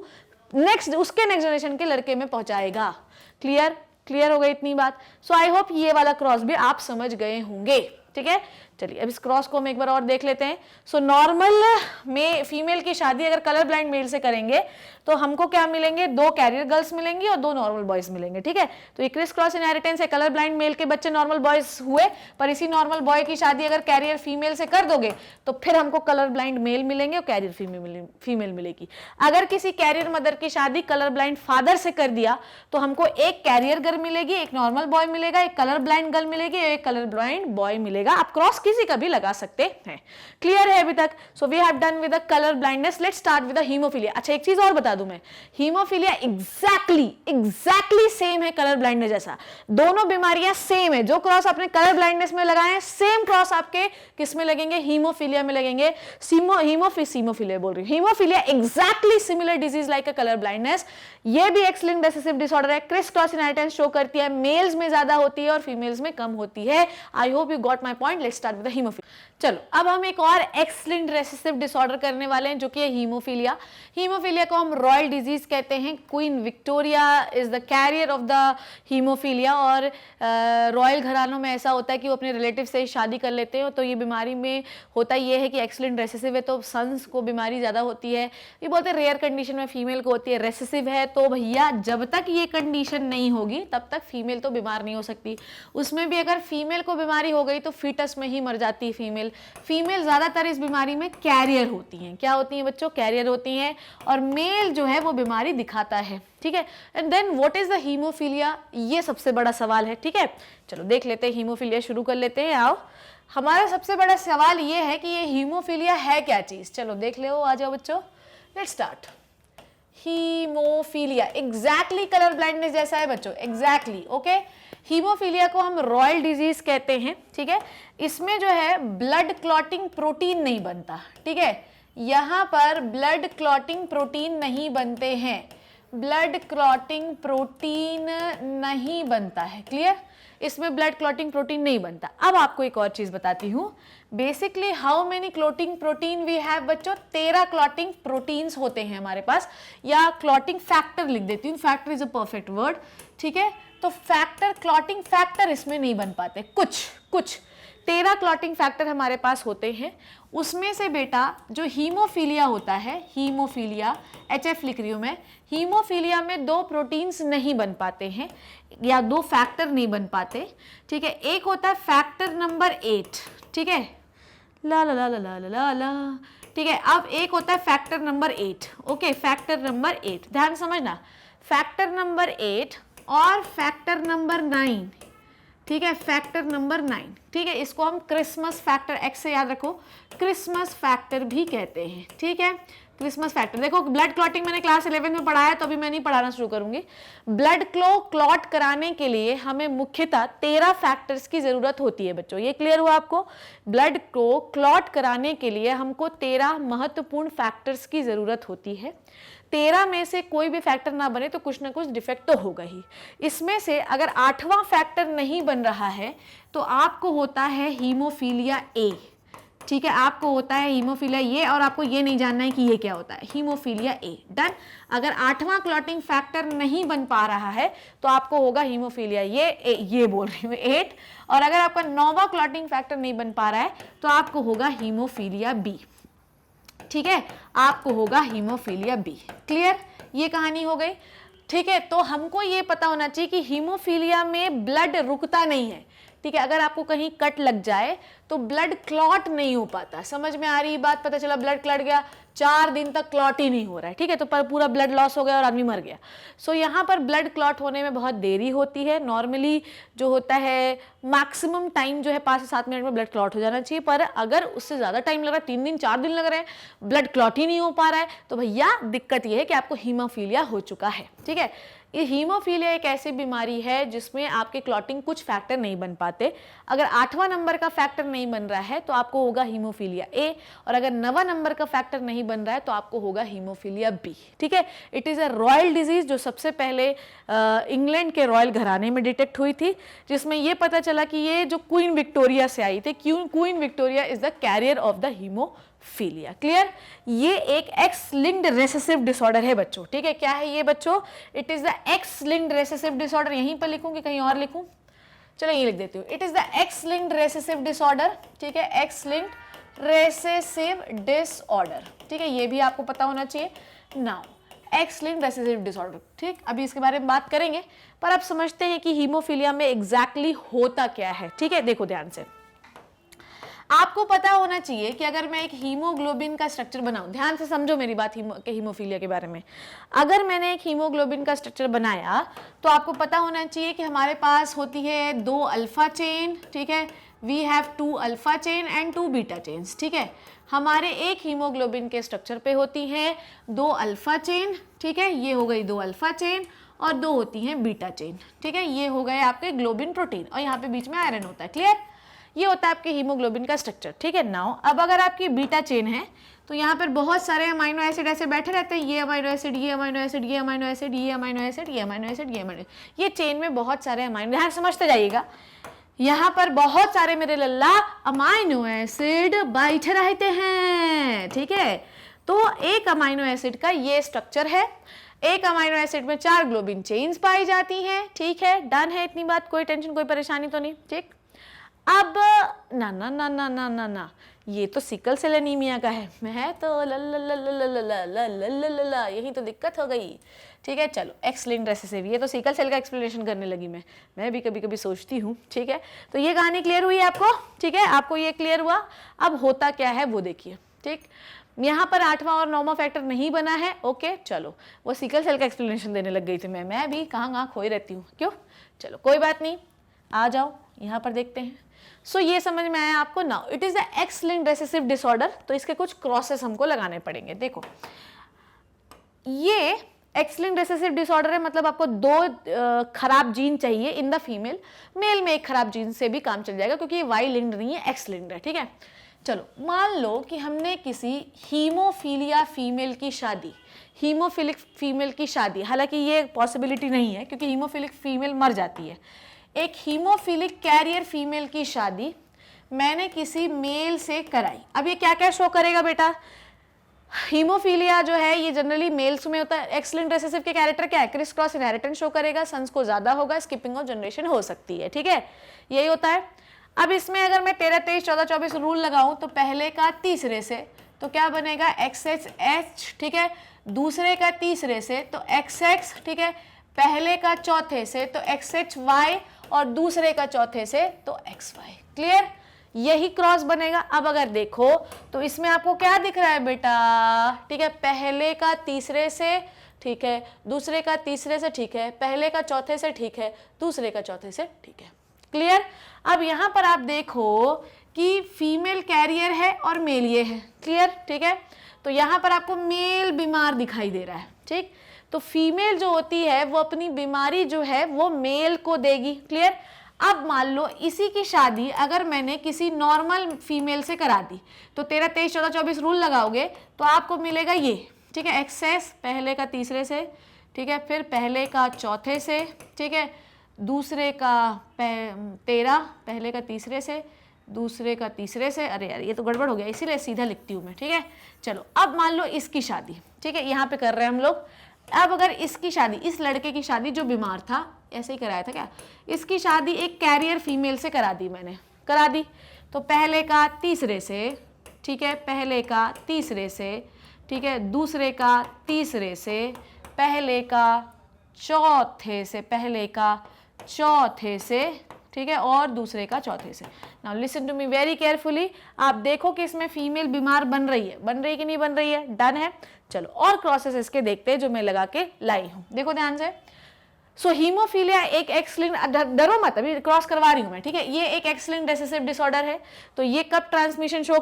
S1: उसके नेक्स्ट जनरेशन के लड़के में पहुंचाएगा। क्लियर हो गई इतनी बात? सो आई होप ये वाला क्रॉस भी आप समझ गए होंगे। ठीक है, चलिए अब इस क्रॉस को हम एक बार और देख लेते हैं। सो नॉर्मल में फीमेल की शादी अगर कलर ब्लाइंड मेल से करेंगे तो हमको क्या मिलेंगे? 2 कैरियर गर्ल्स मिलेंगी और 2 नॉर्मल बॉयज मिलेंगे। ठीक है, तो ये क्रिस क्रॉस इनहेरिटेंस है। कलर ब्लाइंड मेल के बच्चे नॉर्मल बॉयज हुए, पर इसी नॉर्मल बॉय की शादी अगर कैरियर फीमेल से कर दोगे तो फिर हमको कलर ब्लाइंड मेल मिलेंगे और कैरियर फीमेल मिलेगी। अगर किसी कैरियर मदर की शादी कलर ब्लाइंड फादर से कर दिया तो हमको एक कैरियर गर्ल मिलेगी, एक नॉर्मल बॉय मिलेगा, एक कलर ब्लाइंड गर्ल मिलेगी, एक कलर ब्लाइंड बॉय मिलेगा। आप क्रॉस किसी का भी लगा सकते हैं। क्लियर है अभी तक? So we have done with the colour blindness. Let's start with the haemophilia. अच्छा, एक चीज और बता दूं मैं, हीमोफीलिया एग्जैक्टली सेम है कलर ब्लाइंडनेस जैसा। दोनों बीमारियां सेम है। जो क्रॉस आपने कलर ब्लाइंडनेस में लगाए हैं, सेम क्रॉस आपके किस में लगेंगे? हीमोफीलिया में लगेंगे। हीमोफीलिया बोल रही हूं, haemophilia exactly similar disease like अ कलर ब्लाइंडनेस। ये भी एक्स लिंक्ड रेसेसिव डिसऑर्डर है। क्रिस क्रॉस इनहेरिटेंस शो करती है, मेल्स में ज्यादा होती है और फीमेल्स में कम होती है। आई hope you got my point. Let's start with the haemophilia. चलो अब हम एक और एक्स लिंक्ड रेसेसिव डिसऑर्डर करने वाले हैं जो कि है हीमोफीलिया। हीमोफीलिया को हम रॉयल डिजीज कहते हैं। Queen Victoria is the carrier of the haemophilia. और रॉयल घरानों में ऐसा होता है कि वो अपने रिलेटिव से शादी कर लेते हैं, तो ये बीमारी में होता ये है कि एक्स लिंक्ड रेसेसिव है तो सन्स को बीमारी ज़्यादा होती है। ये बहुत रेयर कंडीशन में फीमेल को होती है। रेसेसिव है तो भैया जब तक ये कंडीशन नहीं होगी तब तक फीमेल तो बीमार नहीं हो सकती। उसमें भी अगर फीमेल को बीमारी हो गई तो फीटस में ही मर जाती है फीमेल ज़्यादातर इस बीमारी में कैरियर होती हैं। क्या होती हैं बच्चों? कैरियर होती हैं। और मेल जो है वो बीमारी दिखाता है। ठीक है, and then what is the haemophilia? ये सबसे बड़ा सवाल है। ठीक है, चलो देख लेते हैं, हीमोफीलिया शुरू कर लेते हैं। आओ, हमारा सबसे बड़ा सवाल ये है कि ये हीमोफीलिया है क्या चीज? चलो देख लो, आ जाओ बच्चों, let's start. Haemophilia exactly colour blindness जैसा है बच्चों, एग्जैक्टली। ओके, हीमोफीलिया को हम रॉयल डिजीज कहते हैं। ठीक है, इसमें जो है ब्लड क्लॉटिंग प्रोटीन नहीं बनता। ठीक है, यहां पर ब्लड क्लॉटिंग प्रोटीन नहीं बनते हैं, ब्लड क्लॉटिंग प्रोटीन नहीं बनता है। क्लियर? इसमें ब्लड क्लॉटिंग प्रोटीन नहीं बनता। अब आपको एक और चीज बताती हूँ। Basically how many clotting protein we have बच्चों? 13 क्लॉटिंग प्रोटीन्स होते हैं हमारे पास, या क्लॉटिंग फैक्टर लिख देती हूँ, factor is a perfect word. ठीक है, तो फैक्टर, क्लॉटिंग फैक्टर इसमें नहीं बन पाते। कुछ 13 क्लॉटिंग फैक्टर हमारे पास होते हैं। उसमें से बेटा जो हीमोफीलिया होता है, हीमोफीलिया HF लिख रही हूं मैं, हीमोफीलिया में 2 प्रोटीन्स नहीं बन पाते हैं या 2 फैक्टर नहीं बन पाते। ठीक है, एक होता है फैक्टर नंबर 8। ठीक है, ला ला ला ला ला ला ला। ठीक है, अब एक होता है factor number 8। Okay, factor number 8 ध्यान समझना, फैक्टर नंबर 8 और फैक्टर नंबर 9। ठीक है, फैक्टर नंबर 9। ठीक है, इसको हम क्रिसमस फैक्टर, एक्स से याद रखो, क्रिसमस फैक्टर भी कहते हैं। ठीक है, क्रिसमस फैक्टर। देखो ब्लड क्लॉटिंग मैंने क्लास 11 में पढ़ाया, तो अभी मैं नहीं पढ़ाना शुरू करूंगी। ब्लड क्लॉट कराने के लिए हमें मुख्यतः 13 फैक्टर्स की जरूरत होती है बच्चों। ये क्लियर हुआ आपको? ब्लड को क्लॉट कराने के लिए हमको 13 महत्वपूर्ण फैक्टर्स की जरूरत होती है। 13 में से कोई भी फैक्टर ना बने तो कुछ ना कुछ डिफेक्ट तो होगा ही। इसमें से अगर 8वां फैक्टर नहीं बन रहा है तो आपको होता है हीमोफीलिया ए। ठीक है, आपको होता है हीमोफीलिया ये, और आपको ये नहीं जानना है कि ये क्या होता है, हीमोफीलिया ए। डन। अगर 8वां क्लॉटिंग फैक्टर नहीं बन पा रहा है तो आपको होगा हीमोफीलिया ये बोल रही हूँ 8। और अगर आपका 9वां क्लॉटिंग फैक्टर नहीं बन पा रहा है तो आपको होगा हीमोफीलिया बी। ठीक है, आपको होगा हीमोफीलिया बी। क्लियर? ये कहानी हो गई। ठीक है, तो हमको ये पता होना चाहिए कि हीमोफीलिया में ब्लड रुकता नहीं है, ठीक है। अगर आपको कहीं कट लग जाए तो ब्लड क्लॉट नहीं हो पाता, समझ में आ रही बात, पता चला ब्लड क्लॉट गया, 4 दिन तक क्लॉट ही नहीं हो रहा है, ठीक है, तो पर पूरा ब्लड लॉस हो गया और आदमी मर गया। सो यहाँ पर ब्लड क्लॉट होने में बहुत देरी होती है, नॉर्मली जो होता है मैक्सिमम टाइम जो है 5 से 7 मिनट में ब्लड क्लॉट हो जाना चाहिए, पर अगर उससे ज़्यादा टाइम लग रहा है, 3 दिन 4 दिन लग रहे हैं, ब्लड क्लॉट ही नहीं हो पा रहा है, तो भैया दिक्कत ये है कि आपको हीमोफीलिया हो चुका है, ठीक है। ये हीमोफीलिया एक ऐसी बीमारी है जिसमें आपके क्लॉटिंग कुछ फैक्टर नहीं बन पाते। अगर 8वां नंबर का फैक्टर नहीं बन रहा है तो आपको होगा हीमोफीलिया ए, और अगर 9वां नंबर का फैक्टर नहीं बन रहा है तो आपको होगा हीमोफीलिया बी, ठीक है। It is a royal disease जो सबसे पहले इंग्लैंड के रॉयल घराने में डिटेक्ट हुई थी, जिसमें ये पता चला कि ये जो क्वीन विक्टोरिया से आई थी, queen Victoria is the carrier of the haemophilia. Clear? ये एक एक्स लिंक्ड रेसेसिव डिसऑर्डर है बच्चों, ठीक है। क्या है ये बच्चों? It is the x linked recessive disorder. यहीं पर लिखूं कि कहीं और लिखूं? चलो ये लिख देती हूँ। It is the x linked recessive disorder, ठीक है, एक्स लिंक्ड रेसेसिव डिसऑर्डर, ठीक है, ये भी आपको पता होना चाहिए। Now x linked recessive disorder, ठीक, अभी इसके बारे में बात करेंगे, पर आप समझते हैं कि हीमोफीलिया में एग्जैक्टली होता क्या है, ठीक है। देखो ध्यान से, आपको पता होना चाहिए कि अगर मैं एक हीमोग्लोबिन का स्ट्रक्चर बनाऊं, ध्यान से समझो मेरी बात हीमोफीलिया के बारे में। अगर मैंने एक हीमोग्लोबिन का स्ट्रक्चर बनाया तो आपको पता होना चाहिए कि हमारे पास होती है 2 अल्फा चेन, ठीक है, we have 2 alpha chain and 2 beta chains, ठीक है। हमारे एक हीमोग्लोबिन के स्ट्रक्चर पे होती हैं 2 अल्फा चेन, ठीक है, ये हो गई 2 अल्फा चेन, और 2 होती हैं बीटा चेन, ठीक है, ये हो गए आपके ग्लोबिन प्रोटीन, और यहाँ पे बीच में आयरन होता है। क्लियर? ये होता है आपके हीमोग्लोबिन का स्ट्रक्चर, ठीक है। नाउ अब अगर आपकी बीटा चेन है तो यहाँ पर बहुत सारे अमाइनो एसिड ऐसे बैठे रहते हैं, ये अमाइनो एसिड, ये अमाइनो एसिड, ये अमाइनो एसिड, ये अमाइनो एसिड, ये अमाइनो एसिड, ये अमाइनो, ये चेन में बहुत सारे अमाइनो, ध्यान समझते जाइएगा, यहाँ पर बहुत सारे मेरे लल्ला अमाइनो एसिड बैठे रहते हैं, ठीक है। तो एक अमाइनो एसिड का ये स्ट्रक्चर है, एक अमाइनो एसिड में 4 ग्लोबिन चेन्स पाई जाती हैं, ठीक है, डन है इतनी बात, कोई टेंशन कोई परेशानी तो नहीं, ठीक। अब ना ना ना ना ना ना ना, ये तो सिकल सेल एनीमिया का है, मैं तो ला यही तो दिक्कत हो गई, ठीक है। चलो एक्स लिंक्ड रेसेसिव, ये तो सिकल सेल का एक्सप्लेनेशन करने लगी मैं भी कभी कभी सोचती हूँ, ठीक है। तो ये कहानी क्लियर हुई आपको, ठीक है, आपको ये क्लियर हुआ। अब होता क्या है वो देखिए, ठीक। यहाँ पर 8वां और 9वां फैक्टर नहीं बना है, ओके, चलो वो सिकल सेल का एक्सप्लेनेशन देने लग गई थी मैं भी कहाँ खोई रहती हूँ, क्यों, चलो कोई बात नहीं, आ जाओ यहाँ पर देखते हैं। सो ये समझ में आया आपको। Now it is the x linked recessive disorder, तो इसके कुछ क्रॉसेस हमको लगाने पड़ेंगे। देखो ये एक्स लिंक्ड रेसेसिव डिसऑर्डर है, मतलब आपको 2 खराब जीन चाहिए इन द फीमेल, मेल में एक खराब जीन से भी काम चल जाएगा, क्योंकि ये वाई लिंक्ड नहीं है, एक्स लिंक्ड है, ठीक है। चलो मान लो कि हमने किसी हीमोफीलिया फीमेल की शादी, हीमोफिलिक फीमेल की शादी, हालांकि ये पॉसिबिलिटी नहीं है क्योंकि हीमोफिलिक फीमेल मर जाती है, एक हीमोफिलिक कैरियर फीमेल की शादी मैंने किसी मेल से कराई। अब ये क्या क्या शो करेगा बेटा? हीमोफीलिया जो है ये जनरली मेल्स में होता है। एक्स लिंक्ड रेसेसिव के कैरेक्टर क्या है? क्रिस क्रॉस इनहेरिटेंस शो करेगा, सन्स को ज्यादा होगा, स्किपिंग ऑफ जनरेशन हो सकती है, ठीक है, यही होता है। अब इसमें अगर मैं 13, 23, 14, 24 रूल लगाऊं तो पहले का तीसरे से तो क्या बनेगा? XHH, ठीक है, दूसरे का तीसरे से तो XX, ठीक है, पहले का चौथे से तो XHY, और दूसरे का चौथे से तो XY। क्लियर? यही क्रॉस बनेगा। अब अगर देखो तो इसमें आपको क्या दिख रहा है बेटा? ठीक है, पहले का तीसरे से, ठीक है, दूसरे का तीसरे से, ठीक है, पहले का चौथे से, ठीक है, दूसरे का चौथे से, ठीक है। क्लियर? अब यहां पर आप देखो कि फीमेल कैरियर है और मेल ये है। क्लियर? ठीक है, तो यहां पर आपको मेल बीमार दिखाई दे रहा है, ठीक। तो फीमेल जो होती है वो अपनी बीमारी जो है वो मेल को देगी। क्लियर? अब मान लो इसी की शादी अगर मैंने किसी नॉर्मल फीमेल से करा दी तो 13, 23, 14, 24 रूल लगाओगे तो आपको मिलेगा ये, ठीक है, एक्सेस पहले का तीसरे से, ठीक है, फिर पहले का चौथे से, ठीक है, दूसरे का 13, पहले का तीसरे से, दूसरे का तीसरे से। अरे यार ये तो गड़बड़ हो गया, इसीलिए सीधा लिखती हूँ मैं, ठीक है। चलो अब मान लो इसकी शादी, ठीक है, यहाँ पे कर रहे हैं हम लोग। अब अगर इसकी शादी, इस लड़के की शादी जो बीमार था, ऐसे ही कराया था क्या, इसकी शादी एक कैरियर फीमेल से करा दी मैंने, करा दी तो पहले का तीसरे से, ठीक है, पहले का तीसरे से, ठीक है, दूसरे का तीसरे से, पहले का चौथे से, पहले का चौथे से, ठीक है, और दूसरे का चौथे से। Now listen to me very carefully, आप देखो कि इसमें फीमेल बीमार बन रही है कि नहीं बन रही है, डन है। चलो और क्रॉसेस इसके देखते हैं जो मैं लगा के लाई हूं, देखो ध्यान से। सो हीमोफीलिया एक एक्स लिंक्ड, डरो मत, अभी क्रॉस करवा रही हूं मैं, ठीक है, ये एक एक्स लिंक्ड रिसेसिव डिसऑर्डर है। तो ये कब ट्रांसमिशन शो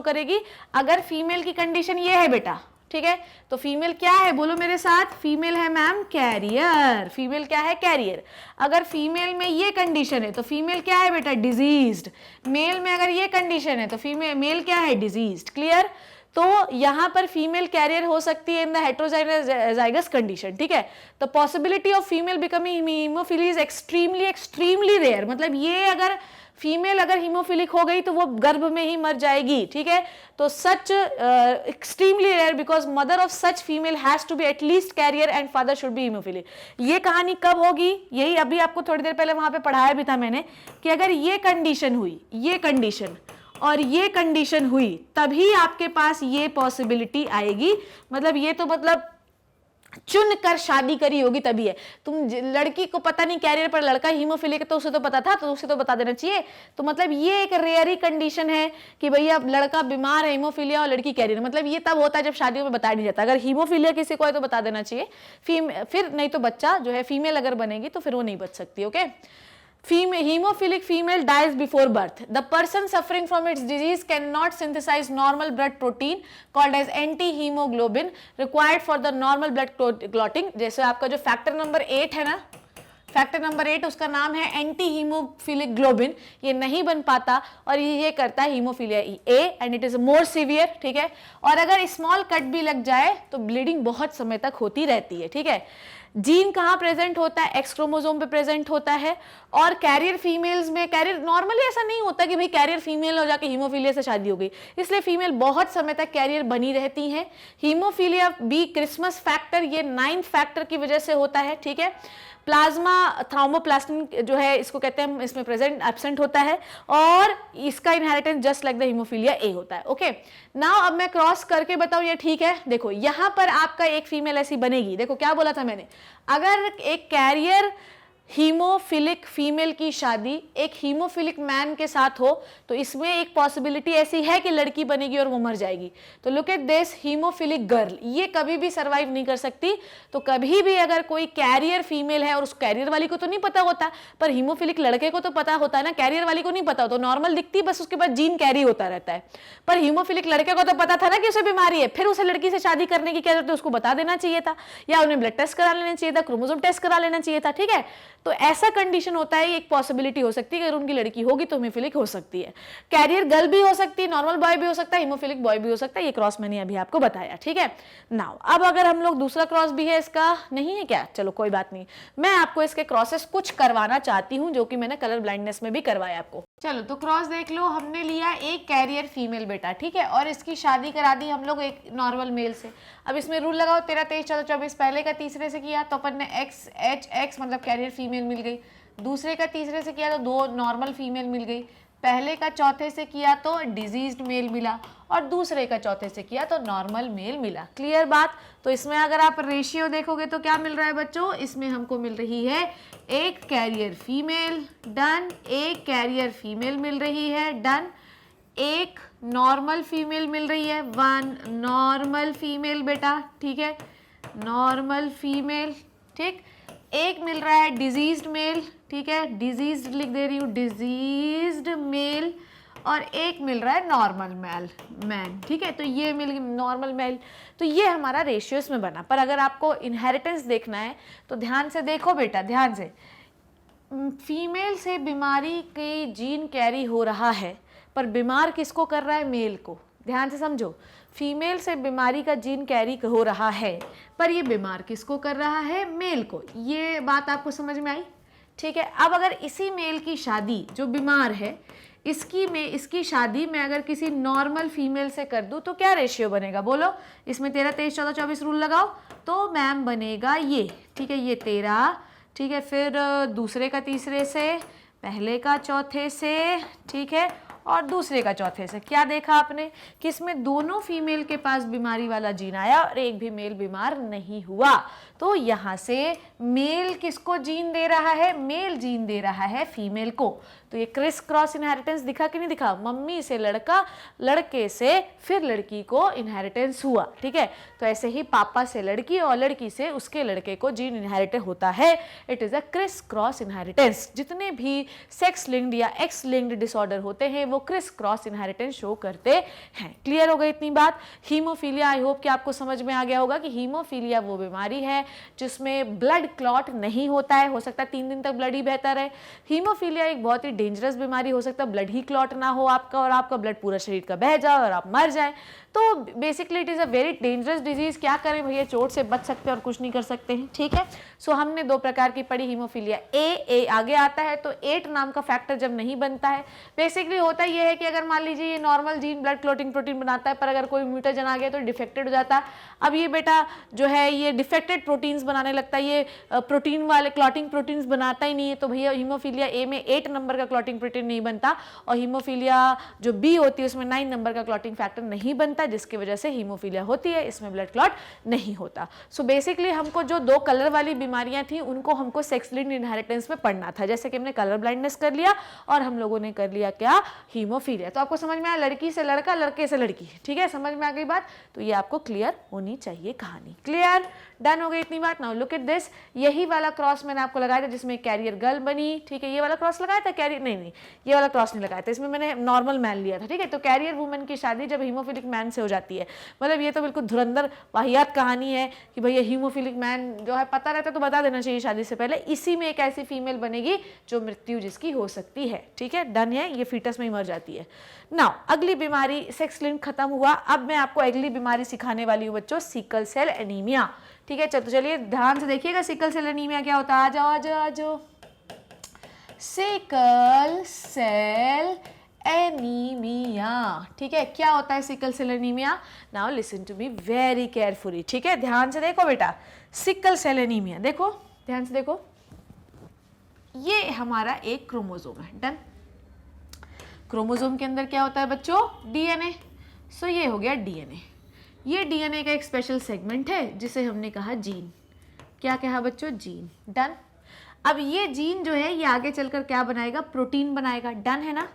S1: करेगी, अगर फीमेल की कंडीशन ये है बेटा, ठीक है। तो फीमेल क्या है, बोलो मेरे साथ, फीमेल है मैम कैरियर, फीमेल क्या है, कैरियर। अगर फीमेल में ये कंडीशन है तो फीमेल क्या है बेटा, डिजीज्ड। मेल में अगर ये कंडीशन है तो मेल क्या है, डिजीज्ड। क्लियर। तो यहां पर फीमेल कैरियर हो सकती है इन द हेटेरोजाइगस कंडीशन, ठीक है। The possibility of female becoming hemophilia is extremely rare, मतलब ये अगर फीमेल अगर हीमोफिलिक हो गई तो वो गर्भ में ही मर जाएगी, ठीक है। तो such extremely rare because mother of such female has to be at least carrier and father should be hemophilic. ये कहानी कब होगी, यही अभी आपको थोड़ी देर पहले वहां पे पढ़ाया भी था मैंने, कि अगर ये कंडीशन हुई, ये कंडीशन और ये कंडीशन हुई, तभी आपके पास ये पॉसिबिलिटी आएगी। मतलब ये तो मतलब चुन कर शादी करी होगी तभी है। तुम लड़की को पता नहीं कैरियर पर, लड़का हीमोफिलिक तो उसे तो पता था, तो उसे तो बता देना चाहिए। तो मतलब ये एक रेयरी कंडीशन है कि भैया लड़का बीमार है हीमोफिलिया और लड़की कैरियर, मतलब ये तब होता है जब शादियों में बताया नहीं जाता। अगर हीमोफिलिया किसी को है तो बता देना चाहिए, फिर नहीं तो बच्चा जो है फीमेल अगर बनेगी तो फिर वो नहीं बच सकती। Okay, hemophilic female dies before birth. The person suffering from its disease cannot synthesize normal blood protein called as anti-hemoglobin required for the normal blood clotting. जैसे आपका जो फैक्टर नंबर 8 है ना, फैक्टर नंबर 8 उसका नाम है एंटी हीमोफिलिक ग्लोबिन, ये नहीं बन पाता और ये करता है haemophilia A and it is more severe, ठीक है। और अगर स्मॉल कट भी लग जाए तो ब्लीडिंग बहुत समय तक होती रहती है, ठीक है। जीन कहाँ प्रेजेंट होता है, एक्स क्रोमोसोम पे प्रेजेंट होता है। और कैरियर फीमेल्स में, कैरियर नॉर्मली ऐसा नहीं होता कि भाई कैरियर फीमेल हो जाके हीमोफीलिया से शादी हो गई, इसलिए फीमेल बहुत समय तक कैरियर बनी रहती हैं। हीमोफीलिया बी क्रिसमस फैक्टर, ये 9th फैक्टर की वजह से होता है, ठीक है। प्लाज्मा थ्रोम्बोप्लास्टिन जो है इसको कहते हैं, इसमें प्रेजेंट एब्सेंट होता है और इसका inheritance just like the haemophilia A होता है। ओके, नाउ अब मैं क्रॉस करके बताऊं ये ठीक है। देखो यहां पर आपका एक फीमेल ऐसी बनेगी, देखो क्या बोला था मैंने, अगर एक कैरियर हीमोफिलिक फीमेल की शादी एक हीमोफिलिक मैन के साथ हो तो इसमें एक पॉसिबिलिटी ऐसी है कि लड़की बनेगी और वो मर जाएगी। तो look at this, haemophilic girl, ये कभी भी सरवाइव नहीं कर सकती। तो कभी भी अगर कोई कैरियर फीमेल है और उस कैरियर वाली को तो नहीं पता होता, पर हीमोफिलिक लड़के को तो पता होता है ना, कैरियर वाली को नहीं पता, तो नॉर्मल दिखती, बस उसके बाद जीन कैरी होता रहता है। पर हीमोफिलिक लड़के को तो पता था ना कि उसे बीमारी है, फिर उसे लड़की से शादी करने की क्या जरूरत है, उसको बता देना चाहिए था, या उन्हें ब्लड टेस्ट करा लेना चाहिए था, क्रोमोसोम टेस्ट करा लेना चाहिए था, ठीक है। तो ऐसा कंडीशन होता है, एक पॉसिबिलिटी हो सकती है, अगर उनकी लड़की होगी तो हीमोफिलिक हो सकती है। कैरियर गर्ल भी हो सकती है, नॉर्मल बॉय भी हो सकता है, हीमोफिलिक बॉय भी हो सकता है। ये क्रॉस मैंने अभी आपको बताया, ठीक है। नाउ अब अगर हम लोग दूसरा क्रॉस भी है, इसका नहीं है क्या, चलो कोई बात नहीं, मैं आपको इसके क्रॉसेस कुछ करवाना चाहती हूं जो कि मैंने कलर ब्लाइंडनेस में भी करवाया आपको। चलो तो क्रॉस देख लो, हमने लिया एक कैरियर फीमेल बेटा, ठीक है, और इसकी शादी करा दी हम लोग एक नॉर्मल मेल से। अब इसमें रूल लगाओ, 13, 23, 14, 24, पहले का तीसरे से किया तो अपन ने एक्स एच एक्स मतलब कैरियर फीमेल मिल गई, दूसरे का तीसरे से किया तो 2 नॉर्मल फीमेल मिल गई, पहले का चौथे से किया तो डिजीज्ड मेल मिला और दूसरे का चौथे से किया तो नॉर्मल मेल मिला। क्लियर बात। तो इसमें अगर आप रेशियो देखोगे तो क्या मिल रहा है बच्चों, इसमें हमको मिल रही है एक कैरियर फीमेल, डन, एक कैरियर फीमेल मिल रही है, डन, एक नॉर्मल फीमेल मिल रही है, 1 नॉर्मल फीमेल बेटा, ठीक है, नॉर्मल फीमेल, ठीक, एक मिल रहा है डिजीज्ड मेल, ठीक है, डिजीज्ड लिख दे रही हूँ, डिजीज्ड मेल, और एक मिल रहा है नॉर्मल मैन, ठीक है। तो ये मिल नॉर्मल मेल, तो ये हमारा रेशियोस में बना। पर अगर आपको इनहेरिटेंस देखना है तो ध्यान से देखो बेटा, ध्यान से, फीमेल से बीमारी की जीन कैरी हो रहा है, पर बीमार किसको कर रहा है, मेल को। ध्यान से समझो, फीमेल से बीमारी का जीन कैरी हो रहा है, पर ये बीमार किसको कर रहा है, मेल को। ये बात आपको समझ में आई, ठीक है। अब अगर इसी मेल की शादी जो बीमार है इसकी शादी में अगर किसी नॉर्मल फीमेल से कर दूं तो क्या रेशियो बनेगा, बोलो। इसमें 13, 23, 14, 24 रूल लगाओ तो मैम बनेगा ये, ठीक है, ये 13, ठीक है, फिर दूसरे का तीसरे से, पहले का चौथे से, ठीक है, और दूसरे का चौथे से। क्या देखा आपने कि इसमें दोनों फीमेल के पास बीमारी वाला जीन आया और एक भी मेल बीमार नहीं हुआ। तो यहाँ से मेल किसको जीन दे रहा है, मेल जीन दे रहा है फीमेल को। तो ये क्रिस क्रॉस इनहेरिटेंस दिखा कि नहीं दिखा, मम्मी से लड़का, लड़के से फिर लड़की को इनहेरिटेंस हुआ, ठीक है। तो ऐसे ही पापा से लड़की और लड़की से उसके लड़के को जीन इनहेरिट होता है। It is a criss cross inheritance. जितने भी सेक्स लिंक्ड या एक्स लिंक्ड डिसऑर्डर होते हैं वो क्रिस क्रॉस इनहेरिटेंस शो करते हैं। क्लियर हो गई इतनी बात। हीमोफीलिया, आई होप कि आपको समझ में आ गया होगा कि हीमोफीलिया वो बीमारी है जिसमें ब्लड क्लॉट नहीं होता है, हो सकता है 3 दिन तक ब्लड ही बहता रहे। हीमोफीलिया एक बहुत ही डेंजरस बीमारी, हो सकता है ब्लड ही क्लॉट ना हो आपका और आपका ब्लड पूरा शरीर का बह जाए और आप मर जाए। तो basically it is a very dangerous disease. क्या करें भैया, चोट से बच सकते हैं और कुछ नहीं कर सकते हैं, ठीक है। सो हमने 2 प्रकार की पढ़ी हीमोफीलिया। ए आगे आता है तो 8 नाम का फैक्टर जब नहीं बनता है, बेसिकली होता ये है कि अगर मान लीजिए ये normal gene blood clotting protein बनाता है पर अगर कोई म्यूटेशन आ गया तो डिफेक्टेड हो जाता है। अब ये बेटा जो है ये डिफेक्टेड प्रोटीन्स बनाने लगता है, ये प्रोटीन वाले क्लॉटिंग प्रोटीन्स बनाता ही नहीं है। तो भैया हीमोफीलिया ए में 8 नंबर का क्लॉटिंग प्रोटीन नहीं बनता और हीमोफीलिया जो बी होती है उसमें 9 नंबर का क्लॉटिंग फैक्टर नहीं बनता, जिसकी वजह से हीमोफीलिया होती है, इसमें ब्लड क्लॉट नहीं होता। सो बेसिकली हमको जो 2 कलर वाली बीमारियां थी उनको हमको सेक्स लिंक्ड इनहेरिटेंस में पढ़ना था, जैसे कि हमने कलर ब्लाइंडनेस कर लिया और हम लोगों ने कर लिया क्या, हीमोफीलिया। तो आपको समझ में आया, लड़की से लड़का, लड़के से लड़की, ठीक है, समझ में आ गई बात। तो ये आपको क्लियर होनी चाहिए कहानी। क्लियर, डन हो गई इतनी बात। नाउ लुक एट दिस, यही वाला क्रॉस मैंने आपको लगाया था जिसमें कैरियर गर्ल बनी, ठीक है। ये वाला क्रॉस लगाया था कैरियर, नहीं ये वाला क्रॉस नहीं लगाया था, इसमें मैंने नॉर्मल मैन लिया था, ठीक है। तो कैरियर वुमेन की शादी जब हीमोफिलिक मैन से हो जाती है, मतलब ये तो बिल्कुल धुरंधर वाहियात कहानी है कि भैया हीमोफिलिक मैन जो है पता रहता तो बता देना चाहिए शादी से पहले। इसी में एक ऐसी फीमेल बनेगी जो मृत्यु जिसकी हो सकती है, ठीक है, डन है, ये फीटस में ही मर जाती है। नाउ अगली बीमारी, सेक्स लिंक खत्म हुआ, अब मैं आपको अगली बीमारी सिखाने वाली हूँ बच्चों, सिकल सेल एनीमिया, ठीक है। तो चलिए ध्यान से देखिएगा सिकल सेल एनीमिया क्या होता है। आ जाओ आ जाओ आ जाओ। सिकल सेल एनीमिया, ठीक है, क्या होता है sickle cell anaemia. Now listen to me very carefully, ठीक है, ध्यान से देखो बेटा। सिकल सेल एनीमिया, देखो ध्यान से देखो, ये हमारा एक क्रोमोसोम है, डन। क्रोमोसोम के अंदर क्या होता है बच्चों, डीएनए। सो ये हो गया डीएनए। ये डीएनए का एक स्पेशल सेगमेंट है जिसे हमने कहा जीन। क्या कहा बच्चों, जीन, डन। अब ये जीन जो है ये आगे चलकर क्या बनाएगा, प्रोटीन बनाएगा, डन है ना।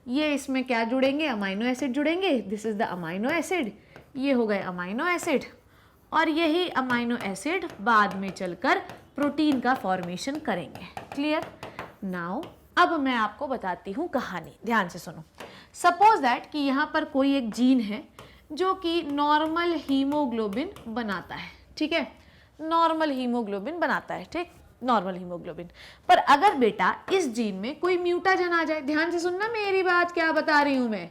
S1: ये इसमें क्या जुड़ेंगे, अमाइनो एसिड जुड़ेंगे, this is the amino acid, ये हो गए अमाइनो एसिड, और यही अमाइनो एसिड बाद में चलकर प्रोटीन का फॉर्मेशन करेंगे। क्लियर। नाउ अब मैं आपको बताती हूँ कहानी, ध्यान से सुनो। सपोज दैट कि यहाँ पर कोई एक जीन है जो कि नॉर्मल हीमोग्लोबिन बनाता है, ठीक है, नॉर्मल हीमोग्लोबिन बनाता है, ठीक, नॉर्मल हीमोग्लोबिन। पर अगर बेटा इस जीन में कोई म्यूटाजन आ जाए, ध्यान से सुनना मेरी बात क्या बता रही हूँ मैं,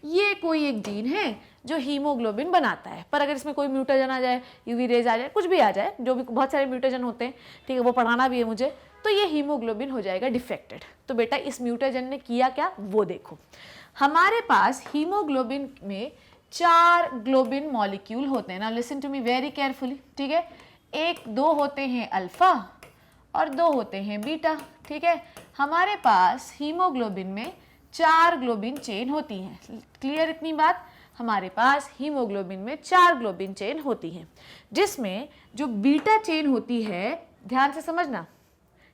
S1: ये कोई एक जीन है जो हीमोग्लोबिन बनाता है, पर अगर इसमें कोई म्यूटाजन आ जाए, यूवी रेज आ जाए, कुछ भी आ जाए, जो भी बहुत सारे म्यूटाजन होते हैं, ठीक है, वो पढ़ाना भी है मुझे, तो ये हीमोग्लोबिन हो जाएगा डिफेक्टेड। तो बेटा इस म्यूटाजन ने किया क्या, वो देखो। हमारे पास हीमोग्लोबिन में 4 ग्लोबिन मॉलिक्यूल होते हैं ना, listen to me very carefully, ठीक है। 1-2 होते हैं अल्फा और 2 होते हैं बीटा, ठीक है। हमारे पास हीमोग्लोबिन में 4 ग्लोबिन चेन होती हैं। क्लियर इतनी बात, हमारे पास हीमोग्लोबिन में 4 ग्लोबिन चेन होती हैं, जिसमें जो बीटा चेन होती है, ध्यान से समझना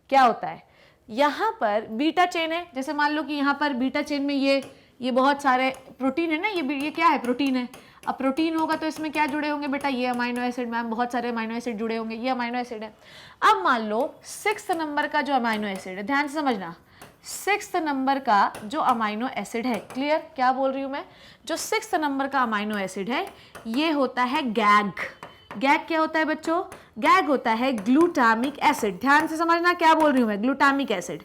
S1: क्या होता है। यहाँ पर बीटा चेन है, जैसे मान लो कि यहाँ पर बीटा चेन में ये बहुत सारे प्रोटीन है ना, ये क्या है, प्रोटीन है। अब प्रोटीन होगा तो इसमें क्या जुड़े होंगे बेटा, ये अमाइनो एसिड, मैम बहुत सारे अमाइनो एसिड जुड़े होंगे, ये अमाइनो एसिड है। अब मान लो 6th नंबर का जो अमाइनो एसिड है, ध्यान से समझना, 6th नंबर का जो अमाइनो एसिड है, क्लियर क्या बोल रही हूँ मैं, जो 6th नंबर का अमाइनो एसिड है ये होता है गैग। गैग क्या होता है बच्चों, गैग होता है ग्लूटामिक एसिड। ध्यान से समझना क्या बोल रही हूँ मैं, ग्लूटामिक एसिड।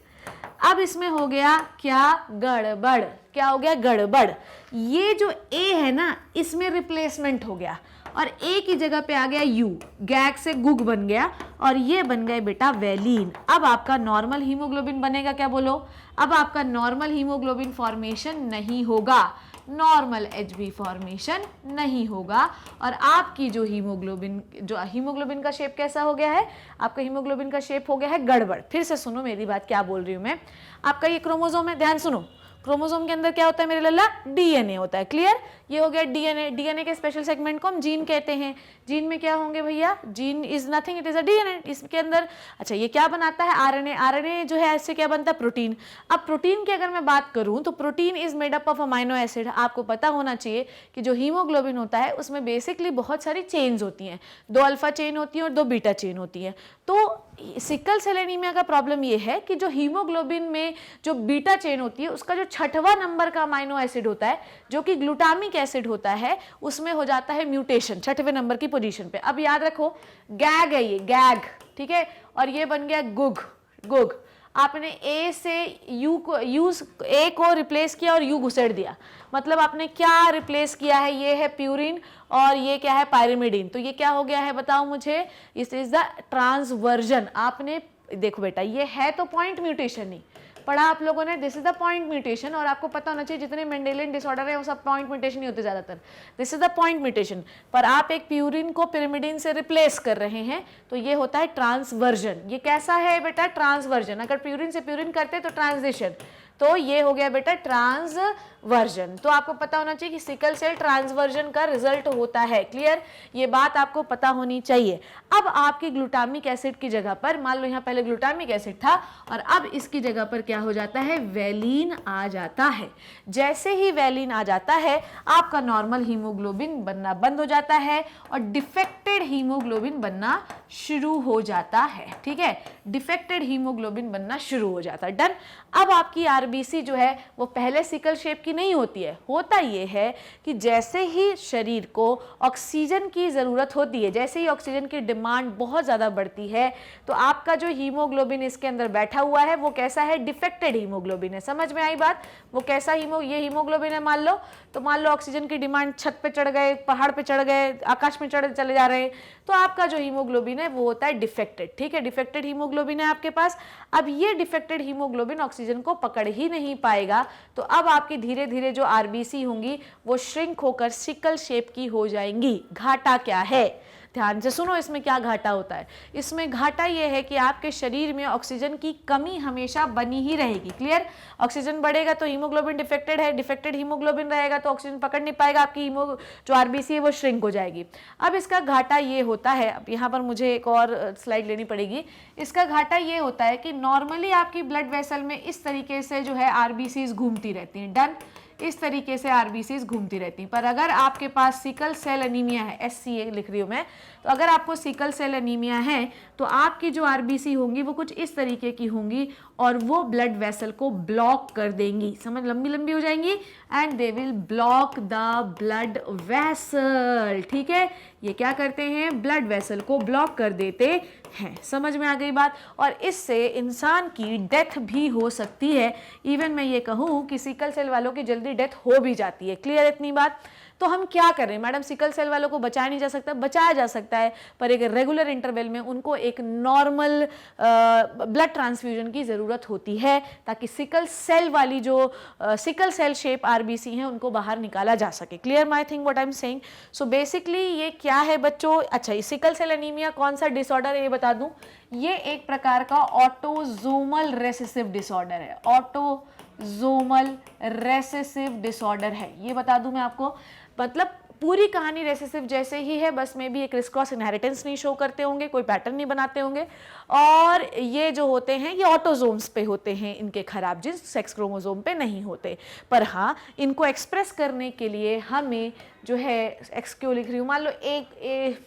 S1: अब इसमें हो गया क्या, गड़बड़, क्या हो गया, गड़बड़। ये जो ए है ना, इसमें रिप्लेसमेंट हो गया और ए की जगह पे आ गया यू, गैग से गुग बन गया और ये बन गए बेटा वैलीन। अब आपका नॉर्मल हीमोग्लोबिन बनेगा, क्या बोलो, अब आपका नॉर्मल हीमोग्लोबिन फॉर्मेशन नहीं होगा, नॉर्मल एचबी फॉर्मेशन नहीं होगा, और आपकी जो हीमोग्लोबिन का शेप कैसा हो गया है, आपका हीमोग्लोबिन का शेप हो गया है गड़बड़। फिर से सुनो मेरी बात क्या बोल रही हूँ मैं, आपका ये क्रोमोसोम है, ध्यान सुनो, क्रोमोसोम के अंदर क्या होता है मेरे लल्ला, डीएनए होता है। क्लियर, ये हो गया डीएनए। डीएनए के स्पेशल सेगमेंट को हम जीन कहते हैं। जीन में क्या होंगे भैया, gene is nothing, it is a DNA. इसके अंदर अच्छा ये क्या बनाता है, आरएनए। आरएनए जो है इससे क्या बनता है, प्रोटीन। अब प्रोटीन की अगर मैं बात करूं तो protein is made up of amino acid. आपको पता होना चाहिए कि जो हीमोग्लोबिन होता है उसमें बेसिकली बहुत सारी चेन्स होती हैं, 2 अल्फा चेन होती है और 2 बीटा चेन होती है। तो सिकल सेल एनीमिया का प्रॉब्लम ये है कि जो हीमोग्लोबिन में जो बीटा चेन होती है उसका जो 6वां नंबर का अमाइनो एसिड होता है जो कि ग्लूटामिक एसिड होता है, उसमें हो जाता है म्यूटेशन 6वें नंबर की पोजीशन पे। अब याद रखो गैग है ये, गैग, ठीक है, और ये बन गया गुग। गुग आपने ए से यू को ए को रिप्लेस किया और यू घुसेड़ दिया, मतलब आपने क्या रिप्लेस किया है, ये है प्यूरिन और ये क्या है, पायरिमिडीन। तो ये क्या हो गया है बताओ मुझे, इस इज द ट्रांसवर्जन। आपने देखो बेटा ये है तो पॉइंट म्यूटेशन नहीं पढ़ा आप लोगों ने, this is the point mutation. और आपको पता होना चाहिए जितने मेंडेलियन डिसऑर्डर है वो सब पॉइंट म्यूटेशन ही होते ज्यादातर, this is the point mutation. पर आप एक प्यूरिन को पिरिमिडिन से रिप्लेस कर रहे हैं तो ये होता है ट्रांसवर्जन। ये कैसा है बेटा, ट्रांसवर्जन। अगर प्यूरिन से प्यूरिन करते तो ट्रांजिशन, तो ये हो गया बेटा ट्रांसवर्जन। तो आपको पता होना चाहिए कि सिकल सेल ट्रांसवर्जन का रिजल्ट होता है। क्लियर, ये बात आपको पता होनी चाहिए। अब आपकी ग्लूटामिक एसिड की जगह पर, मान लो यहाँ पहले ग्लूटामिक एसिड था और अब इसकी जगह पर क्या हो जाता है, वेलिन आ जाता है। जैसे ही वेलिन आ जाता है आपका नॉर्मल हीमोग्लोबिन बनना बंद हो जाता है और डिफेक्टेड हीमोग्लोबिन बनना शुरू हो जाता है। ठीक है, डिफेक्टेड हीमोग्लोबिन बनना शुरू हो जाता है। डन। अब आपकी आरबीसी जो है वो पहले सिकल शेप की नहीं होती है। होता ये है कि जैसे ही शरीर को ऑक्सीजन की ज़रूरत होती है, जैसे ही ऑक्सीजन की डिमांड बहुत ज़्यादा बढ़ती है, तो आपका जो हीमोग्लोबिन इसके अंदर बैठा हुआ है वो कैसा है, डिफेक्टेड हीमोग्लोबिन है। समझ में आई बात, वो कैसा ये हीमोग्लोबिन है मान लो, तो मान लो ऑक्सीजन की डिमांड छत पे चढ़ गए, पहाड़ पे चढ़ गए, आकाश में चले जा रहे हैं, तो आपका जो हीमोग्लोबिन है वो होता है डिफेक्टेड। ठीक है, डिफेक्टेड हीमोग्लोबिन है आपके पास। अब ये डिफेक्टेड हीमोग्लोबिन ऑक्सीजन को पकड़ ही नहीं पाएगा, तो अब आपकी धीरे धीरे जो आरबीसी होंगी वो श्रिंक होकर सिकल शेप की हो जाएंगी। घाटा क्या है, ध्यान से सुनो, इसमें क्या घाटा होता है। इसमें घाटा यह है कि आपके शरीर में ऑक्सीजन की कमी हमेशा बनी ही रहेगी। क्लियर, ऑक्सीजन बढ़ेगा तो हीमोग्लोबिन डिफेक्टेड है, डिफेक्टेड हीमोग्लोबिन रहेगा तो ऑक्सीजन पकड़ नहीं पाएगा, आपकी जो आरबीसी है वो श्रिंक हो जाएगी। अब इसका घाटा ये होता है, अब यहाँ पर मुझे एक और स्लाइड लेनी पड़ेगी। इसका घाटा ये होता है कि नॉर्मली आपकी ब्लड वेसल में इस तरीके से जो है आरबीसीज घूमती रहती हैं। डन, इस तरीके से आरबीसीज घूमती रहती हैं। पर अगर आपके पास सिकल सेल एनीमिया है, SCA लिख रही हूँ मैं, तो अगर आपको सिकल सेल एनीमिया है तो आपकी जो आरबीसी होंगी वो कुछ इस तरीके की होंगी और वो ब्लड वेसल को ब्लॉक कर देंगी। समझ, लंबी लंबी हो जाएंगी and they will block the blood vessel. ठीक है, ये क्या करते हैं, ब्लड वेसल को ब्लॉक कर देते हैं। समझ में आ गई बात। और इससे इंसान की डेथ भी हो सकती है। इवन मैं ये कहूँ कि सिकल सेल वालों की जल्दी डेथ हो भी जाती है। क्लियर इतनी बात। तो हम क्या कर रहे हैं मैडम, सिकल सेल वालों को बचाया नहीं जा सकता, बचाया जा सकता है, पर एक रेगुलर इंटरवल में उनको एक नॉर्मल ब्लड ट्रांसफ्यूजन की ज़रूरत होती है ताकि सिकल सेल वाली जो सिकल सेल शेप आरबीसी हैं उनको बाहर निकाला जा सके। Clear my thing what I am saying. So basically ये क्या है बच्चों, अच्छा ये सिकल सेल एनीमिया कौन सा डिसऑर्डर है ये बता दूं, ये एक प्रकार का ऑटोजोमल रेसेसिव डिसऑर्डर है। ऑटोजोमल रेसेसिव डिसऑर्डर है, ये बता दूं मैं आपको। मतलब पूरी कहानी रेसेसिव जैसे ही है, बस में भी एक क्रिस क्रॉस इनहेरिटेंस नहीं शो करते होंगे, कोई पैटर्न नहीं बनाते होंगे, और ये जो होते हैं ये ऑटोजोम्स पे होते हैं, इनके खराब जीन्स सेक्स क्रोमोसोम पे नहीं होते। पर हाँ, इनको एक्सप्रेस करने के लिए हमें जो है एक्स क्यों लिख रही हूँ, मान लो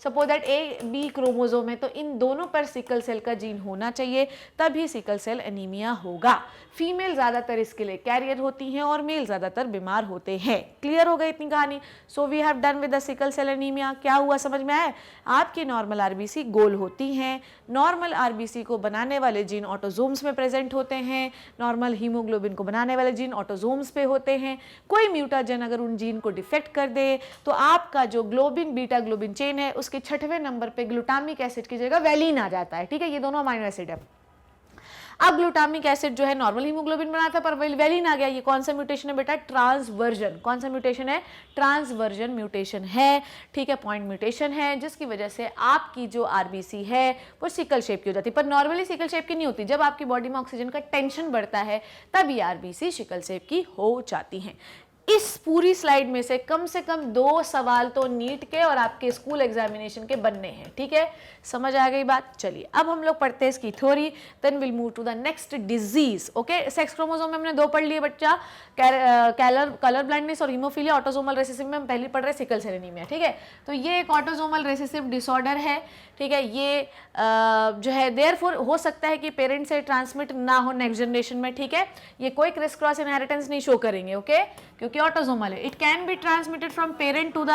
S1: सपोज दैट A-B क्रोमोसोम है, तो इन दोनों पर सिकल सेल का जीन होना चाहिए, तभी सिकल सेल एनीमिया होगा। फीमेल ज़्यादातर इसके लिए कैरियर होती हैं और मेल ज़्यादातर बीमार होते हैं। क्लियर हो गई इतनी कहानी। So we have done with the sickle cell anaemia. क्या हुआ समझ में आया, आपकी नॉर्मल आरबीसी गोल होती हैं, नॉर्मल आरबीसी को बनाने वाले जीन ऑटोजोम्स में प्रेजेंट होते हैं, नॉर्मल हीमोग्लोबिन को बनाने वाले जीन ऑटोजोम्स पे होते हैं। कोई म्यूटाजन अगर उन जीन को डिफेक्ट कर दे तो आपका जो ग्लोबिन बीटा ग्लोबिन चेन है उसके 6वें नंबर पे ग्लूटामिक एसिड की जगह वेलिन आ जाता है। ठीक है, ये दोनों अमाइनो एसिड है। अब ग्लूटामिक एसिड जो है नॉर्मल हीमोग्लोबिन बनाता पर वेलिन आ गया, ये कौन सा म्यूटेशन है बेटा, ट्रांसवर्जन। कौन सा म्यूटेशन है, ट्रांसवर्जन म्यूटेशन है, ठीक है, पॉइंट म्यूटेशन है, जिसकी वजह से आपकी जो आरबीसी है वो सिकल शेप की हो जाती है, पर नॉर्मली सिकल शेप की नहीं होती। जब आपकी बॉडी में ऑक्सीजन का टेंशन बढ़ता है तभी आरबीसी सिकल शेप की हो जाती हैं। इस पूरी स्लाइड में से कम 2 सवाल तो नीट के और आपके स्कूल एग्जामिनेशन के बनने हैं, ठीक है, समझ आ गई बात। चलिए अब हम लोग पढ़ते हैं इसकी theory, then will move to the next disease. Okay, sex chromosome में हमने 2 पढ़ लिए बच्चा, कलर ब्लाइंडनेस और हीमोफीलिया। ऑटोसोमल रेसेसिव में हम पहले पढ़ रहे सिकल सेल एनीमिया, ठीक है। तो ये एक ऑटोसोमल रेसेसिव डिसऑर्डर है, ठीक है, ये जो है देयरफॉर हो सकता है कि पेरेंट से ट्रांसमिट ना हो नेक्स्ट जनरेशन में, ठीक है, ये कोई क्रिस क्रॉस इनहेरिटेंस नहीं शो करेंगे, ओके, क्योंकि ऑटोसोमल है। It can be transmitted from parent to the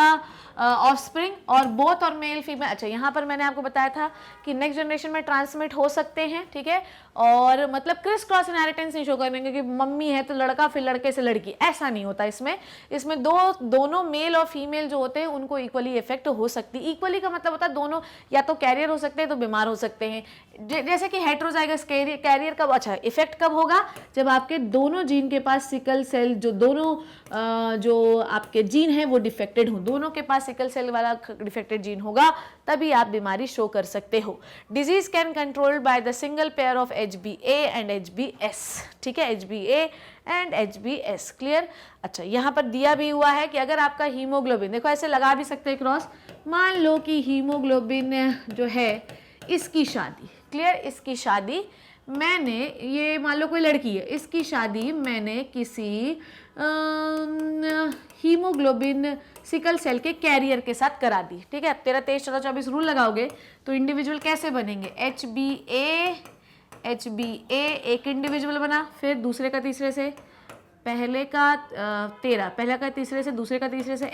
S1: offspring और बोथ और मेल फीमेल। अच्छा, यहाँ पर मैंने आपको बताया था कि नेक्स्ट जनरेशन में ट्रांसमिट हो सकते हैं, ठीक है, और मतलब क्रिस क्रॉस इनहेरिटेंस नहीं शो करेंगे कि मम्मी है तो लड़का फिर लड़के से लड़की, ऐसा नहीं होता इसमें दोनों मेल और फीमेल जो होते हैं उनको इक्वली इफेक्ट हो सकती है। इक्वली का मतलब होता है दोनों या तो कैरियर हो सकते हैं तो बीमार हो सकते हैं, जैसे कि हेटेरोजाइगस कैरियर कब, अच्छा इफेक्ट कब होगा, जब आपके दोनों जीन के पास सिकल सेल, जो दोनों जो आपके जीन है वो डिफेक्टेड हो, दोनों के पास सिकल सेल वाला डिफेक्टेड जीन होगा, तभी आप बीमारी शो कर सकते हो। Disease can controlled by the single pair of HbA and HbS, ठीक है, HbA एंड HbS, क्लियर। अच्छा, यहाँ पर दिया भी हुआ है कि अगर आपका हीमोग्लोबिन, देखो ऐसे लगा भी सकते हैं क्रॉस, मान लो कि हीमोग्लोबिन जो है इसकी शादी, क्लियर, इसकी शादी मैंने, ये मान लो कोई लड़की है, इसकी शादी मैंने किसी हीमोग्लोबिन सिकल सेल के कैरियर के साथ करा दी, ठीक है। 13, 23, 14, 24 रूल लगाओगे तो इंडिविजुअल कैसे बनेंगे, HbA एक इंडिविजुअल बना, फिर दूसरे का तीसरे से, पहले का 13, पहले का तीसरे से, दूसरे का तीसरे से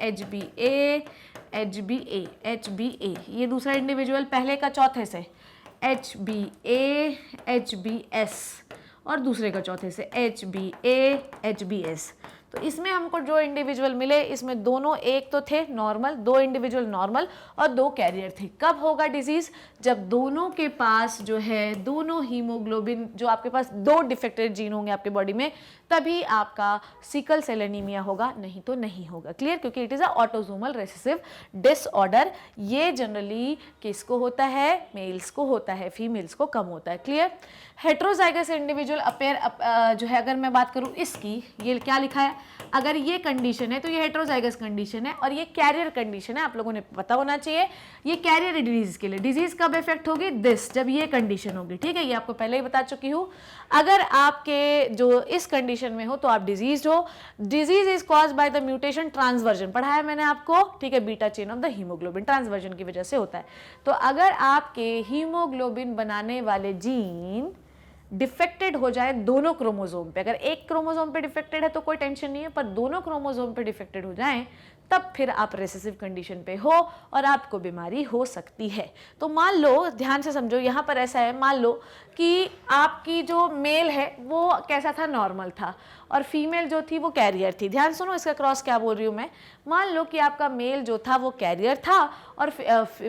S1: HbA, ये दूसरा इंडिविजुअल, पहले का चौथे से HbA HbS और दूसरे का चौथे से HbA HbS। तो इसमें हमको जो इंडिविजुअल मिले, इसमें दोनों एक तो थे नॉर्मल, 2 इंडिविजुअल नॉर्मल और 2 कैरियर थे। कब होगा डिजीज, जब दोनों के पास जो है, दोनों हीमोग्लोबिन, जो आपके पास 2 डिफेक्टेड जीन होंगे आपके बॉडी में, तभी आपका सिकल सेल एनीमिया होगा, नहीं तो नहीं होगा, क्लियर, क्योंकि it is a autosomal recessive disorder. ये जनरली किसको होता है, मेल्स को होता है, फीमेल्स को कम होता है, क्लियर। हेटेरोजाइगस इंडिविजुअल अपेयर जो है, अगर मैं बात करूं इसकी, ये क्या लिखा है, अगर ये कंडीशन है तो ये हेटेरोजाइगस कंडीशन है और ये कैरियर कंडीशन है, आप लोगों ने पता होना चाहिए। ये कैरियर डिजीज के लिए, डिजीज कब इफेक्ट होगी, दिस, जब ये कंडीशन होगी, ठीक है, ये आपको पहले ही बता चुकी हूँ। अगर आपके जो इस कंडीशन में हो तो आप डिजीज हो। Disease is cause by the mutation transversion, पढ़ाया मैंने आपको, ठीक है, beta chain of the haemoglobin transversion की वजह से होता है। तो अगर आपके हीमोग्लोबिन बनाने वाले जीन डिफेक्टेड हो जाए दोनों क्रोमोसोम पे, अगर एक क्रोमोसोम पे डिफेक्टेड है तो कोई टेंशन नहीं है, पर दोनों क्रोमोसोम पे डिफेक्टेड हो जाएं तब फिर आप रेसेसिव कंडीशन पे हो और आपको बीमारी हो सकती है। तो मान लो, ध्यान से समझो, यहाँ पर ऐसा है, मान लो कि आपकी जो मेल है वो कैसा था, नॉर्मल था, और फीमेल जो थी वो कैरियर थी। ध्यान सुनो, इसका क्रॉस क्या बोल रही हूँ मैं। मान लो कि आपका मेल जो था वो कैरियर था और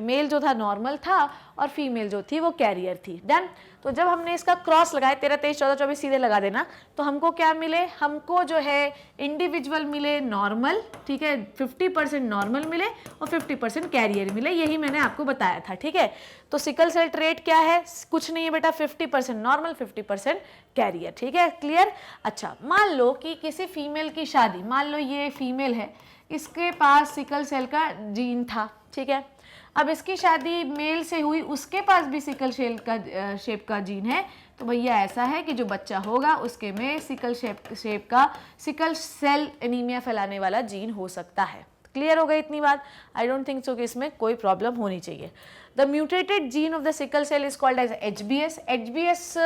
S1: मेल जो था नॉर्मल था और फीमेल जो थी वो कैरियर थी, डन। तो जब हमने इसका क्रॉस लगाया, 13, 23, 14, 24 सीधे लगा देना, तो हमको क्या मिले, हमको जो है इंडिविजुअल मिले नॉर्मल, ठीक है, 50% नॉर्मल मिले और 50% कैरियर मिले, यही मैंने आपको बताया था, ठीक है। तो सिकल सेल ट्रेट क्या है, कुछ नहीं है बेटा, 50% नॉर्मल 50% कैरियर, ठीक है, क्लियर। अच्छा, मान लो कि किसी फीमेल की शादी, मान लो ये फीमेल है, इसके पास सिकल सेल का जीन था, ठीक है, अब इसकी शादी मेल से हुई, उसके पास भी सिकल सेल का शेप का जीन है, तो भैया ऐसा है कि जो बच्चा होगा उसके में सिकल सेल एनीमिया फैलाने वाला जीन हो सकता है। क्लियर हो गई इतनी बात, आई डोंट थिंक सो कि इसमें कोई प्रॉब्लम होनी चाहिए। The mutated gene of the sickle cell is called as HbS. HbS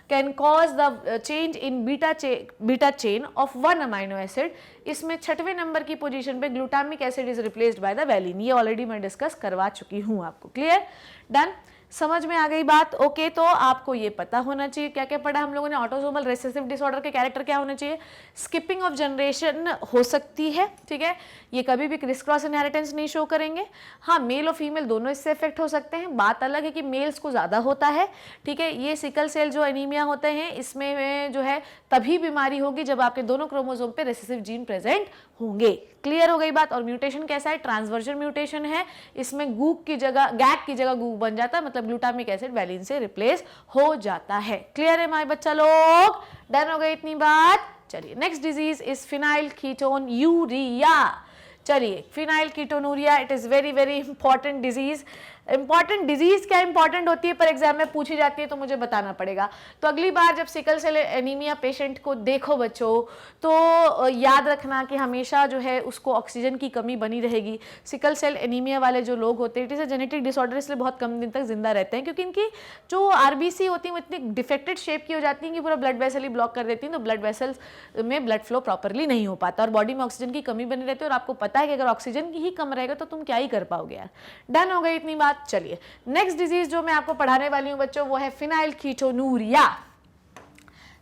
S1: can cause the change in beta chain of one amino acid. इसमें 6वें नंबर की पोजीशन पे glutamic acid is replaced by the valine, ये already मैं discuss करवा चुकी हूँ आपको, clear, done. समझ में आ गई बात? ओके, तो आपको ये पता होना चाहिए क्या क्या पढ़ा हम लोगों ने। ऑटोसोमल रिसेसिव डिसऑर्डर के कैरेक्टर क्या होने चाहिए? स्किपिंग ऑफ जनरेशन हो सकती है, ठीक है, ये कभी भी क्रिस क्रॉस इनहेरिटेंस नहीं शो करेंगे। हाँ, मेल और फीमेल दोनों इससे इफेक्ट हो सकते हैं, बात अलग है कि मेल्स को ज़्यादा होता है, ठीक है। ये सिकल सेल जो एनीमिया होते हैं इसमें जो है तभी बीमारी होगी जब आपके दोनों क्रोमोसोम पे रिसेसिव जीन प्रेजेंट होंगे। क्लियर हो गई बात? और म्यूटेशन कैसा है? ट्रांसवर्जन म्यूटेशन है, इसमें गूक की जगह गैक की जगह गूक बन जाता है, मतलब ग्लूटामिक एसिड वैलिन से रिप्लेस हो जाता है। क्लियर है माय बच्चा लोग? डन हो गई इतनी बात? चलिए, next disease is phenylketonuria. चलिए, phenylketonuria, it is very very important disease. Important disease क्या इंपॉर्टेंट होती है पर एग्जाम में पूछी जाती है तो मुझे बताना पड़ेगा। तो अगली बार जब सिकल सेल एनीमिया पेशेंट को देखो बच्चों, तो याद रखना कि हमेशा जो है उसको ऑक्सीजन की कमी बनी रहेगी। सिकल सेल एनीमिया वाले जो लोग होते हैं, it is a genetic disorder, इसलिए बहुत कम दिन तक जिंदा रहते हैं, क्योंकि इनकी जो आरबीसी होती है वो इतनी डिफेक्टेड शेप की हो जाती है कि पूरा ब्लड वेसल ही ब्लॉक कर देती हैं, तो ब्लड वेसल्स में ब्लड फ्लो प्रॉपरली नहीं हो पाता और बॉडी में ऑक्सीजन की कमी बनी रहती है। और आपको पता है कि अगर ऑक्सीजन की ही कम रहेगा तो तुम क्या ही कर पाओगे यार। डन हो गई इतनी बात? चलिए, नेक्स्ट डिजीज जो मैं आपको पढ़ाने वाली हूं बच्चों वो है फिनाइल कीटोनूरिया।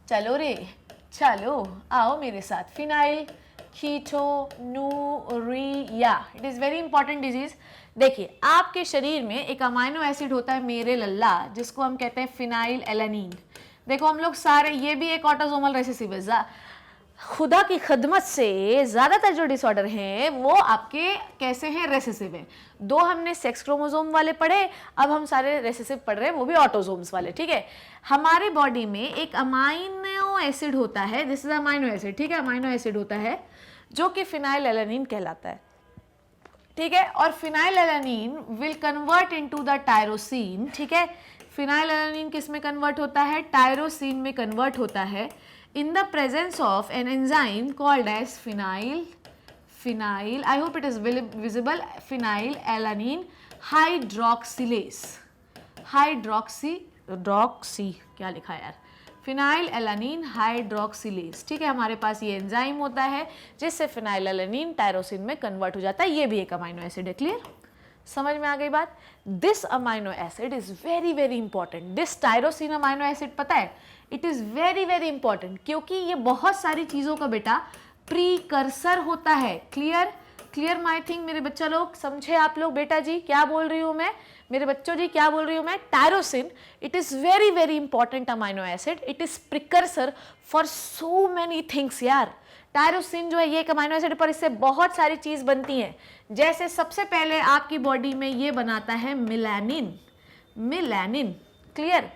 S1: चलो रे, चलो आओ मेरे साथ। Phenyl ketonuria, it is very important disease. देखिए, आपके शरीर में एक अमाइनो एसिड होता है मेरे लल्ला, जिसको हम कहते हैं फिनाइल एलानीन। देखो हम लोग सारे, ये भी एक ऑटोसोमल रिसेसिव है। खुदा की खदमत से ज़्यादातर जो डिसऑर्डर हैं वो आपके कैसे हैं? रेसेसिव हैं। दो हमने सेक्स क्रोमोसोम वाले पढ़े, अब हम सारे रेसेसिव पढ़ रहे हैं, वो भी ऑटोसोम्स वाले, ठीक है। हमारे बॉडी में एक अमाइनो एसिड होता है, दिस इज अमाइनो एसिड, ठीक है, अमाइनो एसिड होता है जो कि फिनाइल एलानीन कहलाता है, ठीक है। और phenyl alanine will convert into the tyrosine, ठीक है। फिनाइल एलानीन किस में कन्वर्ट होता है? टायरोसिन में कन्वर्ट होता है in the presence of an enzyme called as phenyl, I hope it is visible, phenyl alanine hydroxylase, hydroxy क्या लिखा है यार? फिनाइल एलानीन हाइड्रोक्सिलेज, ठीक है। हमारे पास ये एंजाइम होता है जिससे फिनाइल एलानीन टायरोसिन में कन्वर्ट हो जाता है, ये भी एक अमाइनो एसिड है। क्लियर? समझ में आ गई बात? This amino acid is very very important. This tyrosine amino acid पता है, it is very very important, क्योंकि ये बहुत सारी चीजों का बेटा प्रीकर्सर होता है। क्लियर? क्लियर माई थिंग मेरे बच्चा लोग? समझे आप लोग? बेटा जी क्या बोल रही हूं मैं? मेरे बच्चों जी क्या बोल रही हूं मैं? Tyrosine, it is very very important amino acid, it is precursor for so many things यार। टायरोसिन जो है ये एक अमाइनो एसिड, पर इससे बहुत सारी चीज बनती हैं। जैसे सबसे पहले आपकी बॉडी में ये बनाता है मिलानिन। Melanin, clear?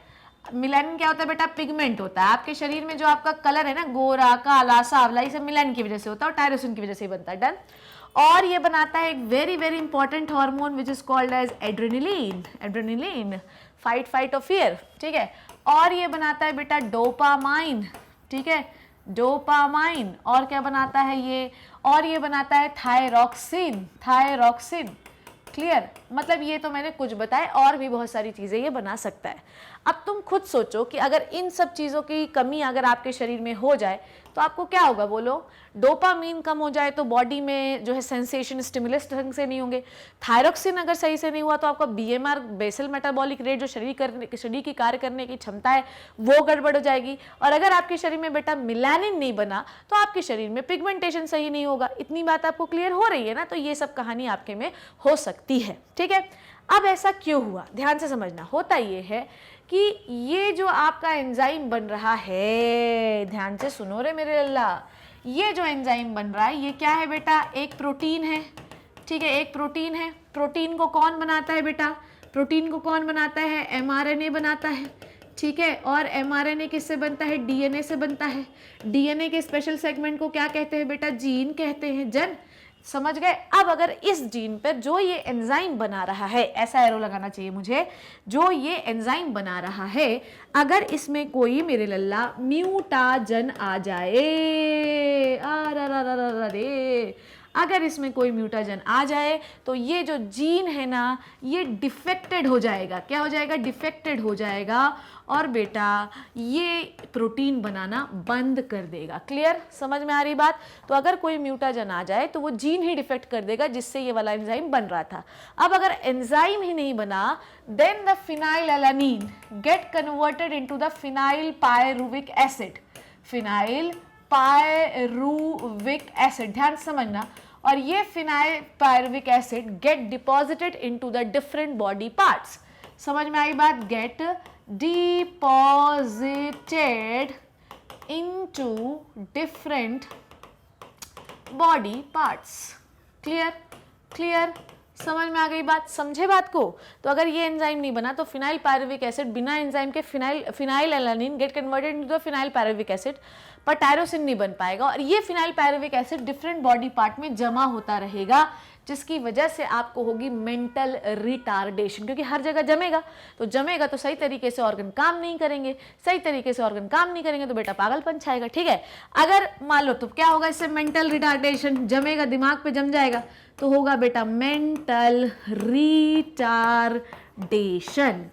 S1: मिलानिन क्या होता है बेटा? पिगमेंट होता है। आपके शरीर में जो आपका कलर है ना, गोरा, काला, सांवला, ये सब मिलानिन की वजह से होता है और टायरोसिन की वजह से ही बनता है। डन? और ये बनाता है एक very very important hormone which is called as adrenaline. Adrenaline, fight fight और फियर, ठीक है। और ये बनाता है बेटा डोपामाइन, ठीक है, डोपामाइन। और क्या बनाता है ये? और ये बनाता है थायरॉक्सिन, थायरॉक्सिन। क्लियर? मतलब ये तो मैंने कुछ बताए, और भी बहुत सारी चीजें ये बना सकता है। अब तुम खुद सोचो कि अगर इन सब चीजों की कमी अगर आपके शरीर में हो जाए तो आपको क्या होगा? बोलो। डोपामीन कम हो जाए तो बॉडी में जो है सेंसेशन, स्टिमुलस ढंग से नहीं होंगे। थायरॉक्सिन अगर सही से नहीं हुआ तो आपका बीएमआर, बेसल मेटाबॉलिक रेट, जो शरीर की कार्य करने की क्षमता है, वो गड़बड़ हो जाएगी। और अगर आपके शरीर में बेटा मिलानिन नहीं बना तो आपके शरीर में पिगमेंटेशन सही नहीं होगा। इतनी बात आपको क्लियर हो रही है ना? तो ये सब कहानी आपके में हो सकती है, ठीक है। अब ऐसा क्यों हुआ? ध्यान से समझना। होता ये है कि ये जो आपका एंजाइम बन रहा है, ध्यान से सुनो रे मेरे अल्लाह, ये जो एंजाइम बन रहा है ये क्या है बेटा? एक प्रोटीन है, ठीक है, एक प्रोटीन है। प्रोटीन को कौन बनाता है बेटा? प्रोटीन को कौन बनाता है? एमआरएनए बनाता है, ठीक है। और एमआरएनए किससे बनता है? डीएनए से बनता है। डीएनए के स्पेशल सेगमेंट को क्या कहते हैं बेटा? जीन कहते हैं। जन समझ गए? अब अगर इस जीन पर जो ये एंजाइम बना रहा है, ऐसा एरो लगाना चाहिए मुझे, जो ये एंजाइम बना रहा है, अगर इसमें कोई मेरे लल्ला म्यूटाजन आ जाए, अरे अगर इसमें कोई म्यूटाजन आ जाए तो ये जो जीन है ना ये डिफेक्टेड हो जाएगा। क्या हो जाएगा? डिफेक्टेड हो जाएगा और बेटा ये प्रोटीन बनाना बंद कर देगा। क्लियर? समझ में आ रही बात? तो अगर कोई म्यूटाजन आ जाए तो वो जीन ही डिफेक्ट कर देगा जिससे ये वाला एंजाइम बन रहा था। अब अगर एंजाइम ही नहीं बना then the phenylalanine get converted into the phenyl pyruvic acid. Phenyl pyruvic acid, ध्यान से समझना। और ये phenyl pyruvic acid get deposited into the different body parts. समझ में आई बात? Get deposited into different body parts. Clear? Clear? समझ में आ गई बात? समझे बात को? तो अगर ये एंजाइम नहीं बना तो फिनाइल पायरुविक एसिड बिना एंजाइम के phenylalanine get converted into the phenyl pyruvic acid, पर टायरोसिन नहीं बन पाएगा और ये phenyl pyruvic acid different body part में जमा होता रहेगा, जिसकी वजह से आपको होगी मेंटल रिटार्डेशन। क्योंकि हर जगह जमेगा तो सही तरीके से ऑर्गन काम नहीं करेंगे, सही तरीके से ऑर्गन काम नहीं करेंगे तो बेटा पागलपन छाएगा। ठीक है? अगर मान लो तो क्या होगा इससे? मेंटल रिटार्डेशन, जमेगा, दिमाग पे जम जाएगा तो होगा बेटा मेंटल रिटार्डेशन।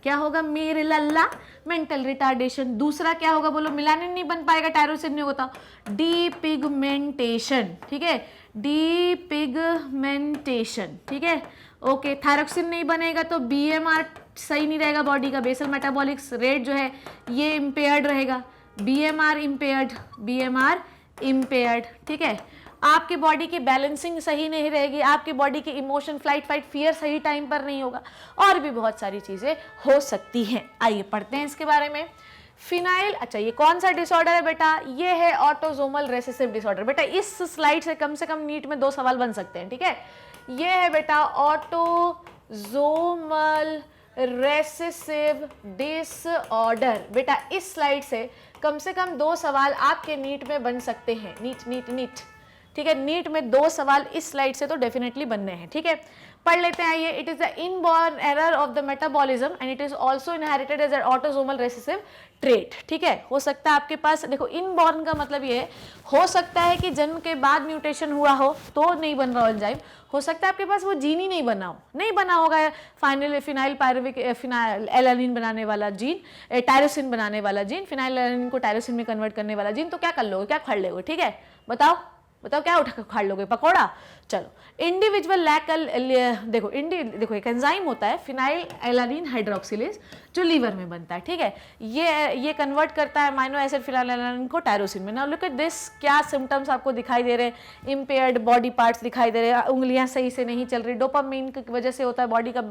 S1: क्या होगा मेरे लल्ला? Mental retardation. दूसरा क्या होगा बोलो? मिलानिन नहीं बन पाएगा, टायरोसिन नहीं होता, डीपिगमेंटेशन। ठीक है? डीपिगमेंटेशन। ठीक है? ओके, थायरोक्सिन नहीं बनेगा तो बीएमआर सही नहीं रहेगा, बॉडी का बेसल मेटाबॉलिक रेट जो है ये इम्पेयर्ड रहेगा, बीएमआर इम्पेयर्ड। ठीक है? आपकी बॉडी की बैलेंसिंग सही नहीं रहेगी, आपकी बॉडी के इमोशन, फ्लाइट फाइट फियर सही टाइम पर नहीं होगा, और भी बहुत सारी चीजें हो सकती हैं। आइए पढ़ते हैं इसके बारे में। फिनाइल, अच्छा ये कौन सा डिसऑर्डर है बेटा? ये है ऑटोसोमल रेसेसिव डिसऑर्डर। बेटा इस स्लाइड से कम नीट में 2 सवाल बन सकते हैं। ठीक है? ये है बेटा ऑटोसोमल रेसेसिव डिसऑर्डर। बेटा इस स्लाइड से कम 2 सवाल आपके नीट में बन सकते हैं। नीट। ठीक है? नीट में 2 सवाल इस स्लाइड से तो डेफिनेटली बनने हैं। ठीक है? पढ़ लेते हैं। ये it is the inborn error of the metabolism and it is also inherited as an autosomal recessive trait. ठीक है? हो सकता है आपके पास, देखो इनबॉर्न का मतलब ये है, हो सकता है कि जन्म के बाद म्यूटेशन हुआ हो तो नहीं बन रहा एंजाइम, हो सकता है आपके पास वो जीन ही नहीं बना होगा फिनाइल पायरुविक फिनाइलएलानिन बनाने वाला जीन, टायरोसिन बनाने वाला जीन, फिनाइलएलानिन को टायरोसिन में कन्वर्ट करने वाला जीन। तो क्या कर लोगे? क्या खड़ लोगे? ठीक है? बताओ क्या उठा खाड़ लोगे? पकौड़ा? चलो, इंडिविजुअल देखो एक एंजाइम होता है फिनाइलएलानिन हाइड्रोक्सिलेज जो लीवर में बनता है। ठीक है? ये कन्वर्ट करता है अमीनो एसिड फिनाइलएलानिन को टायरोसिन में। नाउ लुक एट दिस, क्या सिम्टम्स आपको दिखाई दे रहे हैं? इम्पेयर्ड बॉडी पार्ट्स दिखाई दे रहे हैं, उंगलियां सही से नहीं चल रही, डोपामाइन की वजह से होता है, बॉडी का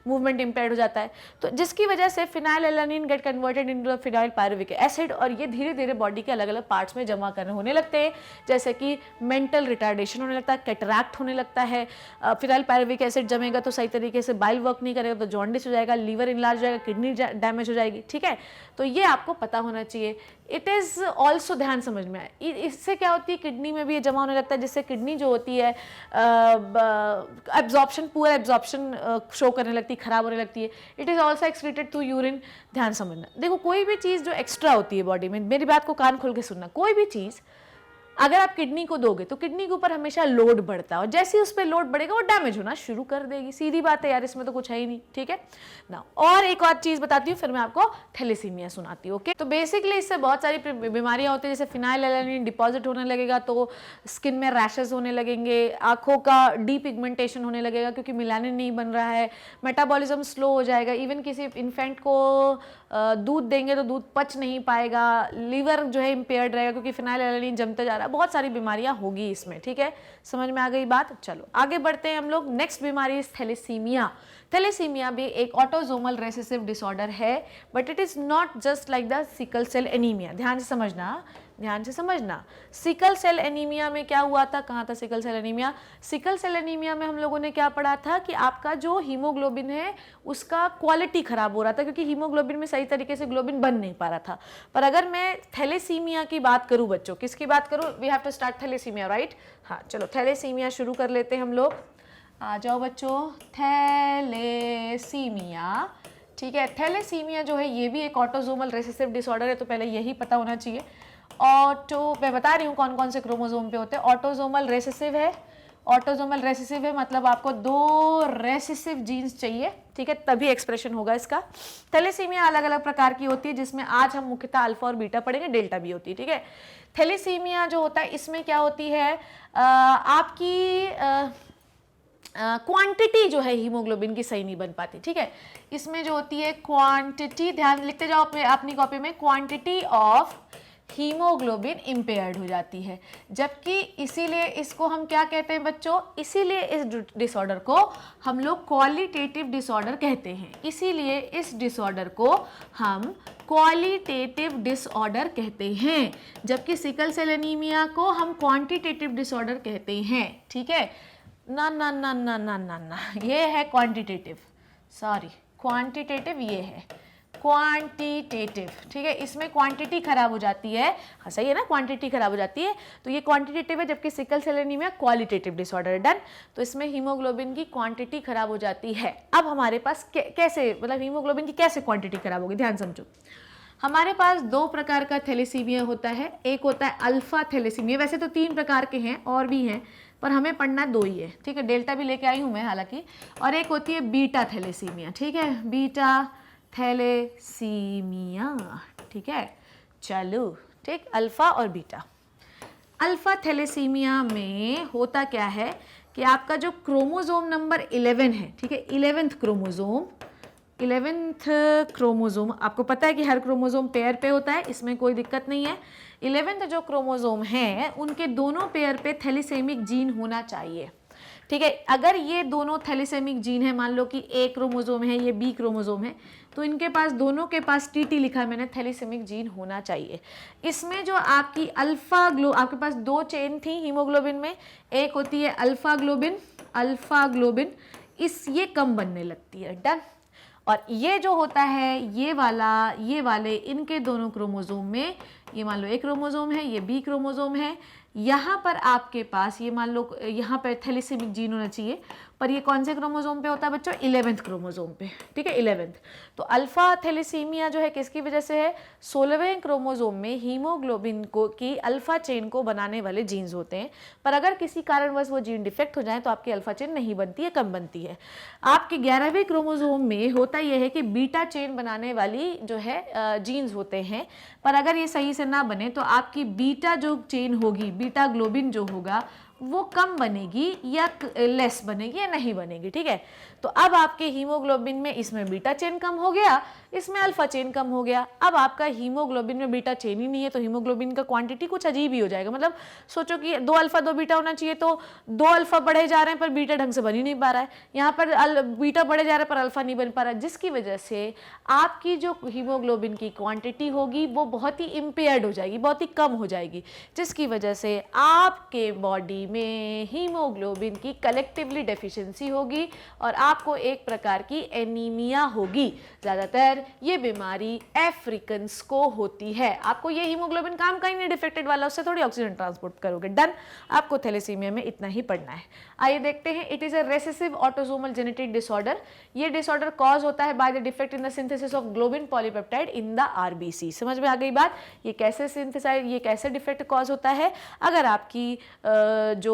S1: मूवमेंट इम्पेयर्ड हो जाता है, तो जिसकी वजह से phenylalanine get converted into the phenyl pyruvic acid और ये धीरे धीरे बॉडी के अलग अलग पार्ट्स में जमा करने होने लगते हैं, जैसे कि मेंटल रिटार्डेशन होने लगता है, कैटरैक्ट होने लगता है। फिनाइल पायरुविक एसिड जमेगा तो सही तरीके से बाइल वर्क नहीं करेगा तो जॉन्डिस हो जाएगा, लीवर इनलार्ज हो जाएगा, किडनी डैमेज हो जाएगी। ठीक है? तो ये आपको पता होना चाहिए। इट इज़ ऑल्सो, ध्यान समझ में आए, इससे क्या होती है, किडनी में भी ये जमा होने लगता है, जिससे किडनी जो होती है एब्जॉर्प्शन, पुअर एब्जॉर्प्शन शो करने लगती है, खराब होने लगती है। It is also excreted through urine. ध्यान समझना। देखो कोई भी चीज़ जो एक्स्ट्रा होती है बॉडी में, मेरी बात को कान खोल के सुनना, कोई भी चीज़ अगर आप किडनी को दोगे तो किडनी के ऊपर हमेशा लोड बढ़ता है और जैसे ही उस पर लोड बढ़ेगा वो डैमेज होना शुरू कर देगी। सीधी बात है यार, इसमें तो कुछ है ही नहीं। ठीक है ना? और एक और चीज बताती हूँ, फिर मैं आपको थैलेसीमिया सुनाती हूँ। ओके? तो बेसिकली इससे बहुत सारी बीमारियां होती है, जैसे फिनाइलएलानिन डिपॉजिट होने लगेगा तो स्किन में रैशेस होने लगेंगे, आंखों का डीपिगमेंटेशन होने लगेगा क्योंकि मिलानिन नहीं बन रहा है, मेटाबॉलिज्म स्लो हो जाएगा, इवन किसी इन्फेंट को दूध देंगे तो दूध पच नहीं पाएगा, लीवर जो है इम्पेयर्ड रहेगा क्योंकि फिनाइलएलानिन जमता जा रहा है, बहुत सारी बीमारियां होगी इसमें। ठीक है? समझ में आ गई बात? चलो आगे बढ़ते हैं हम लोग। नेक्स्ट बीमारी थैलेसीमिया। थैलेसीमिया भी एक ऑटोसोमल रेसेसिव डिसऑर्डर है, but it is not just like the sickle cell anaemia. ध्यान से समझना। सिकल सेल एनीमिया में क्या हुआ था? कहाँ था sickle cell anaemia? Sickle cell anaemia में हम लोगों ने क्या पढ़ा था कि आपका जो हीमोग्लोबिन है उसका क्वालिटी खराब हो रहा था क्योंकि हीमोग्लोबिन में सही तरीके से ग्लोबिन बन नहीं पा रहा था। पर अगर मैं थैलेसीमिया की बात करूं बच्चों, किसकी बात करूं? We have to start thalassaemia, right? हाँ चलो थैलेसीमिया शुरू कर लेते हैं हम लोग। आ जाओ बच्चों, थैलेसीमिया। ठीक है? थैलेसीमिया जो है ये भी एक ऑटोसोमल रेसेसिव डिसऑर्डर है, तो पहले यही पता होना चाहिए। मैं बता रही हूँ कौन कौन से क्रोमोसोम पे होते हैं। ऑटोसोमल रेसेसिव है, ऑटोसोमल रेसेसिव है मतलब आपको 2 रेसेसिव जीन्स चाहिए, ठीक है, तभी एक्सप्रेशन होगा इसका। थैलेसीमिया अलग अलग प्रकार की होती है जिसमें आज हम मुख्यतः अल्फा और बीटा पढ़ेंगे, डेल्टा भी होती है, ठीक है। थैलेसीमिया जो होता है इसमें क्या होती है, आपकी क्वांटिटी जो है हीमोग्लोबिन की सही नहीं बन पाती, ठीक है। इसमें जो होती है क्वांटिटी, ध्यान लिखते जाओ अपनी कॉपी में, क्वांटिटी ऑफ हीमोग्लोबिन इम्पेयर्ड हो जाती है, जबकि इसीलिए इसको हम क्या कहते हैं बच्चों, इसीलिए इस डिसऑर्डर को हम लोग क्वालिटेटिव डिसऑर्डर कहते हैं, इसीलिए इस डिसऑर्डर को हम क्वालिटेटिव डिसऑर्डर कहते हैं, जबकि सिकल सेल एनीमिया को हम क्वांटिटेटिव डिसऑर्डर कहते हैं, ठीक है। ना ना ना ना ना ना ना, ये है क्वांटिटेटिव, सॉरी क्वांटिटेटिव, ये है क्वांटिटेटिव, ठीक है। इसमें क्वांटिटी खराब हो जाती है, हाँ सही है ना, क्वांटिटी खराब हो जाती है, तो ये क्वांटिटेटिव है, जबकि sickle cell anaemia qualitative disorder. Done. तो इसमें हीमोग्लोबिन की क्वांटिटी खराब हो जाती है। अब हमारे पास कैसे, मतलब हीमोग्लोबिन की कैसे क्वांटिटी खराब होगी, ध्यान समझो। हमारे पास 2 प्रकार का थैलेसीमिया होता है, एक होता है अल्फा थैलेसीमिया, वैसे तो 3 प्रकार के हैं और भी हैं, पर हमें पढ़ना 2 ही है, ठीक है, डेल्टा भी लेके आई हूँ मैं हालांकि, और एक होती है बीटा थैलेसीमिया, ठीक है, बीटा थैलेसीमिया, ठीक है। चलो ठीक, अल्फा और बीटा। अल्फा थैलेसीमिया में होता क्या है कि आपका जो क्रोमोसोम नंबर 11 है, ठीक है, 11th क्रोमोसोम, आपको पता है कि हर क्रोमोसोम पेयर पे होता है, इसमें कोई दिक्कत नहीं है। 11th जो क्रोमोसोम है उनके दोनों पेयर पे थैलेसेमिक जीन होना चाहिए, ठीक है। अगर ये दोनों थैलेसेमिक जीन है, मान लो कि ए क्रोमोसोम है, ये बी क्रोमोसोम है, तो इनके पास, दोनों के पास टीटी लिखा है मैंने, थैलेसेमिक जीन होना चाहिए। इसमें जो आपकी आपके पास 2 चेन थी हीमोग्लोबिन में, एक होती है अल्फा ग्लोबिन, ये कम बनने लगती है। डन। और ये जो होता है, ये वाले इनके दोनों क्रोमोसोम में, ये मान लो एक क्रोमोसोम है, ये बी क्रोमोसोम है, यहाँ पर आपके पास ये मान लो यहाँ पर थैलेसेमिक जीन होना चाहिए, पर ये कौन से क्रोमोसोम पे होता है बच्चों, 11th क्रोमोसोम पे, ठीक है, 11th। तो अल्फा थैलेसीमिया जो है किसकी वजह से है, 16वें क्रोमोसोम में हीमोग्लोबिन को की अल्फा चेन को बनाने वाले जीन्स होते हैं, पर अगर किसी कारणवश वो जीन डिफेक्ट हो जाए तो आपकी अल्फा चेन नहीं बनती है, कम बनती है। आपके 11वें क्रोमोसोम में होता यह है कि बीटा चेन बनाने वाली जो है जीन्स होते हैं, पर अगर ये सही से ना बने तो आपकी बीटा जो चेन होगी, बीटा ग्लोबिन जो होगा, वो कम बनेगी या लेस बनेगी या नहीं बनेगी, ठीक है। तो अब आपके हीमोग्लोबिन में इसमें बीटा चेन कम हो गया, इसमें अल्फा चेन कम हो गया। अब आपका हीमोग्लोबिन में बीटा चेन ही नहीं है, तो हीमोग्लोबिन का क्वांटिटी कुछ अजीब ही हो जाएगा। मतलब सोचो कि 2 अल्फा 2 बीटा होना चाहिए, तो 2 अल्फा बढ़े जा रहे हैं पर बीटा ढंग से बन ही नहीं पा रहा है, यहाँ पर बीटा बढ़े जा रहा है पर अल्फा नहीं बन पा रहा है, जिसकी वजह से आपकी जो हीमोग्लोबिन की क्वांटिटी होगी वो बहुत ही इम्पेयर्ड हो जाएगी, बहुत ही कम हो जाएगी, जिसकी वजह से आपके बॉडी में हीमोग्लोबिन की कलेक्टिवली डेफिशिएंसी होगी और आपको एक प्रकार की एनीमिया होगी। ज़्यादातर ये बीमारी अफ्रीकन्स को होती है। आपको ये हीमोग्लोबिन काम का ही नहीं, डिफेक्टेड वाला, उससे थोड़ी ऑक्सीजन ट्रांसपोर्ट करोगे। डन। आपको थैलेसीमिया में इतना ही पढ़ना है। आइए देखते हैं। It is a recessive autosomal genetic disorder. ये डिसऑर्डर कॉज होता है by the defect in the synthesis of globin polypeptide in the RBC. समझ में आ गई बात? ये कैसे डिफेक्ट कॉज होता है? अगर आपकी जो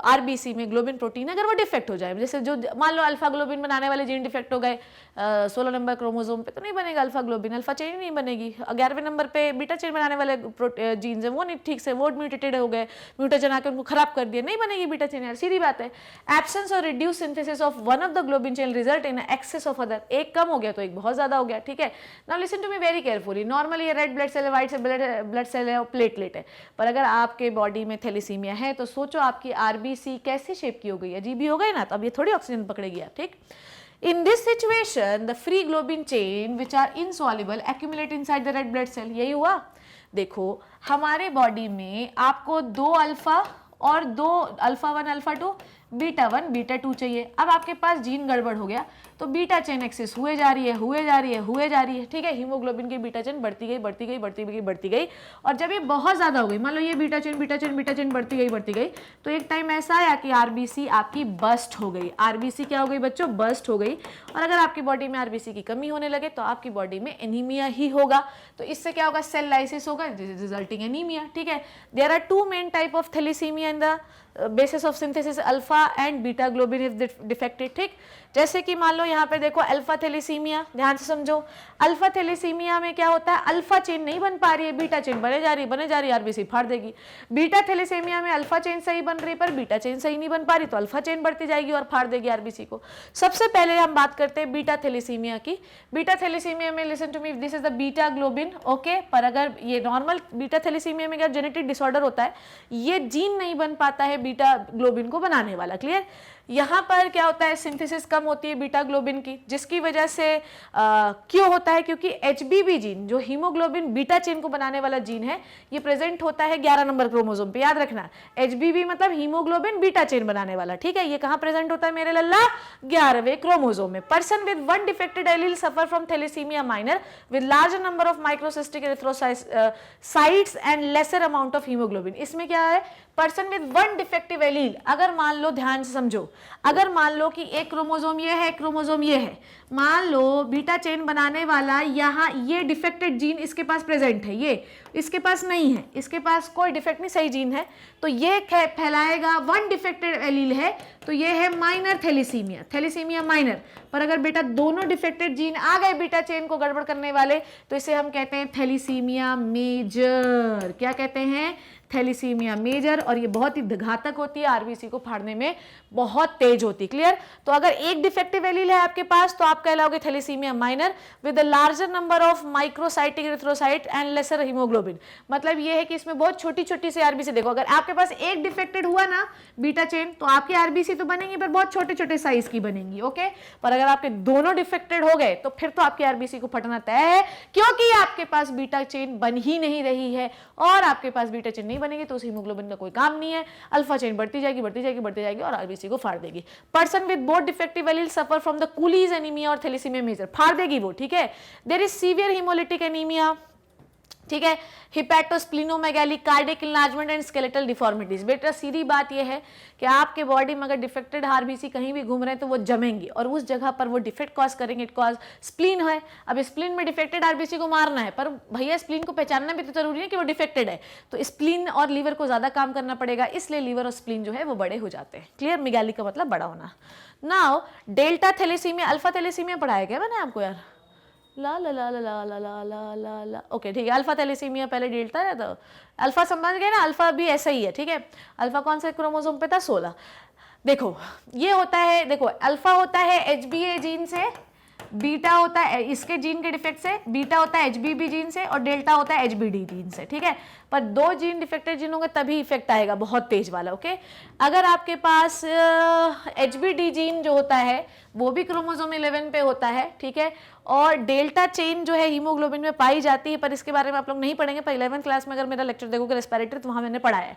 S1: आरबीसी में ग्लोबिन प्रोटीन अगर वो डिफेक्ट हो जाए, जैसे जो मान लो अल्फा ग्लोबिन बनाने वाले जीन डिफेक्ट हो गए 16 नंबर क्रोमोसोम पे, तो नहीं बनेगा अल्फा ग्लोबिन, अल्फा चेन नहीं बनेगी। 11वें नंबर पे बीटा चेन बनाने वाले जीन्स हैं वो नहीं ठीक से, वो म्यूटेटेड हो गए, म्यूटेशन आकर उनको खराब कर दिया, नहीं बनेगी बीटा चेन। यार सीधी बात है। एब्सेंस और reduce synthesis of one of the globin chain result in excess of other. एक कम हो गया तो एक बहुत ज्यादा हो गया, ठीक है। Now listen to me very carefully. Normally ये रेड ब्लड सेल है, व्हाइट ब्लड सेल है और प्लेटलेट है, पर अगर आपके बॉडी में थैलेसीमिया है तो सोचो आपकी आरबीसी कैसी शेप की हो गई, अजीब ही हो गई ना, तो अब ये थोड़ी ऑक्सीजन पकड़ेगी, ठीक। In this situation, the free globin chain which are insoluble accumulate inside the red blood cell। यही हुआ। देखो हमारे बॉडी में आपको 2 अल्फा और 2 अल्फा 1 अल्फा 2 बीटा 1 बीटा 2 चाहिए। अब आपके पास जीन गड़बड़ हो गया तो बीटा चेन एक्सिस हुए जा रही है, हुए जा रही है, हुए जा रही है, ठीक है। हीमोग्लोबिन की बीटा चेन बढ़ती गई, बढ़ती गई, बढ़ती गई, बढ़ती गई, और जब ये बहुत ज़्यादा हो गई, मान लो ये beta chain beta chain beta chain बढ़ती गई, तो एक टाइम ऐसा आया कि आरबीसी आपकी बस्ट हो गई। आरबीसी क्या हो गई बच्चों? बस्ट हो गई। और अगर आपकी बॉडी में आरबीसी की कमी होने लगे तो आपकी बॉडी में एनीमिया ही होगा। तो इससे क्या होगा? सेल लाइसिस होगा, रिजल्टिंग एनीमिया, ठीक है। There are two main type of thalassaemia in the basis of synthesis, alpha and beta globin is defected, ठीक। जैसे कि मान लो यहाँ पे देखो अल्फा थैलेसीमिया, ध्यान से समझो। अल्फा थैलेसीमिया में क्या होता है? अल्फा चेन नहीं बन पा रही है, बीटा चेन बने जा रही है, आरबीसी फाड़ देगी। बीटा थैलेसीमिया में अल्फा चेन सही बन रही है पर बीटा चेन सही नहीं बन पा रही, तो अल्फा चेन बढ़ती जाएगी और फाड़ देगी आरबीसी को। सबसे पहले हम बात करते हैं बीटा थैलेसीमिया की। बीटा थैलेसीमिया में, listen to me, this is the beta globin, okay. पर अगर ये नॉर्मल बीटा थैलेसीमिया में क्या जेनेटिक डिसऑर्डर होता है, ये जीन नहीं बन पाता है बीटा ग्लोबिन को बनाने वाला, क्लियर। यहाँ पर क्या होता है? सिंथेसिस कम होती है बीटा ग्लोबिन की, जिसकी वजह से क्यों होता है? क्योंकि HBB जीन, जो हीमोग्लोबिन बीटा चेन को बनाने वाला जीन है, ये प्रेजेंट होता है 11 नंबर क्रोमोसोम पे, याद रखना। HBB मतलब हीमोग्लोबिन बीटा चेन बनाने वाला, ठीक है। ये कहाँ प्रेजेंट होता है मेरे लल्ला? 11वें क्रोमोसोम में। Person with one defected allele suffer from thalassemia minor with larger number of microcystic erythrocytes and lesser amount of hemoglobin. इसमें क्या है? Person with one defective allele, अगर मान लो, ध्यान से समझो, अगर मान लो कि एक क्रोमोसोम ये है, क्रोमोसोम ये है, मान लो बीटा चेन बनाने वाला यहाँ ये डिफेक्टेड जीन इसके पास प्रेजेंट है, ये इसके पास नहीं है, इसके पास कोई डिफेक्ट नहीं, सही जीन है, तो ये फैलाएगा, वन डिफेक्टेड एलील है, तो ये है माइनर थैलेसीमिया, थैलेसीमिया माइनर। पर अगर बेटा दोनों डिफेक्टेड जीन आ गए बीटा चेन को गड़बड़ करने वाले, तो इसे हम कहते हैं थैलेसीमिया मेजर। क्या कहते हैं? Thalassaemia major. और ये बहुत ही घातक होती है, आरबीसी को फाड़ने में बहुत तेज होती है, क्लियर। तो अगर एक डिफेक्टिव एलील है आपके पास तो आप कहलाओगे thalassemia minor with a larger number of microcytic erythrocyte and lesser hemoglobin. मतलब ये है कि इसमें बहुत छोटी छोटी सी आरबीसी, देखो अगर आपके पास एक डिफेक्टेड हुआ ना बीटा चेन, तो आपकी आरबीसी तो बनेंगी पर बहुत छोटे छोटे साइज की बनेंगी, ओके। पर अगर आपके दोनों डिफेक्टेड हो गए तो फिर तो आपकी आरबीसी को फटना तय है, क्योंकि आपके पास बीटा चेन बन ही नहीं रही है, और आपके पास बीटा चेन नहीं बनेगी तो उस हीमोग्लोबिन का कोई काम नहीं है, अल्फा चेन बढ़ती जाएगी बढ़ती जाएगी बढ़ती जाएगी और आरबीसी को फाड़ देगी। Person with both defective allele suffer from the Cooley's anemia और थैलेसीमिया मेजर, फाड़ देगी वो, ठीक है। There is severe hemolytic anemia, ठीक है, hepatosplenomegaly, cardiac enlargement and skeletal deformities. बेटा सीधी बात यह है कि आपके बॉडी में अगर डिफेक्टेड आरबीसी कहीं भी घूम रहे हैं तो वो जमेंगी और उस जगह पर वो डिफेक्ट कॉज करेंगे, इट कॉज स्प्लीन है। अब स्प्लीन में डिफेक्टेड आरबीसी को मारना है, पर भैया स्प्लीन को पहचानना भी तो जरूरी है कि वो डिफेक्टेड है, तो स्प्लीन और लीवर को ज्यादा काम करना पड़ेगा, इसलिए लीवर और स्प्लीन जो है वो बड़े हो जाते हैं, क्लियर। मेगाली का मतलब बड़ा होना। Now delta thalassaemia, alpha thalassaemia पढ़ाया क्या मैंने आपको यार? ला ला ला ला ला ला ला ला ला ला, ओके ठीक है। अल्फा थैलेसीमिया पहले डेल्टा है, तो अल्फा समझ गए ना, अल्फा भी ऐसा ही है, ठीक है। अल्फा कौन से क्रोमोसोम पे था? 16। देखो ये होता है, देखो अल्फा होता है HBA जीन से, बीटा होता है इसके जीन के डिफेक्ट से, बीटा होता है HBB जीन से, और डेल्टा होता है HBD जीन से, ठीक है। पर दो जीन डिफेक्टेड जीन होंगे तभी इफेक्ट आएगा, बहुत तेज वाला, ओके। अगर आपके पास HBD जीन जो होता है वो भी क्रोमोसोम 11 पे होता है, ठीक है, और डेल्टा चेन जो है हीमोग्लोबिन में पाई जाती है, पर इसके बारे में आप लोग नहीं पढ़ेंगे, पर 11th क्लास में अगर मेरा लेक्चर देखोगे रेस्पिरेटरी तो वहां मैंने पढ़ाया है।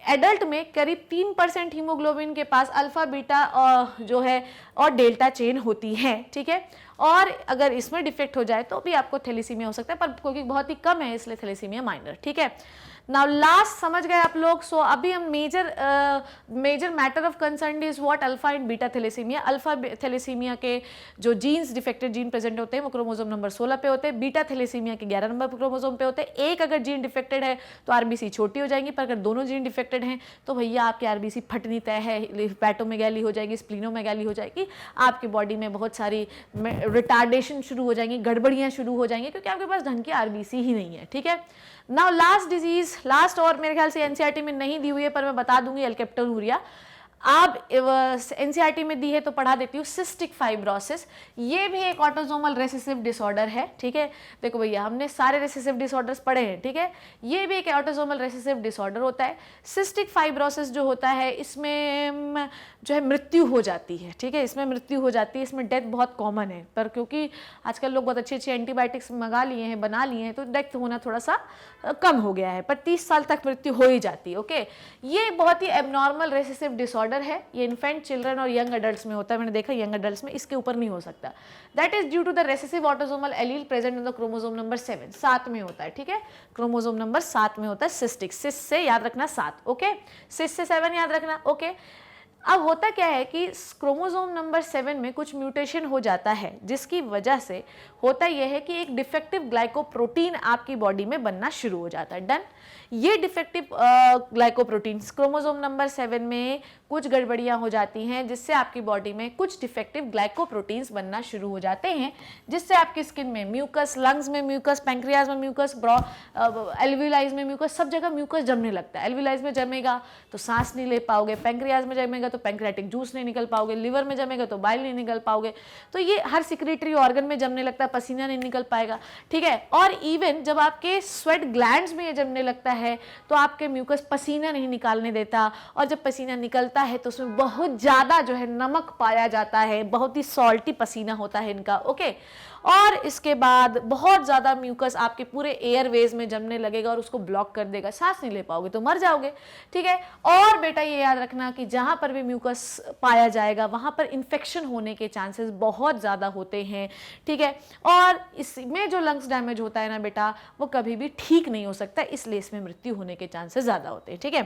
S1: एडल्ट में करीब 3% हीमोग्लोबिन के पास अल्फा बीटा जो है और डेल्टा चेन होती है, ठीक है। और अगर इसमें डिफेक्ट हो जाए तो भी आपको थैलेसीमिया हो सकता है, पर क्योंकि बहुत ही कम है इसलिए थैलेसीमिया माइनर, ठीक है। नाउ लास्ट समझ गए आप लोग। सो अभी हम major matter of concern is what alpha and beta thalassaemia. Alpha thalassaemia के जो जीन्स डिफेक्टेड जीन प्रेजेंट होते हैं वो क्रोमोसोम नंबर 16 पे होते हैं, बीटा थैलेसीमिया के 11 नंबर क्रोमोसोम पे होते हैं। एक अगर जीन डिफेक्टेड है तो आरबीसी छोटी हो जाएंगी, पर अगर दोनों जीन डिफेक्टेड हैं तो भैया आपकी आरबीसी फटनी तय है, हिपैटोमेगाली हो जाएगी, स्प्लीनोमेगाली हो जाएगी, आपकी बॉडी में बहुत सारी रिटार्डेशन शुरू हो जाएंगी, गड़बड़ियां शुरू हो जाएंगी, क्योंकि आपके पास ढंग की आरबीसी ही नहीं है, ठीक है। नाउ लास्ट डिजीज, लास्ट और मेरे ख्याल से एनसीईआरटी में नहीं दी हुई है पर मैं बता दूंगी, एल्केप्टोनूरिया। आप एनसीईआरटी में दी है तो पढ़ा देती हूँ। सिस्टिक फाइब्रोसिस, ये भी एक ऑटोसोमल रेसेसिव डिसऑर्डर है, ठीक है। देखो भैया हमने सारे रेसेसिव डिसऑर्डर्स पढ़े हैं, ठीक है, ये भी एक ऑटोसोमल रेसेसिव डिसऑर्डर होता है। सिस्टिक फाइब्रोसिस जो होता है इसमें जो है मृत्यु हो जाती है, ठीक है, इसमें मृत्यु हो जाती है, इसमें डेथ बहुत कॉमन है, पर क्योंकि आजकल लोग बहुत अच्छी अच्छी एंटीबायोटिक्स मंगा लिए हैं, बना लिए हैं, तो डेथ होना थोड़ा सा कम हो गया है, पर 30 साल तक मृत्यु हो ही जाती है, ओके। ये बहुत ही एबनॉर्मल रेसेसिव डिसऑर्डर डिसऑर्डर है, ये इन्फेंट, चिल्ड्रन और यंग अडल्ट्स में होता है, मैंने देखा यंग अडल्ट्स में, इसके ऊपर नहीं हो सकता। That is due to the recessive autosomal allele present in the chromosome number 7, 7 में होता है, ठीक है, क्रोमोसोम नंबर 7 में होता है, सिस्टिक, सिस से याद रखना 7, ओके, सिस से 7 याद रखना, ओके। अब होता क्या है कि क्रोमोसोम नंबर 7 में कुछ म्यूटेशन हो जाता है, जिसकी वजह से होता यह है कि एक डिफेक्टिव ग्लाइकोप्रोटीन आपकी बॉडी में बनना शुरू हो जाता है। डन। ये डिफेक्टिव ग्लाइकोप्रोटीन क्रोमोसोम नंबर 7 में कुछ गड़बड़ियां हो जाती हैं, जिससे आपकी बॉडी में कुछ डिफेक्टिव ग्लाइकोप्रोटीन्स बनना शुरू हो जाते हैं, जिससे आपकी स्किन में म्यूकस, लंग्स में म्यूकस, पैंक्रियाज में म्यूकस, एल्विलाइज में म्यूकस, सब जगह म्यूकस जमने लगता है। एल्विलाइज में जमेगा तो सांस नहीं ले पाओगे, पैंक्रियाज में जमेगा तो पैंक्रियाटिक जूस नहीं निकल पाओगे, लिवर में जमेगा तो बाइल नहीं निकल पाओगे, तो ये हर सिक्रेटरी ऑर्गन में जमने लगता है, पसीना नहीं निकल पाएगा, ठीक है। और इवन जब आपके स्वेट ग्लैंड्स में ये जमने लगता है तो आपके म्यूकस पसीना नहीं निकालने देता, और जब पसीना निकलता है तो उसमें बहुत ज्यादा जो है नमक पाया जाता है, बहुत ही सॉल्टी पसीना होता है इनका, ओके। और इसके बाद बहुत ज्यादा म्यूकस आपके पूरे एयरवेज में जमने लगेगा और उसको ब्लॉक कर देगा, सांस नहीं ले पाओगे तो मर जाओगे, ठीक है। और बेटा ये याद रखना कि जहां पर भी म्यूकस पाया जाएगा वहां पर इंफेक्शन होने के चांसेस बहुत ज्यादा होते हैं, ठीक है। और इसमें जो लंग्स डैमेज होता है ना बेटा, वो कभी भी ठीक नहीं हो सकता, इसलिए इसमें मृत्यु होने के चांसेस ज्यादा होते हैं, ठीक है।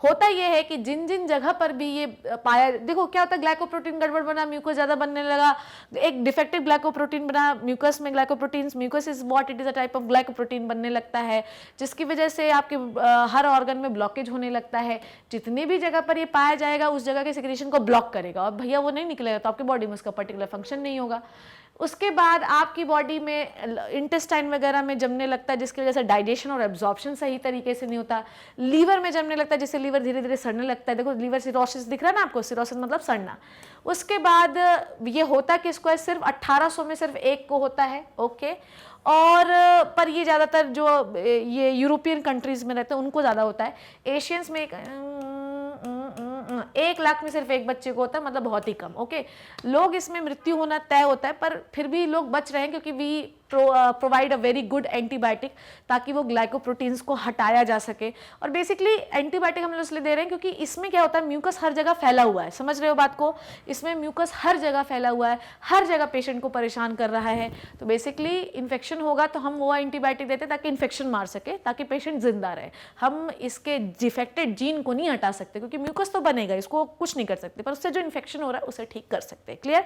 S1: होता यह है कि जिन जिन जगह पर भी ये पाया, देखो क्या होता है, ग्लाइकोप्रोटीन गड़बड़ बना, म्यूकस ज्यादा बनने लगा, एक डिफेक्टिव ग्लाइकोप्रोटीन बना, म्यूकस में glycoproteins, mucus is what, it is a type of glycoprotein बनने लगता है, जिसकी वजह से आपके हर ऑर्गन में ब्लॉकेज होने लगता है। जितनी भी जगह पर ये पाया जाएगा उस जगह के सिक्रेशन को ब्लॉक करेगा, और भैया वो नहीं निकलेगा तो आपकी बॉडी में उसका पर्टिकुलर फंक्शन नहीं होगा। उसके बाद आपकी बॉडी में इंटेस्टाइन वगैरह में जमने लगता है, जिसकी वजह से डाइजेशन और एब्जॉर्प्शन सही तरीके से नहीं होता। लीवर में जमने लगता है, जिससे लीवर धीरे धीरे सड़ने लगता है, देखो लीवर सिरोसिस दिख रहा है ना आपको, सिरोसिस मतलब सड़ना। उसके बाद ये होता किसको है, सिर्फ 1800 में सिर्फ एक को होता है, ओके। और पर ये ज़्यादातर जो ये यूरोपियन कंट्रीज में रहते हैं उनको ज़्यादा होता है। एशियंस में 1 लाख में सिर्फ एक बच्चे को होता है, मतलब बहुत ही कम, ओके। लोग इसमें मृत्यु होना तय होता है, पर फिर भी लोग बच रहे हैं क्योंकि we provide a very good antibiotic, ताकि वो ग्लाइकोप्रोटीन्स को हटाया जा सके। और बेसिकली एंटीबायोटिक हम लोग इसलिए दे रहे हैं क्योंकि इसमें क्या होता है, म्यूकस हर जगह फैला हुआ है, समझ रहे हो बात को, इसमें म्यूकस हर जगह फैला हुआ है, हर जगह पेशेंट को परेशान कर रहा है। तो बेसिकली इन्फेक्शन होगा तो हम वो एंटीबायोटिक देते हैं ताकि इन्फेक्शन मार सके, ताकि पेशेंट जिंदा रहे। हम इसके डिफेक्टेड जीन को नहीं हटा सकते क्योंकि म्यूकस तो बनेगा, इसको कुछ नहीं कर सकते, पर उससे जो इन्फेक्शन हो रहा है उसे ठीक कर सकते हैं। Clear.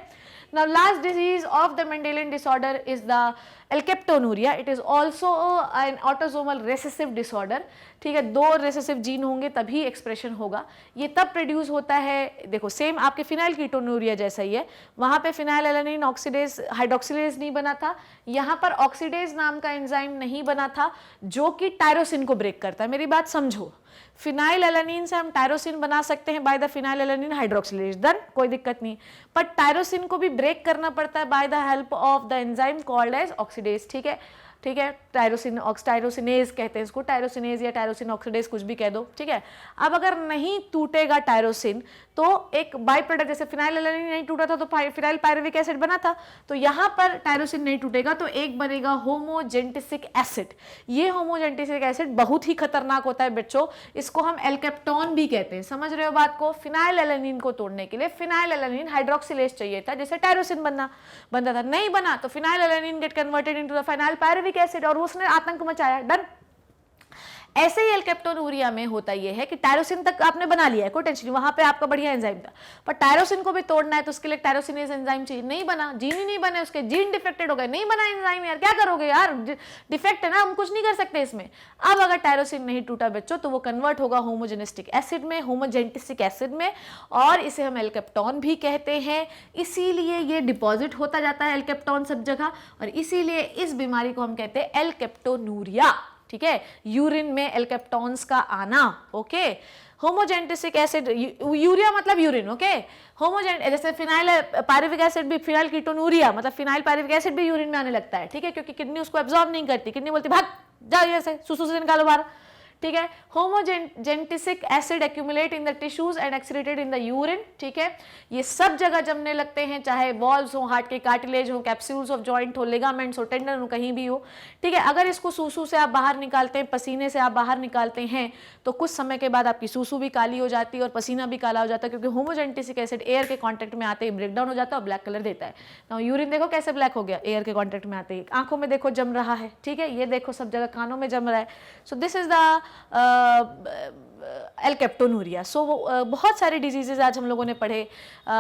S1: Now last disease of the Mendelian disorder is the alkaptonuria. It is also an autosomal recessive disorder, ठीक है। 2 रेसेसिव जीन होंगे तभी एक्सप्रेशन होगा। ये तब प्रोड्यूस होता है, देखो सेम आपके फिनाइल कीटोनूरिया जैसा ही है, वहां पे फिनाइल एलानिन ऑक्सीडेज हाइड्रोक्सिलेज नहीं बना था, यहाँ पर ऑक्सीडेज नाम का एंजाइम नहीं बना था जो कि टायरोसिन को ब्रेक करता है। मेरी बात समझो, फिनाइल एलानिन से हम टायरोसिन बना सकते हैं by the phenyl alanine hydroxylase, then कोई दिक्कत नहीं, पर टायरोसिन को भी ब्रेक करना पड़ता है by the help of the enzyme called as oxidase, ठीक है, ठीक है। टायरोसिनेज कहते हैं इसको, टायरोसिनेज या टायरोसिन ऑक्सीडेज कुछ भी कह दो, ठीक है। अब अगर नहीं टूटेगा टायरोसिन तो एक बाय प्रोडक्ट, जैसे फिनाइल एलानिन नहीं टूटा था तो फिनाइल पायरुविक एसिड बना था, तो यहाँ पर टायरोसिन नहीं टूटेगा तो एक बनेगा होमोजेंटिसिक एसिड। ये होमोजेंटिसिक एसिड बहुत ही खतरनाक होता है बच्चों, इसको हम एल्केप्टोन भी कहते हैं, समझ रहे हो बात को। फिनाइल एलानिन को तोड़ने के लिए फिनाइल एलानिन हाइड्रोक्सिलेज चाहिए था, जैसे टायरोसिन बनता था, नहीं बना तो phenyl alanine gate converted into the phenyl pyruvic acid और उसने आतंक मचाया। डन। ऐसे ही एल्केप्टोनूरिया में होता यह है कि टायरोसिन तक आपने बना लिया है, कोई टेंशन नहीं, वहां पे आपका बढ़िया एंजाइम था, पर टायरोसिन को भी तोड़ना है तो उसके लिए टायरोसिनेज एंजाइम चाहिए, नहीं बना, जीन ही नहीं बने, उसके जीन डिफेक्टेड हो गए, नहीं बना एंजाइम, यार क्या करोगे यार, डिफेक्ट है ना, हम कुछ नहीं कर सकते इसमें। अब अगर टायरोसिन नहीं टूटा बच्चों तो वो कन्वर्ट होगा होमोजेनिस्टिक एसिड में, होमोजेंटिसिक एसिड में, और इसे हम एल्केप्टोन भी कहते हैं। इसीलिए ये डिपॉजिट होता जाता है एल्केप्टोन सब जगह, और इसीलिए इस बीमारी को हम कहते हैं एल्केप्टोनूरिया, ठीक है, यूरिन में एल्केप्टोन्स का आना, ओके। होमोजेंटिसिक एसिड, यूरिया मतलब यूरिन, ओके। जैसे फिनाइल पायरुविक एसिड भी, फिनाइल कीटोनूरिया मतलब फिनाइल पायरुविक एसिड भी यूरिन में आने लगता है, ठीक है, क्योंकि किडनी उसको एब्जॉर्ब नहीं करती, किडनी बोलती भाग जा, जैसे सुसु से निकालो बाहर, ठीक है। Homogentisic acid accumulate in the tissues and excreted in the urine, ठीक है। ये सब जगह जमने लगते हैं, चाहे बॉल्स हो, हार्ट के कार्टिलेज हो, कैप्सूल्स ऑफ जॉइंट हो, लिगामेंट्स हो, टेंडन हो, कहीं भी हो, ठीक है। अगर इसको सूसू से आप बाहर निकालते हैं, पसीने से आप बाहर निकालते हैं, तो कुछ समय के बाद आपकी सूसू भी काली हो जाती है और पसीना भी काला हो जाता है, क्योंकि होमोजेनेटिक एसिड एयर के कांटेक्ट में आते ही ब्रेक डाउन हो जाता है और ब्लैक कलर देता है। तो यूरिन देखो कैसे ब्लैक हो गया, एयर के कांटेक्ट में आते ही। आंखों में देखो जम रहा है, ठीक है, ये देखो सब जगह कानों में जम रहा है। So this is the alkaptonuria. So बहुत सारे डिजीजेज आज हम लोगों ने पढ़े।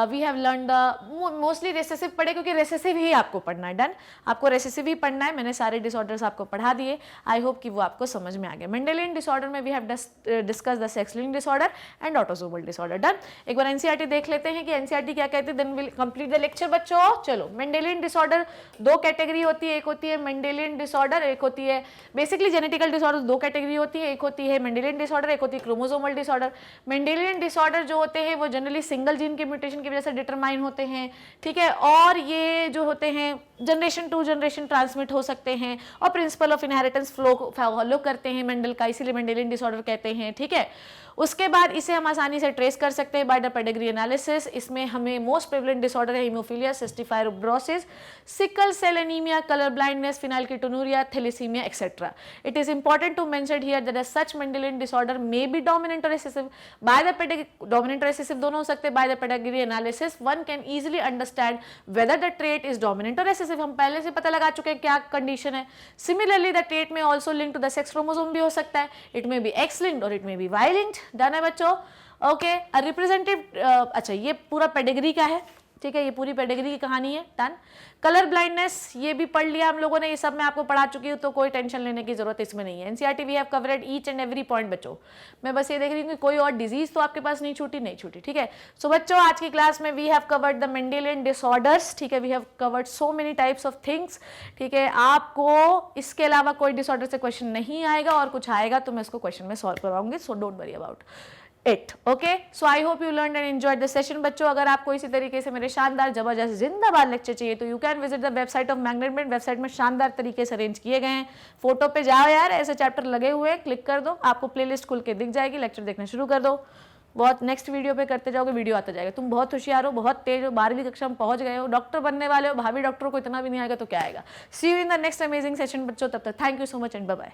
S1: We have learn the mostly recessive पढ़े, क्योंकि रेसेसिव ही आपको पढ़ना है। डन, आपको रेसेसिव ही पढ़ना है। मैंने सारे डिसऑर्डर्स आपको पढ़ा दिए, आई होप कि वो आपको समझ में आ गए। मेंडेलियन डिसऑर्डर में we have discuss the sex linked disorder and autosomal disorder. Done, एक बार एनसीईआरटी देख लेते हैं कि एनसीईआरटी क्या कहते हैं, then will complete the lecture बच्चों। चलो, मेंडेलियन डिसऑर्डर दो कैटेगरी होती है, एक होती है मेंडेलियन डिसऑर्डर, एक होती है बेसिकली जेनेटिकल डिसऑर्डर। दो कैटेगरी होती है, एक होती है मेंडेलियन डिसऑर्डर, एक होती है क्रोमोसोमल डिसऑर्डर। मेंडेलियन डिसऑर्डर जो होते हैं वो जनरली सिंगल जीन के म्यूटेशन की वजह से डिटरमाइन होते हैं, ठीक है, और ये जो होते हैं जनरेशन टू जनरेशन ट्रांसमिट हो सकते हैं और प्रिंसिपल ऑफ इनहेरिटेंस फॉलो करते हैं मेंडल का, इसीलिए मेंडेलियन डिसऑर्डर कहते हैं, ठीक है। उसके बाद इसे हम आसानी से ट्रेस कर सकते हैं बाय द पेडिग्री एनालिसिस। इसमें हमें मोस्ट प्रेवलेंट डिसऑर्डर है hemophilia, cystic fibrosis, sickle cell anemia, colour blindness, phenylketonuria, thalassemia etcetera. It is important to mention here that such Mendelian disorder may be dominant और recessive by the pedigree, dominant और recessive दोनों हो सकते हैं। By the pedigree analysis one can easily understand whether the trait is dominant और recessive. हम पहले से पता लगा चुके हैं क्या कंडीशन है। सिमिलरली द ट्रेट में also link to the sex chromosome भी हो सकता है, it may be X linked और it may be Y linked. Done है बच्चों, ओके। रिप्रेजेंटेटिव, अच्छा ये पूरा पेडिग्री का है, ठीक है, ये पूरी पेडिग्री की कहानी है। डन। कलर ब्लाइंडनेस ये भी पढ़ लिया हम लोगों ने, ये सब मैं आपको पढ़ा चुकी हूँ, तो कोई टेंशन लेने की जरूरत इसमें नहीं है। NCERT we have covered each and every point बच्चों। मैं बस ये देख रही हूँ कि कोई और डिजीज तो आपके पास नहीं छूटी, ठीक है। सो बच्चों आज की क्लास में we have covered the Mendelian disorders, ठीक है, we have covered so many types of things, ठीक है। आपको इसके अलावा कोई डिसऑर्डर से क्वेश्चन नहीं आएगा, और कुछ आएगा तो मैं इसको क्वेश्चन में सॉल्व करवाऊंगी, so don't worry about it, okay. So I hope you learn and enjoyed the session बच्चों। अगर आपको इसी तरीके से मेरे शानदार जबरदस्त जिंदाबाद लेक्चर चाहिए तो you can visit the website of Magnetment. Website में शानदार तरीके से अरेंज किए गए हैं। फोटो पे जाओ यार, ऐसे चैप्टर लगे हुए हैं, क्लिक कर दो, आपको प्लेलिस्ट खुल के दिख जाएगी, लेक्चर देखना शुरू कर दो। बहुत नेक्स्ट वीडियो पे करते जाओगे, वीडियो आता जाएगा। तुम बहुत होशियार हो, बहुत तेज हो, 12वीं कक्षा में पहुंच गए हो, डॉक्टर बनने वाले हो, भाभी डॉक्टरों को इतना भी नहीं आएगा तो क्या आएगा। See you in the next amazing session बच्चों, तब तक thank you so much and bye bye.